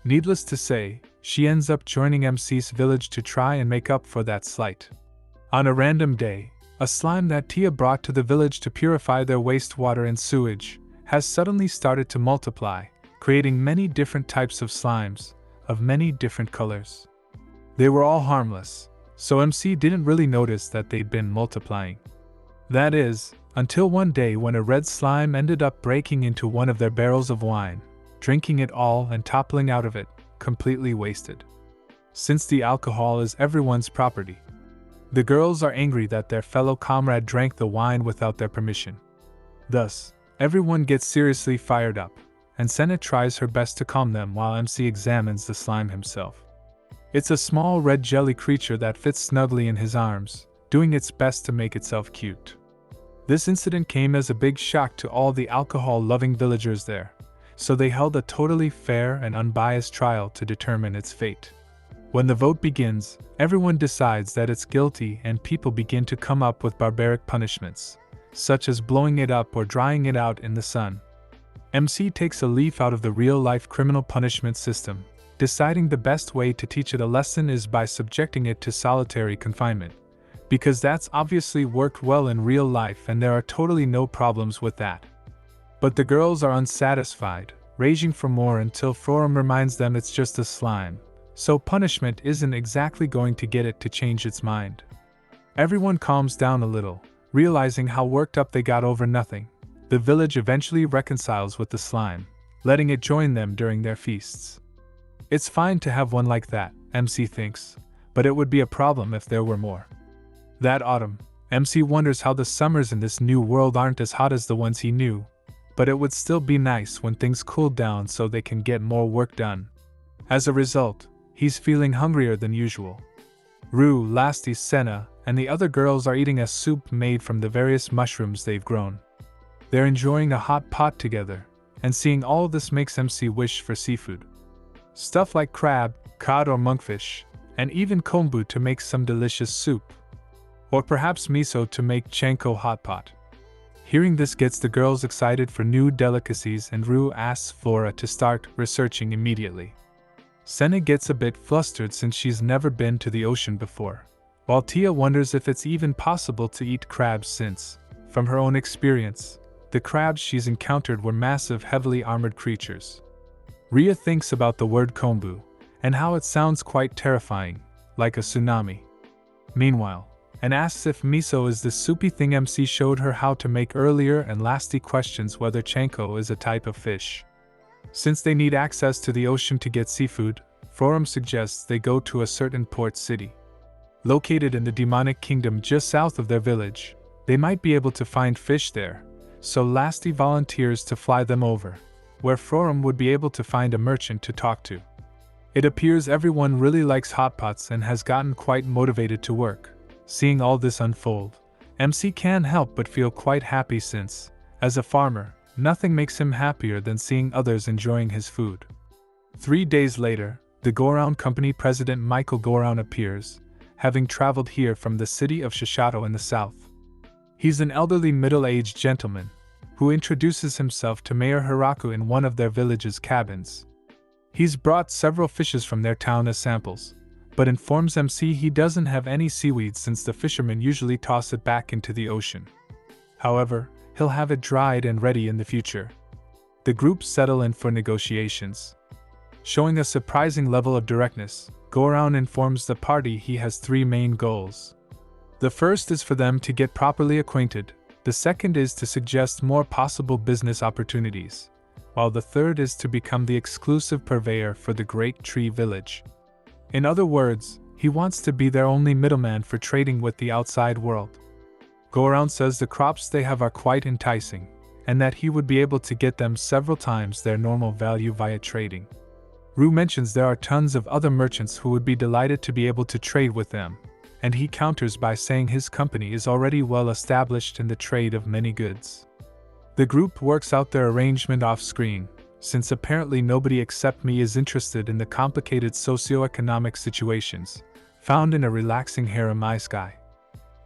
Needless to say, she ends up joining MC's village to try and make up for that slight. On a random day, a slime that Tia brought to the village to purify their wastewater and sewage has suddenly started to multiply, creating many different types of slimes, of many different colors. They were all harmless, so MC didn't really notice that they'd been multiplying. That is, until one day when a red slime ended up breaking into one of their barrels of wine, drinking it all and toppling out of it, completely wasted. Since the alcohol is everyone's property, the girls are angry that their fellow comrade drank the wine without their permission. Thus, everyone gets seriously fired up, and Senna tries her best to calm them while MC examines the slime himself. It's a small red jelly creature that fits snugly in his arms, doing its best to make itself cute. This incident came as a big shock to all the alcohol-loving villagers there, so they held a totally fair and unbiased trial to determine its fate. When the vote begins, everyone decides that it's guilty and people begin to come up with barbaric punishments, such as blowing it up or drying it out in the sun. MC takes a leaf out of the real-life criminal punishment system, deciding the best way to teach it a lesson is by subjecting it to solitary confinement, because that's obviously worked well in real life and there are totally no problems with that. But the girls are unsatisfied, raging for more until Frorum reminds them it's just a slime, so punishment isn't exactly going to get it to change its mind. Everyone calms down a little, realizing how worked up they got over nothing. The village eventually reconciles with the slime, letting it join them during their feasts. It's fine to have one like that, MC thinks, but it would be a problem if there were more. That autumn, MC wonders how the summers in this new world aren't as hot as the ones he knew, but it would still be nice when things cooled down so they can get more work done. As a result, he's feeling hungrier than usual. Rue, Lasti, Senna, and the other girls are eating a soup made from the various mushrooms they've grown. They're enjoying a hot pot together, and seeing all this makes MC wish for seafood. Stuff like crab, cod or monkfish, and even kombu to make some delicious soup. Or perhaps miso to make chanko hot pot. Hearing this gets the girls excited for new delicacies and Rue asks Flora to start researching immediately. Senna gets a bit flustered since she's never been to the ocean before, while Tia wonders if it's even possible to eat crabs since, from her own experience, the crabs she's encountered were massive heavily armored creatures. Ria thinks about the word kombu, and how it sounds quite terrifying, like a tsunami. Meanwhile, and asks if miso is the soupy thing MC showed her how to make earlier, and Lasti questions whether chanko is a type of fish. Since they need access to the ocean to get seafood, Frorum suggests they go to a certain port city. Located in the demonic kingdom just south of their village, they might be able to find fish there, so Lasti volunteers to fly them over, where Frorum would be able to find a merchant to talk to. It appears everyone really likes hot pots and has gotten quite motivated to work. Seeing all this unfold, MC can't help but feel quite happy since, as a farmer, nothing makes him happier than seeing others enjoying his food. 3 days later, the Go-Round Company president Michael Go-Round appears, having traveled here from the city of Shishato in the south. He's an elderly middle-aged gentleman, who introduces himself to Mayor Hiraku in one of their village's cabins. He's brought several fishes from their town as samples, but informs MC he doesn't have any seaweed since the fishermen usually toss it back into the ocean. However, he'll have it dried and ready in the future. The group settle in for negotiations. Showing a surprising level of directness, Go-Round informs the party he has 3 main goals. The first is for them to get properly acquainted, the second is to suggest more possible business opportunities, while the third is to become the exclusive purveyor for the Great Tree Village. In other words, he wants to be their only middleman for trading with the outside world. Go-Round says the crops they have are quite enticing, and that he would be able to get them several times their normal value via trading. Rue mentions there are tons of other merchants who would be delighted to be able to trade with them, and he counters by saying his company is already well established in the trade of many goods. The group works out their arrangement off-screen, since apparently nobody except me is interested in the complicated socio-economic situations found in a relaxing harem isekai.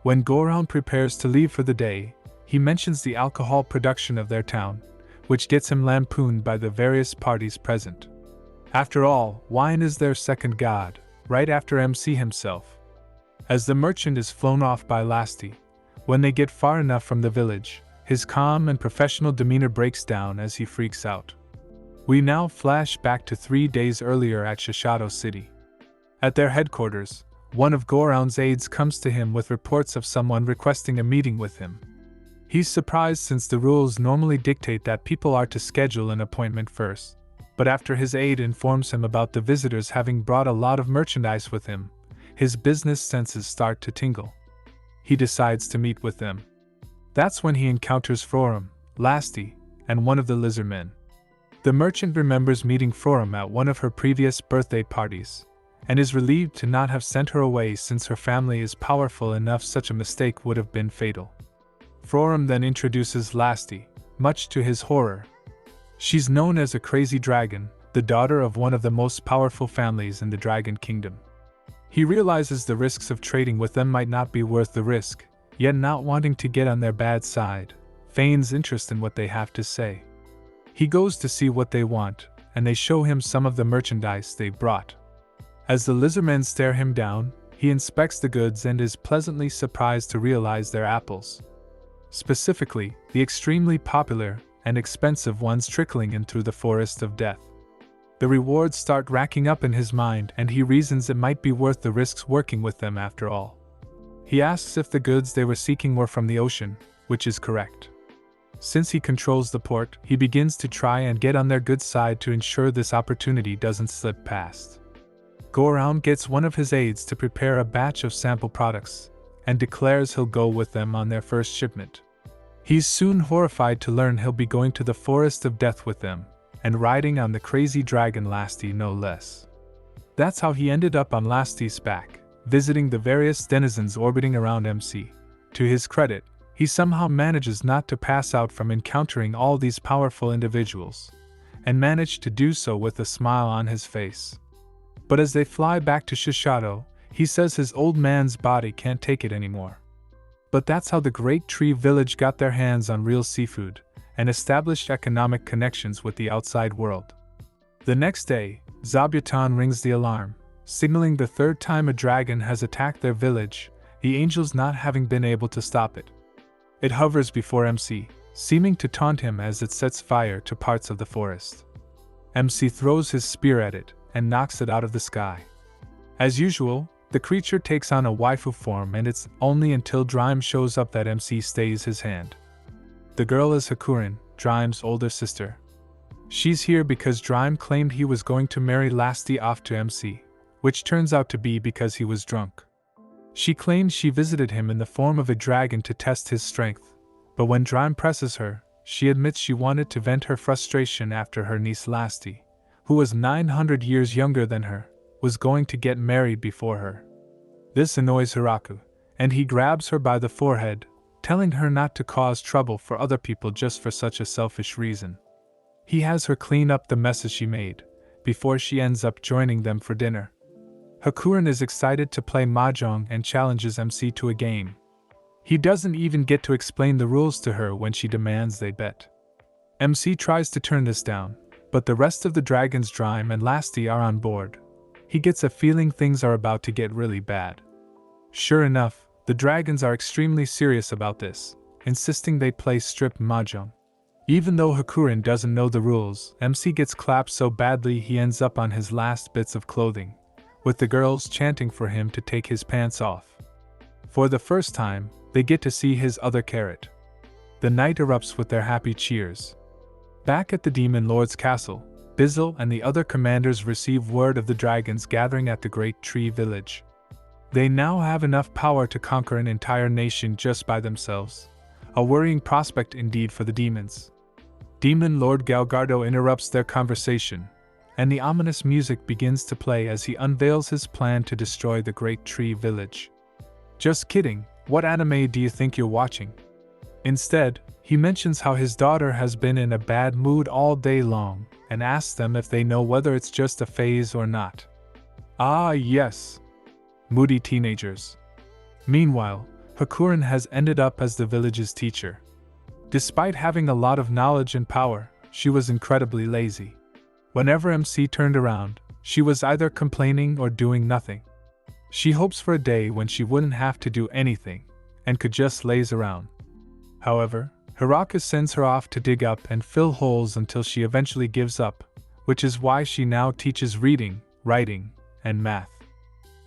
When Go-Round prepares to leave for the day, he mentions the alcohol production of their town, which gets him lampooned by the various parties present. After all, wine is their second god, right after MC himself. As the merchant is flown off by Lasty, when they get far enough from the village, his calm and professional demeanor breaks down as he freaks out. We now flash back to 3 days earlier at Shishato City. At their headquarters, one of Go-Round's aides comes to him with reports of someone requesting a meeting with him. He's surprised since the rules normally dictate that people are to schedule an appointment first. But after his aide informs him about the visitors having brought a lot of merchandise with him, his business senses start to tingle. He decides to meet with them. That's when he encounters Frorum, Lasty, and one of the lizardmen. The merchant remembers meeting Frorum at one of her previous birthday parties, and is relieved to not have sent her away since her family is powerful enough such a mistake would have been fatal. Frorum then introduces Lasty, much to his horror. She's known as a crazy dragon, the daughter of one of the most powerful families in the Dragon Kingdom. He realizes the risks of trading with them might not be worth the risk, yet not wanting to get on their bad side, feigns interest in what they have to say. He goes to see what they want, and they show him some of the merchandise they've brought. As the lizardmen stare him down, he inspects the goods and is pleasantly surprised to realize they're apples. Specifically, the extremely popular and expensive ones trickling in through the forest of death. The rewards start racking up in his mind, and he reasons it might be worth the risks working with them after all. He asks if the goods they were seeking were from the ocean, which is correct. Since he controls the port, he begins to try and get on their good side to ensure this opportunity doesn't slip past. Go-Round gets one of his aides to prepare a batch of sample products, and declares he'll go with them on their first shipment. He's soon horrified to learn he'll be going to the forest of death with them, and riding on the crazy dragon Lasty no less. That's how he ended up on Lasty's back, visiting the various denizens orbiting around MC. To his credit, he somehow manages not to pass out from encountering all these powerful individuals, and managed to do so with a smile on his face. But as they fly back to Shishato, he says his old man's body can't take it anymore. But that's how the Great Tree Village got their hands on real seafood, and established economic connections with the outside world. The next day, Zabuton rings the alarm, signaling the third time a dragon has attacked their village, the angels not having been able to stop it. It hovers before MC, seeming to taunt him as it sets fire to parts of the forest. MC throws his spear at it, and knocks it out of the sky. As usual, the creature takes on a waifu form, and it's only until Drime shows up that MC stays his hand. The girl is Hakurin, Drime's older sister. She's here because Drime claimed he was going to marry Lasty off to MC, which turns out to be because he was drunk. She claims she visited him in the form of a dragon to test his strength, but when Drime presses her, she admits she wanted to vent her frustration after her niece Lasty, who was 900 years younger than her, was going to get married before her. This annoys Hiraku, and he grabs her by the forehead, telling her not to cause trouble for other people just for such a selfish reason. He has her clean up the messes she made, before she ends up joining them for dinner. Hakuren is excited to play mahjong and challenges MC to a game. He doesn't even get to explain the rules to her when she demands they bet. MC tries to turn this down, but the rest of the dragons Drime and Lasty are on board. He gets a feeling things are about to get really bad. Sure enough, the dragons are extremely serious about this, insisting they play strip mahjong. Even though Hakuren doesn't know the rules, MC gets clapped so badly he ends up on his last bits of clothing, with the girls chanting for him to take his pants off. For the first time, they get to see his other carrot. The night erupts with their happy cheers. Back at the Demon Lord's castle, Bizzle and the other commanders receive word of the dragons gathering at the Great Tree Village. They now have enough power to conquer an entire nation just by themselves. A worrying prospect indeed for the demons. Demon Lord Galgardo interrupts their conversation, and the ominous music begins to play as he unveils his plan to destroy the Great Tree Village. Just kidding, what anime do you think you're watching? Instead, he mentions how his daughter has been in a bad mood all day long, and asks them if they know whether it's just a phase or not. Ah yes, moody teenagers. Meanwhile, Hakuren has ended up as the village's teacher. Despite having a lot of knowledge and power, she was incredibly lazy. Whenever MC turned around, she was either complaining or doing nothing. She hopes for a day when she wouldn't have to do anything, and could just laze around. However, Hiraku sends her off to dig up and fill holes until she eventually gives up, which is why she now teaches reading, writing, and math.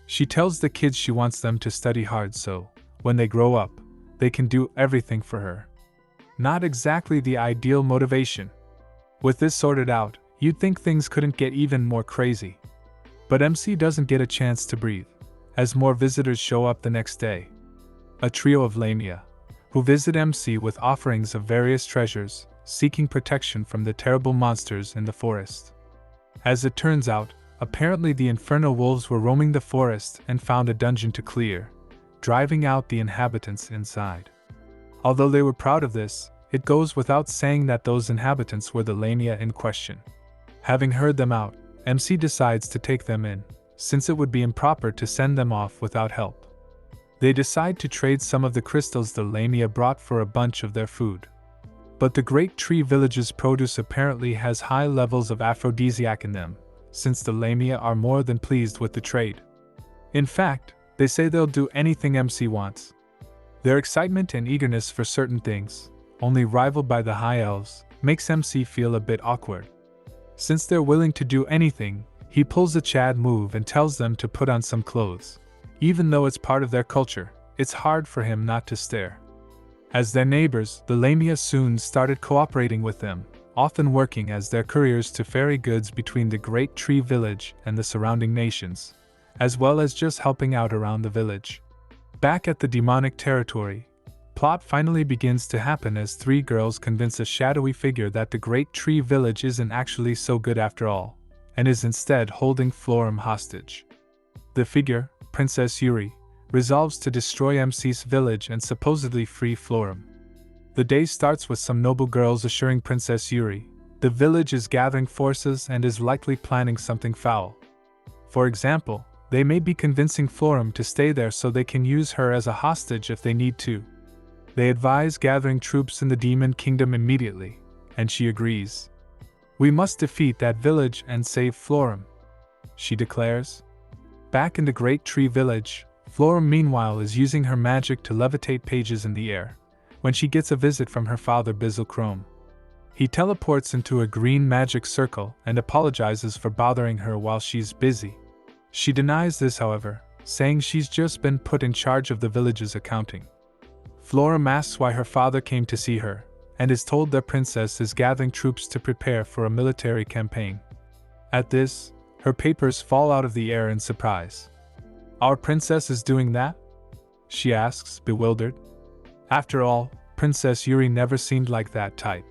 She tells the kids she wants them to study hard so, when they grow up, they can do everything for her. Not exactly the ideal motivation. With this sorted out, you'd think things couldn't get even more crazy. But MC doesn't get a chance to breathe, as more visitors show up the next day. A trio of Lamia, who visit MC with offerings of various treasures, seeking protection from the terrible monsters in the forest. As it turns out, apparently the infernal wolves were roaming the forest and found a dungeon to clear, driving out the inhabitants inside. Although they were proud of this, it goes without saying that those inhabitants were the Lamia in question. Having heard them out, MC decides to take them in, since it would be improper to send them off without help. They decide to trade some of the crystals the Lamia brought for a bunch of their food. But the Great Tree Village's produce apparently has high levels of aphrodisiac in them, since the Lamia are more than pleased with the trade. In fact, they say they'll do anything MC wants. Their excitement and eagerness for certain things, only rivaled by the High Elves, makes MC feel a bit awkward. Since they're willing to do anything, he pulls a Chad move and tells them to put on some clothes. Even though it's part of their culture, it's hard for him not to stare. As their neighbors, the Lamia soon started cooperating with them, often working as their couriers to ferry goods between the Great Tree Village and the surrounding nations, as well as just helping out around the village. Back at the demonic territory, plot finally begins to happen as three girls convince a shadowy figure that the Great Tree Village isn't actually so good after all, and is instead holding Florum hostage. The figure, Princess Yuri, resolves to destroy MC's village and supposedly free Florum. The day starts with some noble girls assuring Princess Yuri the village is gathering forces and is likely planning something foul. For example, they may be convincing Florum to stay there so they can use her as a hostage if they need to. They advise gathering troops in the Demon Kingdom immediately, and she agrees. "We must defeat that village and save Florum," she declares. Back in the Great Tree Village, Florum meanwhile is using her magic to levitate pages in the air, when she gets a visit from her father Bizzle Chrome. He teleports into a green magic circle and apologizes for bothering her while she's busy. She denies this, however, saying she's just been put in charge of the village's accounting. Florum asks why her father came to see her, and is told their princess is gathering troops to prepare for a military campaign. At this, her papers fall out of the air in surprise. "Our princess is doing that?" she asks, bewildered. After all, Princess Yuri never seemed like that type.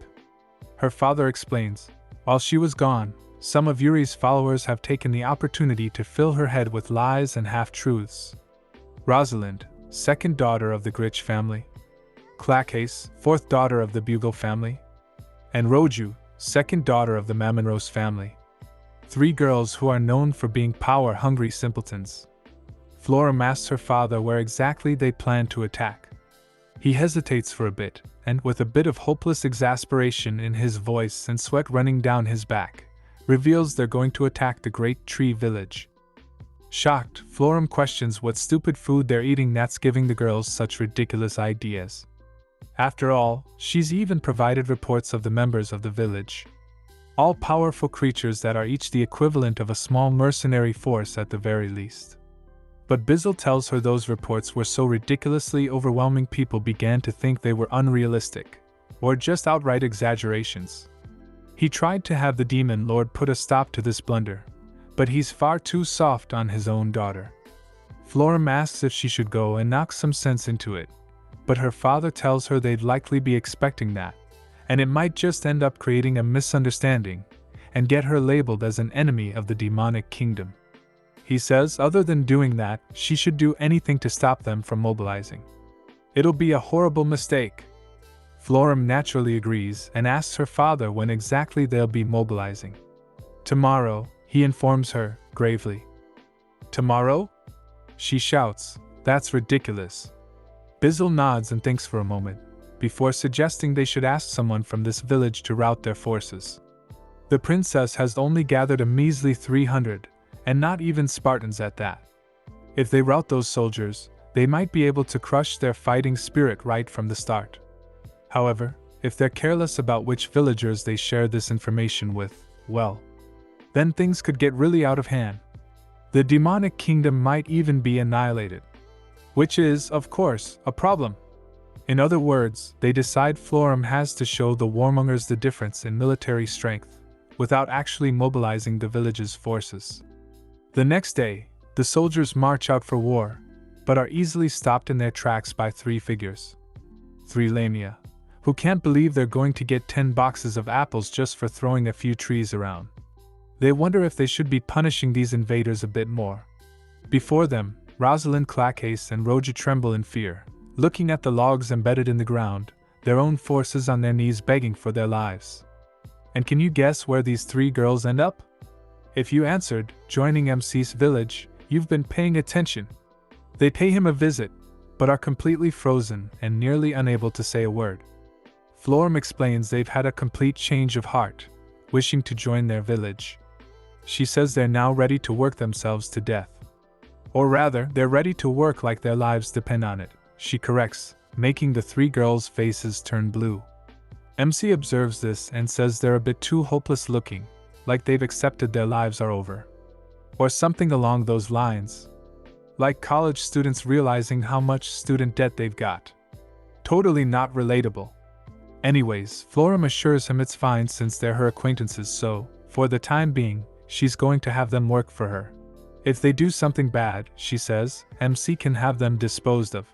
Her father explains, while she was gone, some of Yuri's followers have taken the opportunity to fill her head with lies and half-truths. Rosalind, second daughter of the Gritch family. Clacase, fourth daughter of the Bugle family. And Roju, second daughter of the Mamonrose family. 3 girls who are known for being power-hungry simpletons. Florum asks her father where exactly they plan to attack. He hesitates for a bit, and with a bit of hopeless exasperation in his voice and sweat running down his back, reveals they're going to attack the Great Tree Village. Shocked, Florum questions what stupid food they're eating that's giving the girls such ridiculous ideas. After all, she's even provided reports of the members of the village. All powerful creatures that are each the equivalent of a small mercenary force at the very least. But Bizzle tells her those reports were so ridiculously overwhelming people began to think they were unrealistic, or just outright exaggerations. He tried to have the Demon Lord put a stop to this blunder, but he's far too soft on his own daughter. Florum asks if she should go and knock some sense into it, but her father tells her they'd likely be expecting that, and it might just end up creating a misunderstanding, and get her labeled as an enemy of the demonic kingdom. He says other than doing that, she should do anything to stop them from mobilizing. It'll be a horrible mistake. Florum naturally agrees and asks her father when exactly they'll be mobilizing. Tomorrow, he informs her, gravely. Tomorrow? She shouts, that's ridiculous. Bizzle nods and thinks for a moment, before suggesting they should ask someone from this village to rout their forces. The princess has only gathered a measly 300, and not even Spartans at that. If they rout those soldiers, they might be able to crush their fighting spirit right from the start. However, if they're careless about which villagers they share this information with, well, then things could get really out of hand. The demonic kingdom might even be annihilated. Which is, of course, a problem. In other words, they decide Florum has to show the warmongers the difference in military strength, without actually mobilizing the village's forces. The next day, the soldiers march out for war, but are easily stopped in their tracks by 3 figures. 3 Lamia, who can't believe they're going to get 10 boxes of apples just for throwing a few trees around. They wonder if they should be punishing these invaders a bit more. Before them, Rosalind, Clacase, and Roja tremble in fear, looking at the logs embedded in the ground, their own forces on their knees begging for their lives. And can you guess where these 3 girls end up? If you answered, joining MC's village, you've been paying attention. They pay him a visit, but are completely frozen and nearly unable to say a word. Florum explains they've had a complete change of heart, wishing to join their village. She says they're now ready to work themselves to death. Or rather, they're ready to work like their lives depend on it, she corrects, making the 3 girls' faces turn blue. MC observes this and says they're a bit too hopeless looking, like they've accepted their lives are over. Or something along those lines. Like college students realizing how much student debt they've got. Totally not relatable. Anyways, Florum assures him it's fine since they're her acquaintances, so, for the time being, she's going to have them work for her. If they do something bad, she says, MC can have them disposed of.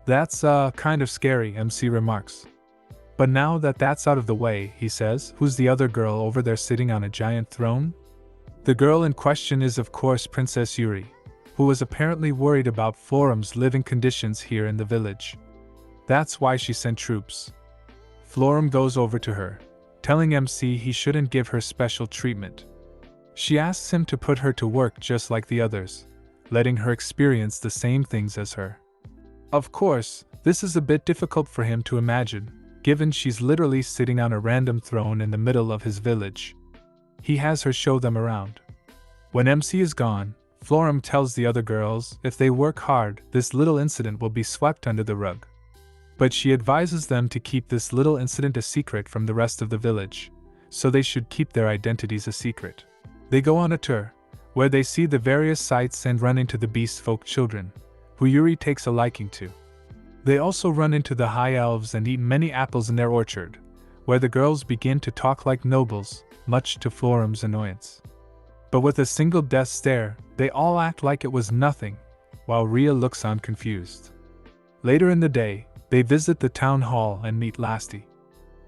That's, kind of scary, MC remarks. But now that that's out of the way, he says, who's the other girl over there sitting on a giant throne? The girl in question is of course Princess Yuri, who was apparently worried about Florum's living conditions here in the village. That's why she sent troops. Florum goes over to her, telling MC he shouldn't give her special treatment. She asks him to put her to work just like the others, letting her experience the same things as her. Of course, this is a bit difficult for him to imagine, given she's literally sitting on a random throne in the middle of his village. He has her show them around. When MC is gone, Florum tells the other girls if they work hard, this little incident will be swept under the rug. But she advises them to keep this little incident a secret from the rest of the village, so they should keep their identities a secret. They go on a tour, where they see the various sights and run into the beast folk children, who Yuri takes a liking to. They also run into the high elves and eat many apples in their orchard, where the girls begin to talk like nobles, much to Florum's annoyance. But with a single death stare, they all act like it was nothing, while Rhea looks on confused. Later in the day, they visit the town hall and meet Lasti.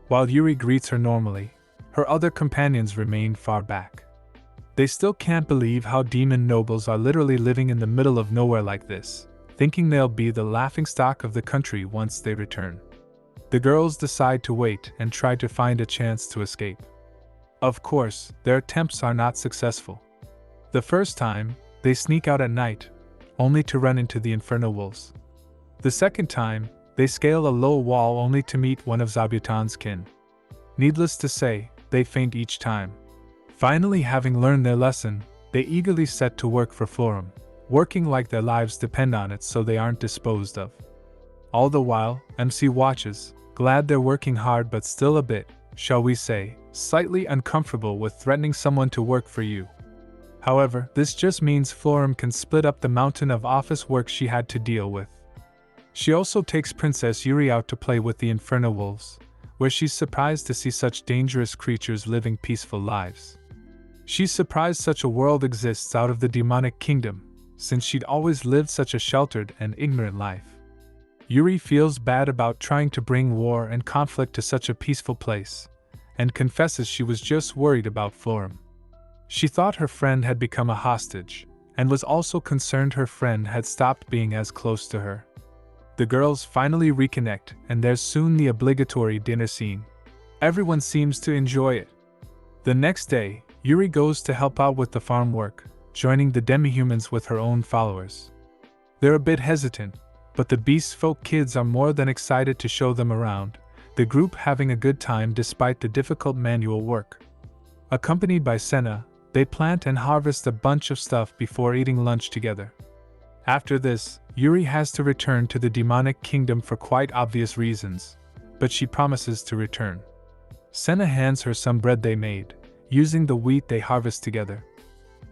While Yuri greets her normally, Her other companions remain far back. They still can't believe how demon nobles are literally living in the middle of nowhere like this, thinking they'll be the laughingstock of the country once they return. The girls decide to wait and try to find a chance to escape. Of course, their attempts are not successful. The first time, they sneak out at night, only to run into the inferno wolves. The second time, they scale a low wall only to meet one of Zabutan's kin. Needless to say, they faint each time. Finally, having learned their lesson, they eagerly set to work for Florum, working like their lives depend on it so they aren't disposed of. All the while, MC watches, glad they're working hard but still a bit, shall we say, slightly uncomfortable with threatening someone to work for you. However, this just means Florum can split up the mountain of office work she had to deal with. She also takes Princess Yuri out to play with the Inferno Wolves, where she's surprised to see such dangerous creatures living peaceful lives. She's surprised such a world exists out of the demonic kingdom, since she'd always lived such a sheltered and ignorant life. Yuri feels bad about trying to bring war and conflict to such a peaceful place, and confesses she was just worried about Florum. She thought her friend had become a hostage, and was also concerned her friend had stopped being as close to her. The girls finally reconnect, and there's soon the obligatory dinner scene. Everyone seems to enjoy it. The next day, Yuri goes to help out with the farm work, joining the demi-humans with her own followers. They're a bit hesitant, but the Beast Folk kids are more than excited to show them around, the group having a good time despite the difficult manual work. Accompanied by Senna, they plant and harvest a bunch of stuff before eating lunch together. After this, Yuri has to return to the demonic kingdom for quite obvious reasons, but she promises to return. Senna hands her some bread they made, using the wheat they harvest together.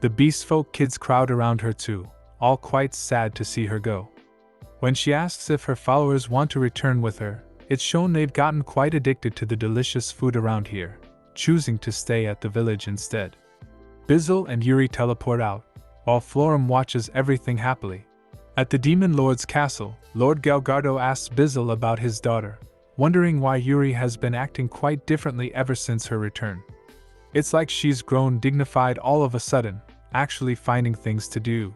The Beast Folk kids crowd around her too, all quite sad to see her go. When she asks if her followers want to return with her, it's shown they've gotten quite addicted to the delicious food around here, choosing to stay at the village instead. Bizzle and Yuri teleport out, while Florum watches everything happily. At the Demon Lord's castle, Lord Galgardo asks Bizzle about his daughter, wondering why Yuri has been acting quite differently ever since her return. It's like she's grown dignified all of a sudden, actually finding things to do.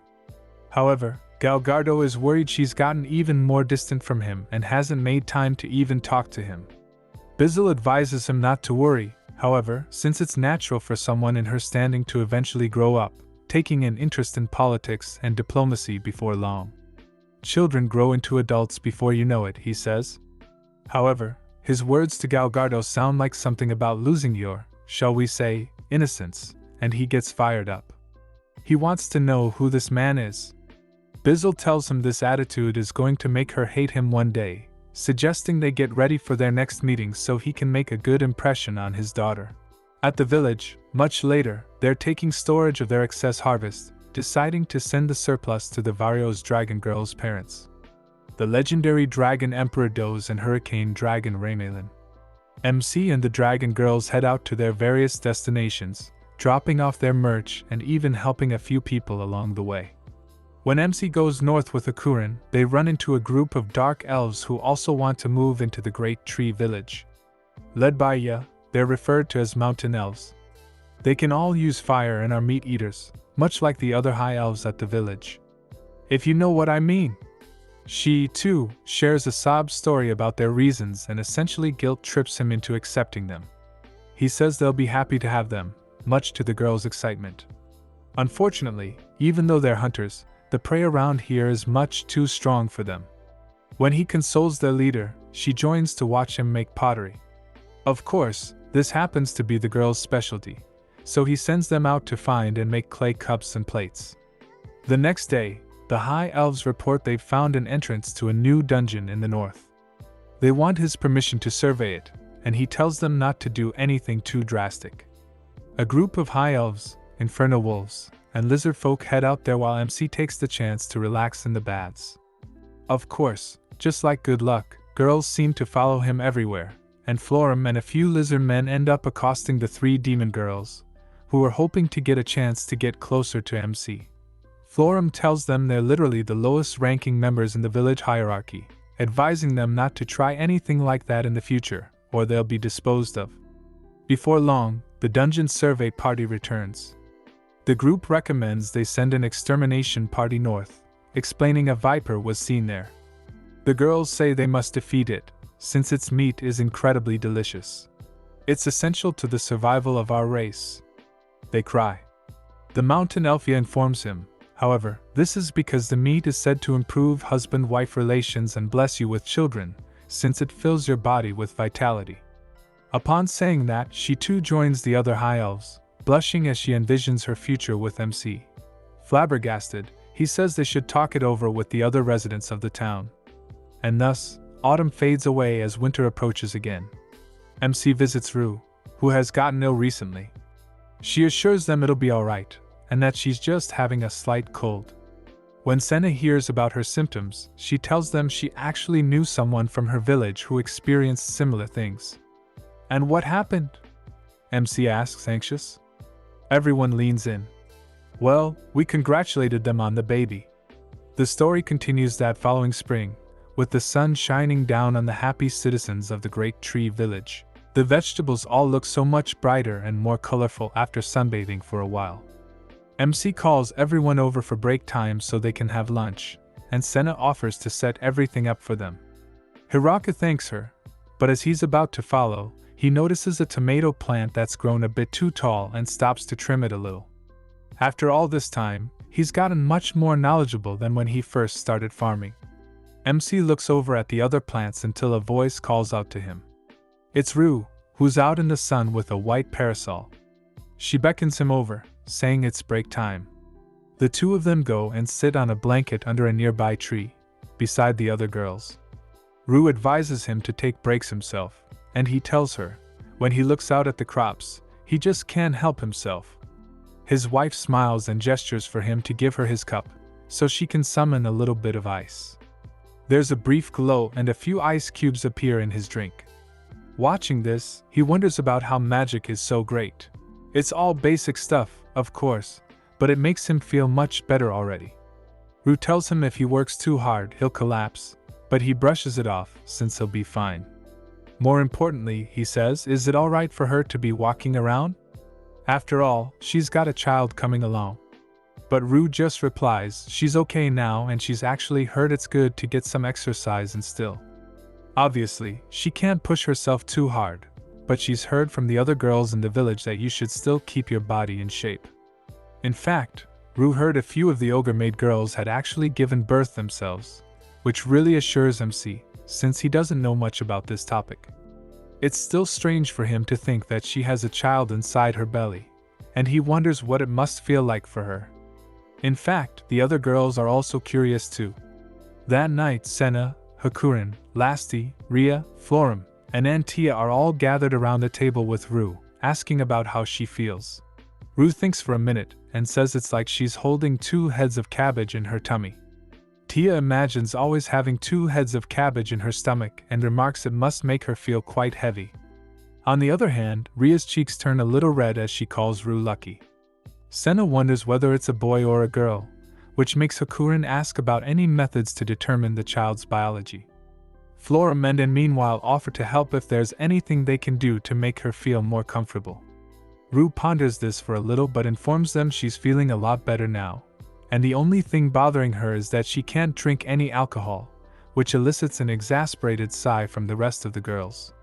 However, Galgardo is worried she's gotten even more distant from him and hasn't made time to even talk to him. Bizzle advises him not to worry, however, since it's natural for someone in her standing to eventually grow up, taking an interest in politics and diplomacy before long. Children grow into adults before you know it, he says. However, his words to Galgardo sound like something about losing your, shall we say, innocence, and he gets fired up. He wants to know who this man is. Bizzle tells him this attitude is going to make her hate him one day, suggesting they get ready for their next meeting so he can make a good impression on his daughter. At the village, much later, they're taking storage of their excess harvest, deciding to send the surplus to the Vario's Dragon Girl's parents. The legendary Dragon Emperor Doze and Hurricane Dragon Raymalin. MC and the Dragon Girls head out to their various destinations, dropping off their merch and even helping a few people along the way. When MC goes north with Akurin, they run into a group of dark elves who also want to move into the Great Tree Village. Led by Ya, they're referred to as mountain elves. They can all use fire and are meat eaters, much like the other high elves at the village. If you know what I mean. She, too, shares a sob story about their reasons and essentially guilt trips him into accepting them. He says they'll be happy to have them, much to the girls' excitement. Unfortunately, even though they're hunters, the prey around here is much too strong for them. When he consoles their leader, she joins to watch him make pottery. Of course, this happens to be the girls' specialty, so he sends them out to find and make clay cups and plates. The next day, the High Elves report they've found an entrance to a new dungeon in the north. They want his permission to survey it, and he tells them not to do anything too drastic. A group of High Elves, Inferno Wolves, and Lizard Folk head out there while MC takes the chance to relax in the baths. Of course, just like Good Luck, girls seem to follow him everywhere, and Florum and a few lizard men end up accosting the three demon girls, who are hoping to get a chance to get closer to MC. Florum tells them they're literally the lowest ranking members in the village hierarchy, advising them not to try anything like that in the future, or they'll be disposed of. Before long, the dungeon survey party returns. The group recommends they send an extermination party north, explaining a viper was seen there. The girls say they must defeat it, since its meat is incredibly delicious. It's essential to the survival of our race. They cry. The mountain Elfia informs him, however, this is because the meat is said to improve husband-wife relations and bless you with children, since it fills your body with vitality. Upon saying that, she too joins the other high elves, blushing as she envisions her future with MC. Flabbergasted, he says they should talk it over with the other residents of the town. And thus, autumn fades away as winter approaches again. MC visits Rue, who has gotten ill recently. She assures them it'll be alright, and that she's just having a slight cold. When Senna hears about her symptoms, she tells them she actually knew someone from her village who experienced similar things. And what happened? MC asks, anxious. Everyone leans in. Well, we congratulated them on the baby. The story continues that following spring, with the sun shining down on the happy citizens of the Great Tree Village. The vegetables all look so much brighter and more colorful after sunbathing for a while. MC calls everyone over for break time so they can have lunch, and Senna offers to set everything up for them. Hiraka thanks her, but as he's about to follow, he notices a tomato plant that's grown a bit too tall and stops to trim it a little. After all this time, he's gotten much more knowledgeable than when he first started farming. MC looks over at the other plants until a voice calls out to him. It's Rue, who's out in the sun with a white parasol. She beckons him over, saying it's break time. The two of them go and sit on a blanket under a nearby tree, beside the other girls. Rue advises him to take breaks himself, and he tells her, when he looks out at the crops, he just can't help himself. His wife smiles and gestures for him to give her his cup, so she can summon a little bit of ice. There's a brief glow and a few ice cubes appear in his drink. Watching this, he wonders about how magic is so great. It's all basic stuff, of course, but it makes him feel much better already. Rue tells him if he works too hard, he'll collapse, but he brushes it off since he'll be fine. More importantly, he says, is it alright for her to be walking around? After all, she's got a child coming along. But Rue just replies she's okay now and she's actually heard it's good to get some exercise and still. Obviously, she can't push herself too hard, but she's heard from the other girls in the village that you should still keep your body in shape. In fact, Rue heard a few of the ogre-maid girls had actually given birth themselves, which really assures MC, since he doesn't know much about this topic. It's still strange for him to think that she has a child inside her belly, and he wonders what it must feel like for her. In fact, the other girls are also curious too. That night, Senna, Hakurin, Lasti, Ria, Florim, and Antia are all gathered around the table with Rue, asking about how she feels. Rue thinks for a minute and says it's like she's holding 2 heads of cabbage in her tummy. Tia imagines always having 2 heads of cabbage in her stomach and remarks it must make her feel quite heavy. On the other hand, Ria's cheeks turn a little red as she calls Rue lucky. Senna wonders whether it's a boy or a girl, which makes Hakurin ask about any methods to determine the child's biology. Florim and meanwhile offer to help if there's anything they can do to make her feel more comfortable. Rue ponders this for a little but informs them she's feeling a lot better now, and the only thing bothering her is that she can't drink any alcohol, which elicits an exasperated sigh from the rest of the girls.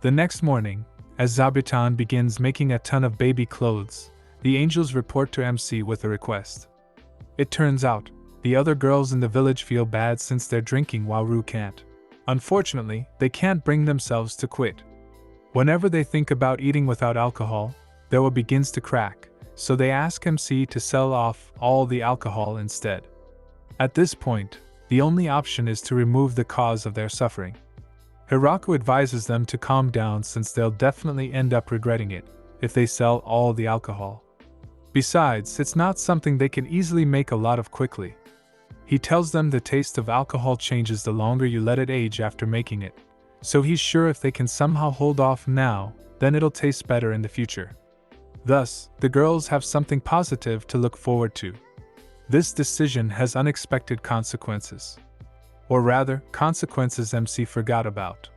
The next morning, as Zabuton begins making a ton of baby clothes, the angels report to MC with a request. It turns out, the other girls in the village feel bad since they're drinking while Rue can't. Unfortunately, they can't bring themselves to quit. Whenever they think about eating without alcohol, their will begins to crack, so they ask MC to sell off all the alcohol instead. At this point, the only option is to remove the cause of their suffering. Hiraku advises them to calm down since they'll definitely end up regretting it if they sell all the alcohol. Besides, it's not something they can easily make a lot of quickly. He tells them the taste of alcohol changes the longer you let it age after making it, so he's sure if they can somehow hold off now, then it'll taste better in the future. Thus, the girls have something positive to look forward to. This decision has unexpected consequences. Or rather, consequences MC forgot about.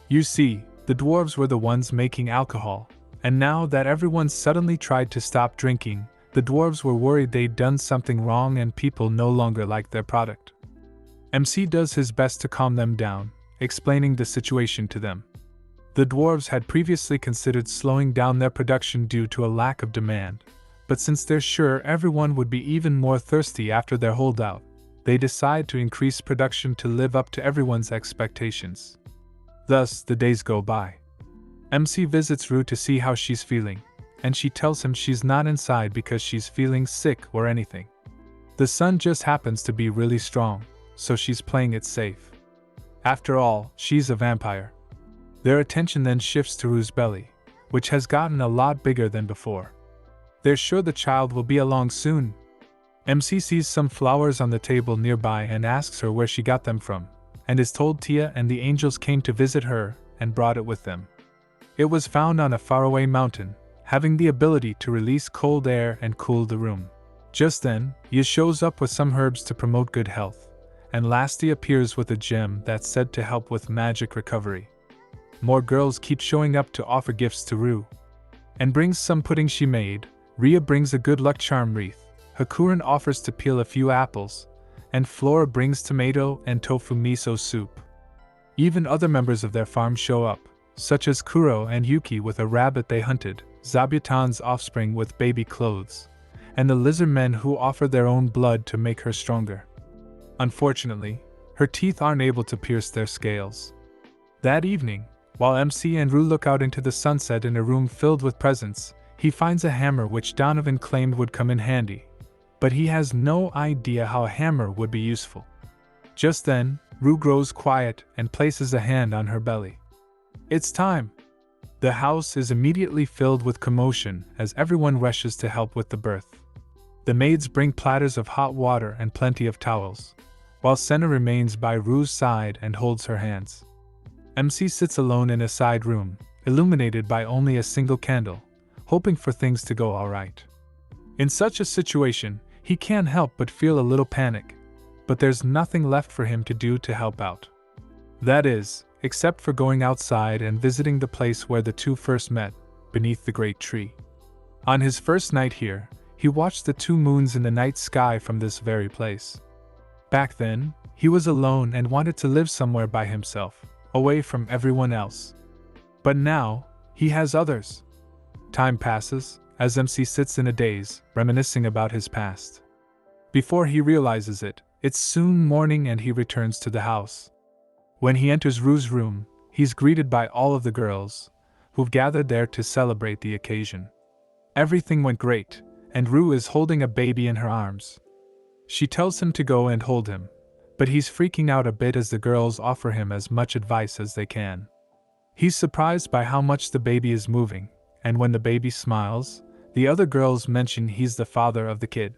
You see, the dwarves were the ones making alcohol, And now that everyone suddenly tried to stop drinking, the dwarves were worried they'd done something wrong and people no longer liked their product. MC does his best to calm them down, explaining the situation to them. The dwarves had previously considered slowing down their production due to a lack of demand, but since they're sure everyone would be even more thirsty after their holdout, they decide to increase production to live up to everyone's expectations. Thus, the days go by. MC visits Rue to see how she's feeling, and she tells him she's not inside because she's feeling sick or anything. The sun just happens to be really strong, so she's playing it safe. After all, she's a vampire. Their attention then shifts to Rue's belly, which has gotten a lot bigger than before. They're sure the child will be along soon. MC sees some flowers on the table nearby and asks her where she got them from, and is told Tia and the angels came to visit her and brought it with them. It was found on a faraway mountain, having the ability to release cold air and cool the room. Just then, Yi shows up with some herbs to promote good health, and Lasty appears with a gem that's said to help with magic recovery. More girls keep showing up to offer gifts to Rue, and brings some pudding she made. Ria brings a good luck charm wreath, Hakuran offers to peel a few apples, and Flora brings tomato and tofu miso soup. Even other members of their farm show up, such as Kuro and Yuki with a rabbit they hunted, Zabutan's offspring with baby clothes, and the lizard men who offer their own blood to make her stronger. Unfortunately, her teeth aren't able to pierce their scales. That evening, while MC and Rue look out into the sunset in a room filled with presents, he finds a hammer which Donovan claimed would come in handy, but he has no idea how a hammer would be useful. Just then, Rue grows quiet and places a hand on her belly. It's time! The house is immediately filled with commotion as everyone rushes to help with the birth. The maids bring platters of hot water and plenty of towels, while Senna remains by Rue's side and holds her hands. MC sits alone in a side room, illuminated by only a single candle, hoping for things to go alright. In such a situation, he can't help but feel a little panic, but there's nothing left for him to do to help out. That is, except for going outside and visiting the place where the two first met, beneath the great tree. On his first night here, he watched the two moons in the night sky from this very place. Back then, he was alone and wanted to live somewhere by himself, away from everyone else. But now, he has others. Time passes, as MC sits in a daze, reminiscing about his past. Before he realizes it, it's soon morning and he returns to the house. When he enters Rue's room, he's greeted by all of the girls, who've gathered there to celebrate the occasion. Everything went great, and Rue is holding a baby in her arms. She tells him to go and hold him, but he's freaking out a bit as the girls offer him as much advice as they can. He's surprised by how much the baby is moving, and when the baby smiles, the other girls mention he's the father of the kid,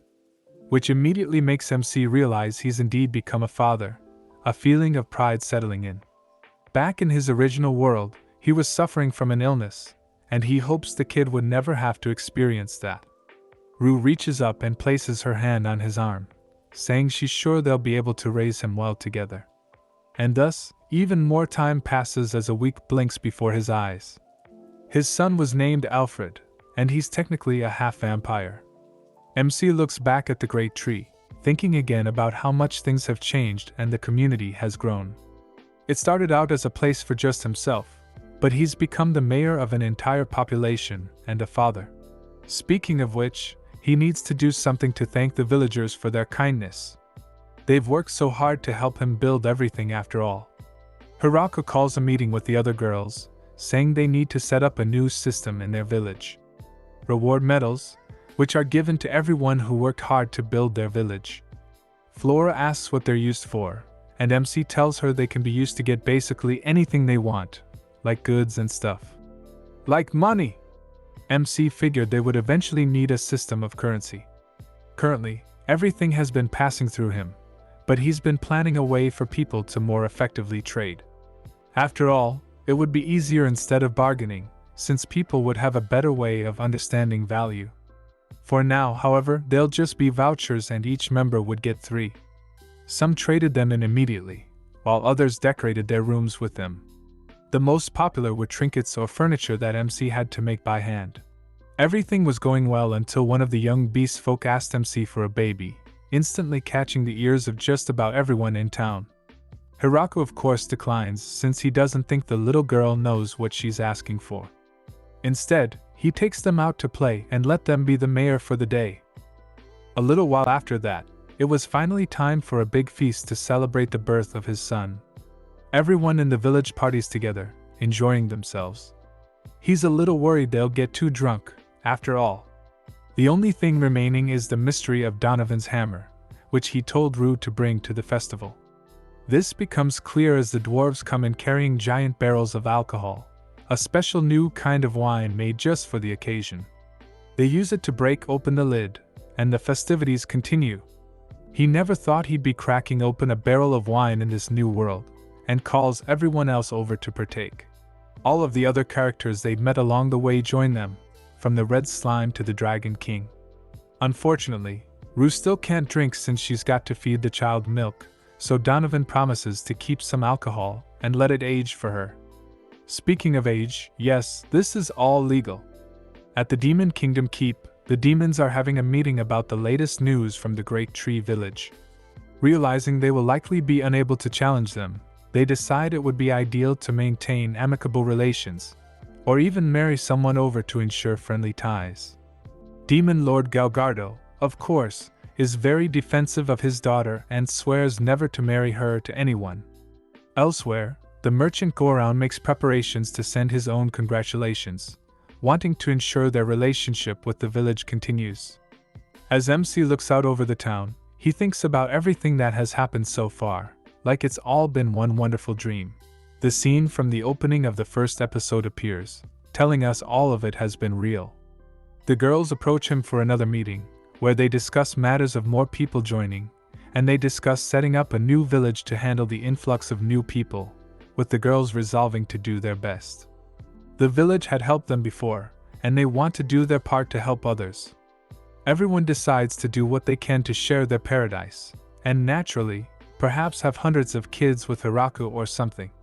which immediately makes MC realize he's indeed become a father, a feeling of pride settling in. Back in his original world, he was suffering from an illness, and he hopes the kid would never have to experience that. Rue reaches up and places her hand on his arm, saying she's sure they'll be able to raise him well together. And thus, even more time passes as a week blinks before his eyes. His son was named Alfred, and he's technically a half-vampire. MC looks back at the great tree, thinking again about how much things have changed and the community has grown. It started out as a place for just himself, but he's become the mayor of an entire population and a father. Speaking of which, he needs to do something to thank the villagers for their kindness. They've worked so hard to help him build everything after all. Hirako calls a meeting with the other girls, saying they need to set up a new system in their village. Reward medals, which are given to everyone who worked hard to build their village. Flora asks what they're used for, and MC tells her they can be used to get basically anything they want, like goods and stuff. Like money! MC figured they would eventually need a system of currency. Currently, everything has been passing through him, but he's been planning a way for people to more effectively trade. After all, it would be easier instead of bargaining, since people would have a better way of understanding value. For now, however, they'll just be vouchers and each member would get 3. Some traded them in immediately, while others decorated their rooms with them. The most popular were trinkets or furniture that MC had to make by hand. Everything was going well until one of the young beast folk asked MC for a baby, instantly catching the ears of just about everyone in town. Hiraku of course declines, since he doesn't think the little girl knows what she's asking for. Instead, he takes them out to play and let them be the mayor for the day. A little while after that, it was finally time for a big feast to celebrate the birth of his son. Everyone in the village parties together, enjoying themselves. He's a little worried they'll get too drunk, after all. The only thing remaining is the mystery of Donovan's hammer, which he told Rue to bring to the festival. This becomes clear as the dwarves come in carrying giant barrels of alcohol, a special new kind of wine made just for the occasion. They use it to break open the lid, and the festivities continue. He never thought he'd be cracking open a barrel of wine in this new world, and calls everyone else over to partake. All of the other characters they'd met along the way join them, from the red slime to the dragon king. Unfortunately, Rue still can't drink since she's got to feed the child milk, so Donovan promises to keep some alcohol and let it age for her. Speaking of age, yes, this is all legal. At the Demon Kingdom Keep, the demons are having a meeting about the latest news from the Great Tree Village. Realizing they will likely be unable to challenge them, they decide it would be ideal to maintain amicable relations, or even marry someone over to ensure friendly ties. Demon Lord Galgardo, of course, is very defensive of his daughter and swears never to marry her to anyone. Elsewhere, the merchant Goron makes preparations to send his own congratulations, wanting to ensure their relationship with the village continues. As MC looks out over the town, he thinks about everything that has happened so far, like it's all been one wonderful dream. The scene from the opening of the first episode appears, telling us all of it has been real. The girls approach him for another meeting, where they discuss matters of more people joining, and they discuss setting up a new village to handle the influx of new people, with the girls resolving to do their best. The village had helped them before, and they want to do their part to help others. Everyone decides to do what they can to share their paradise, and naturally, perhaps have hundreds of kids with Hiraku or something.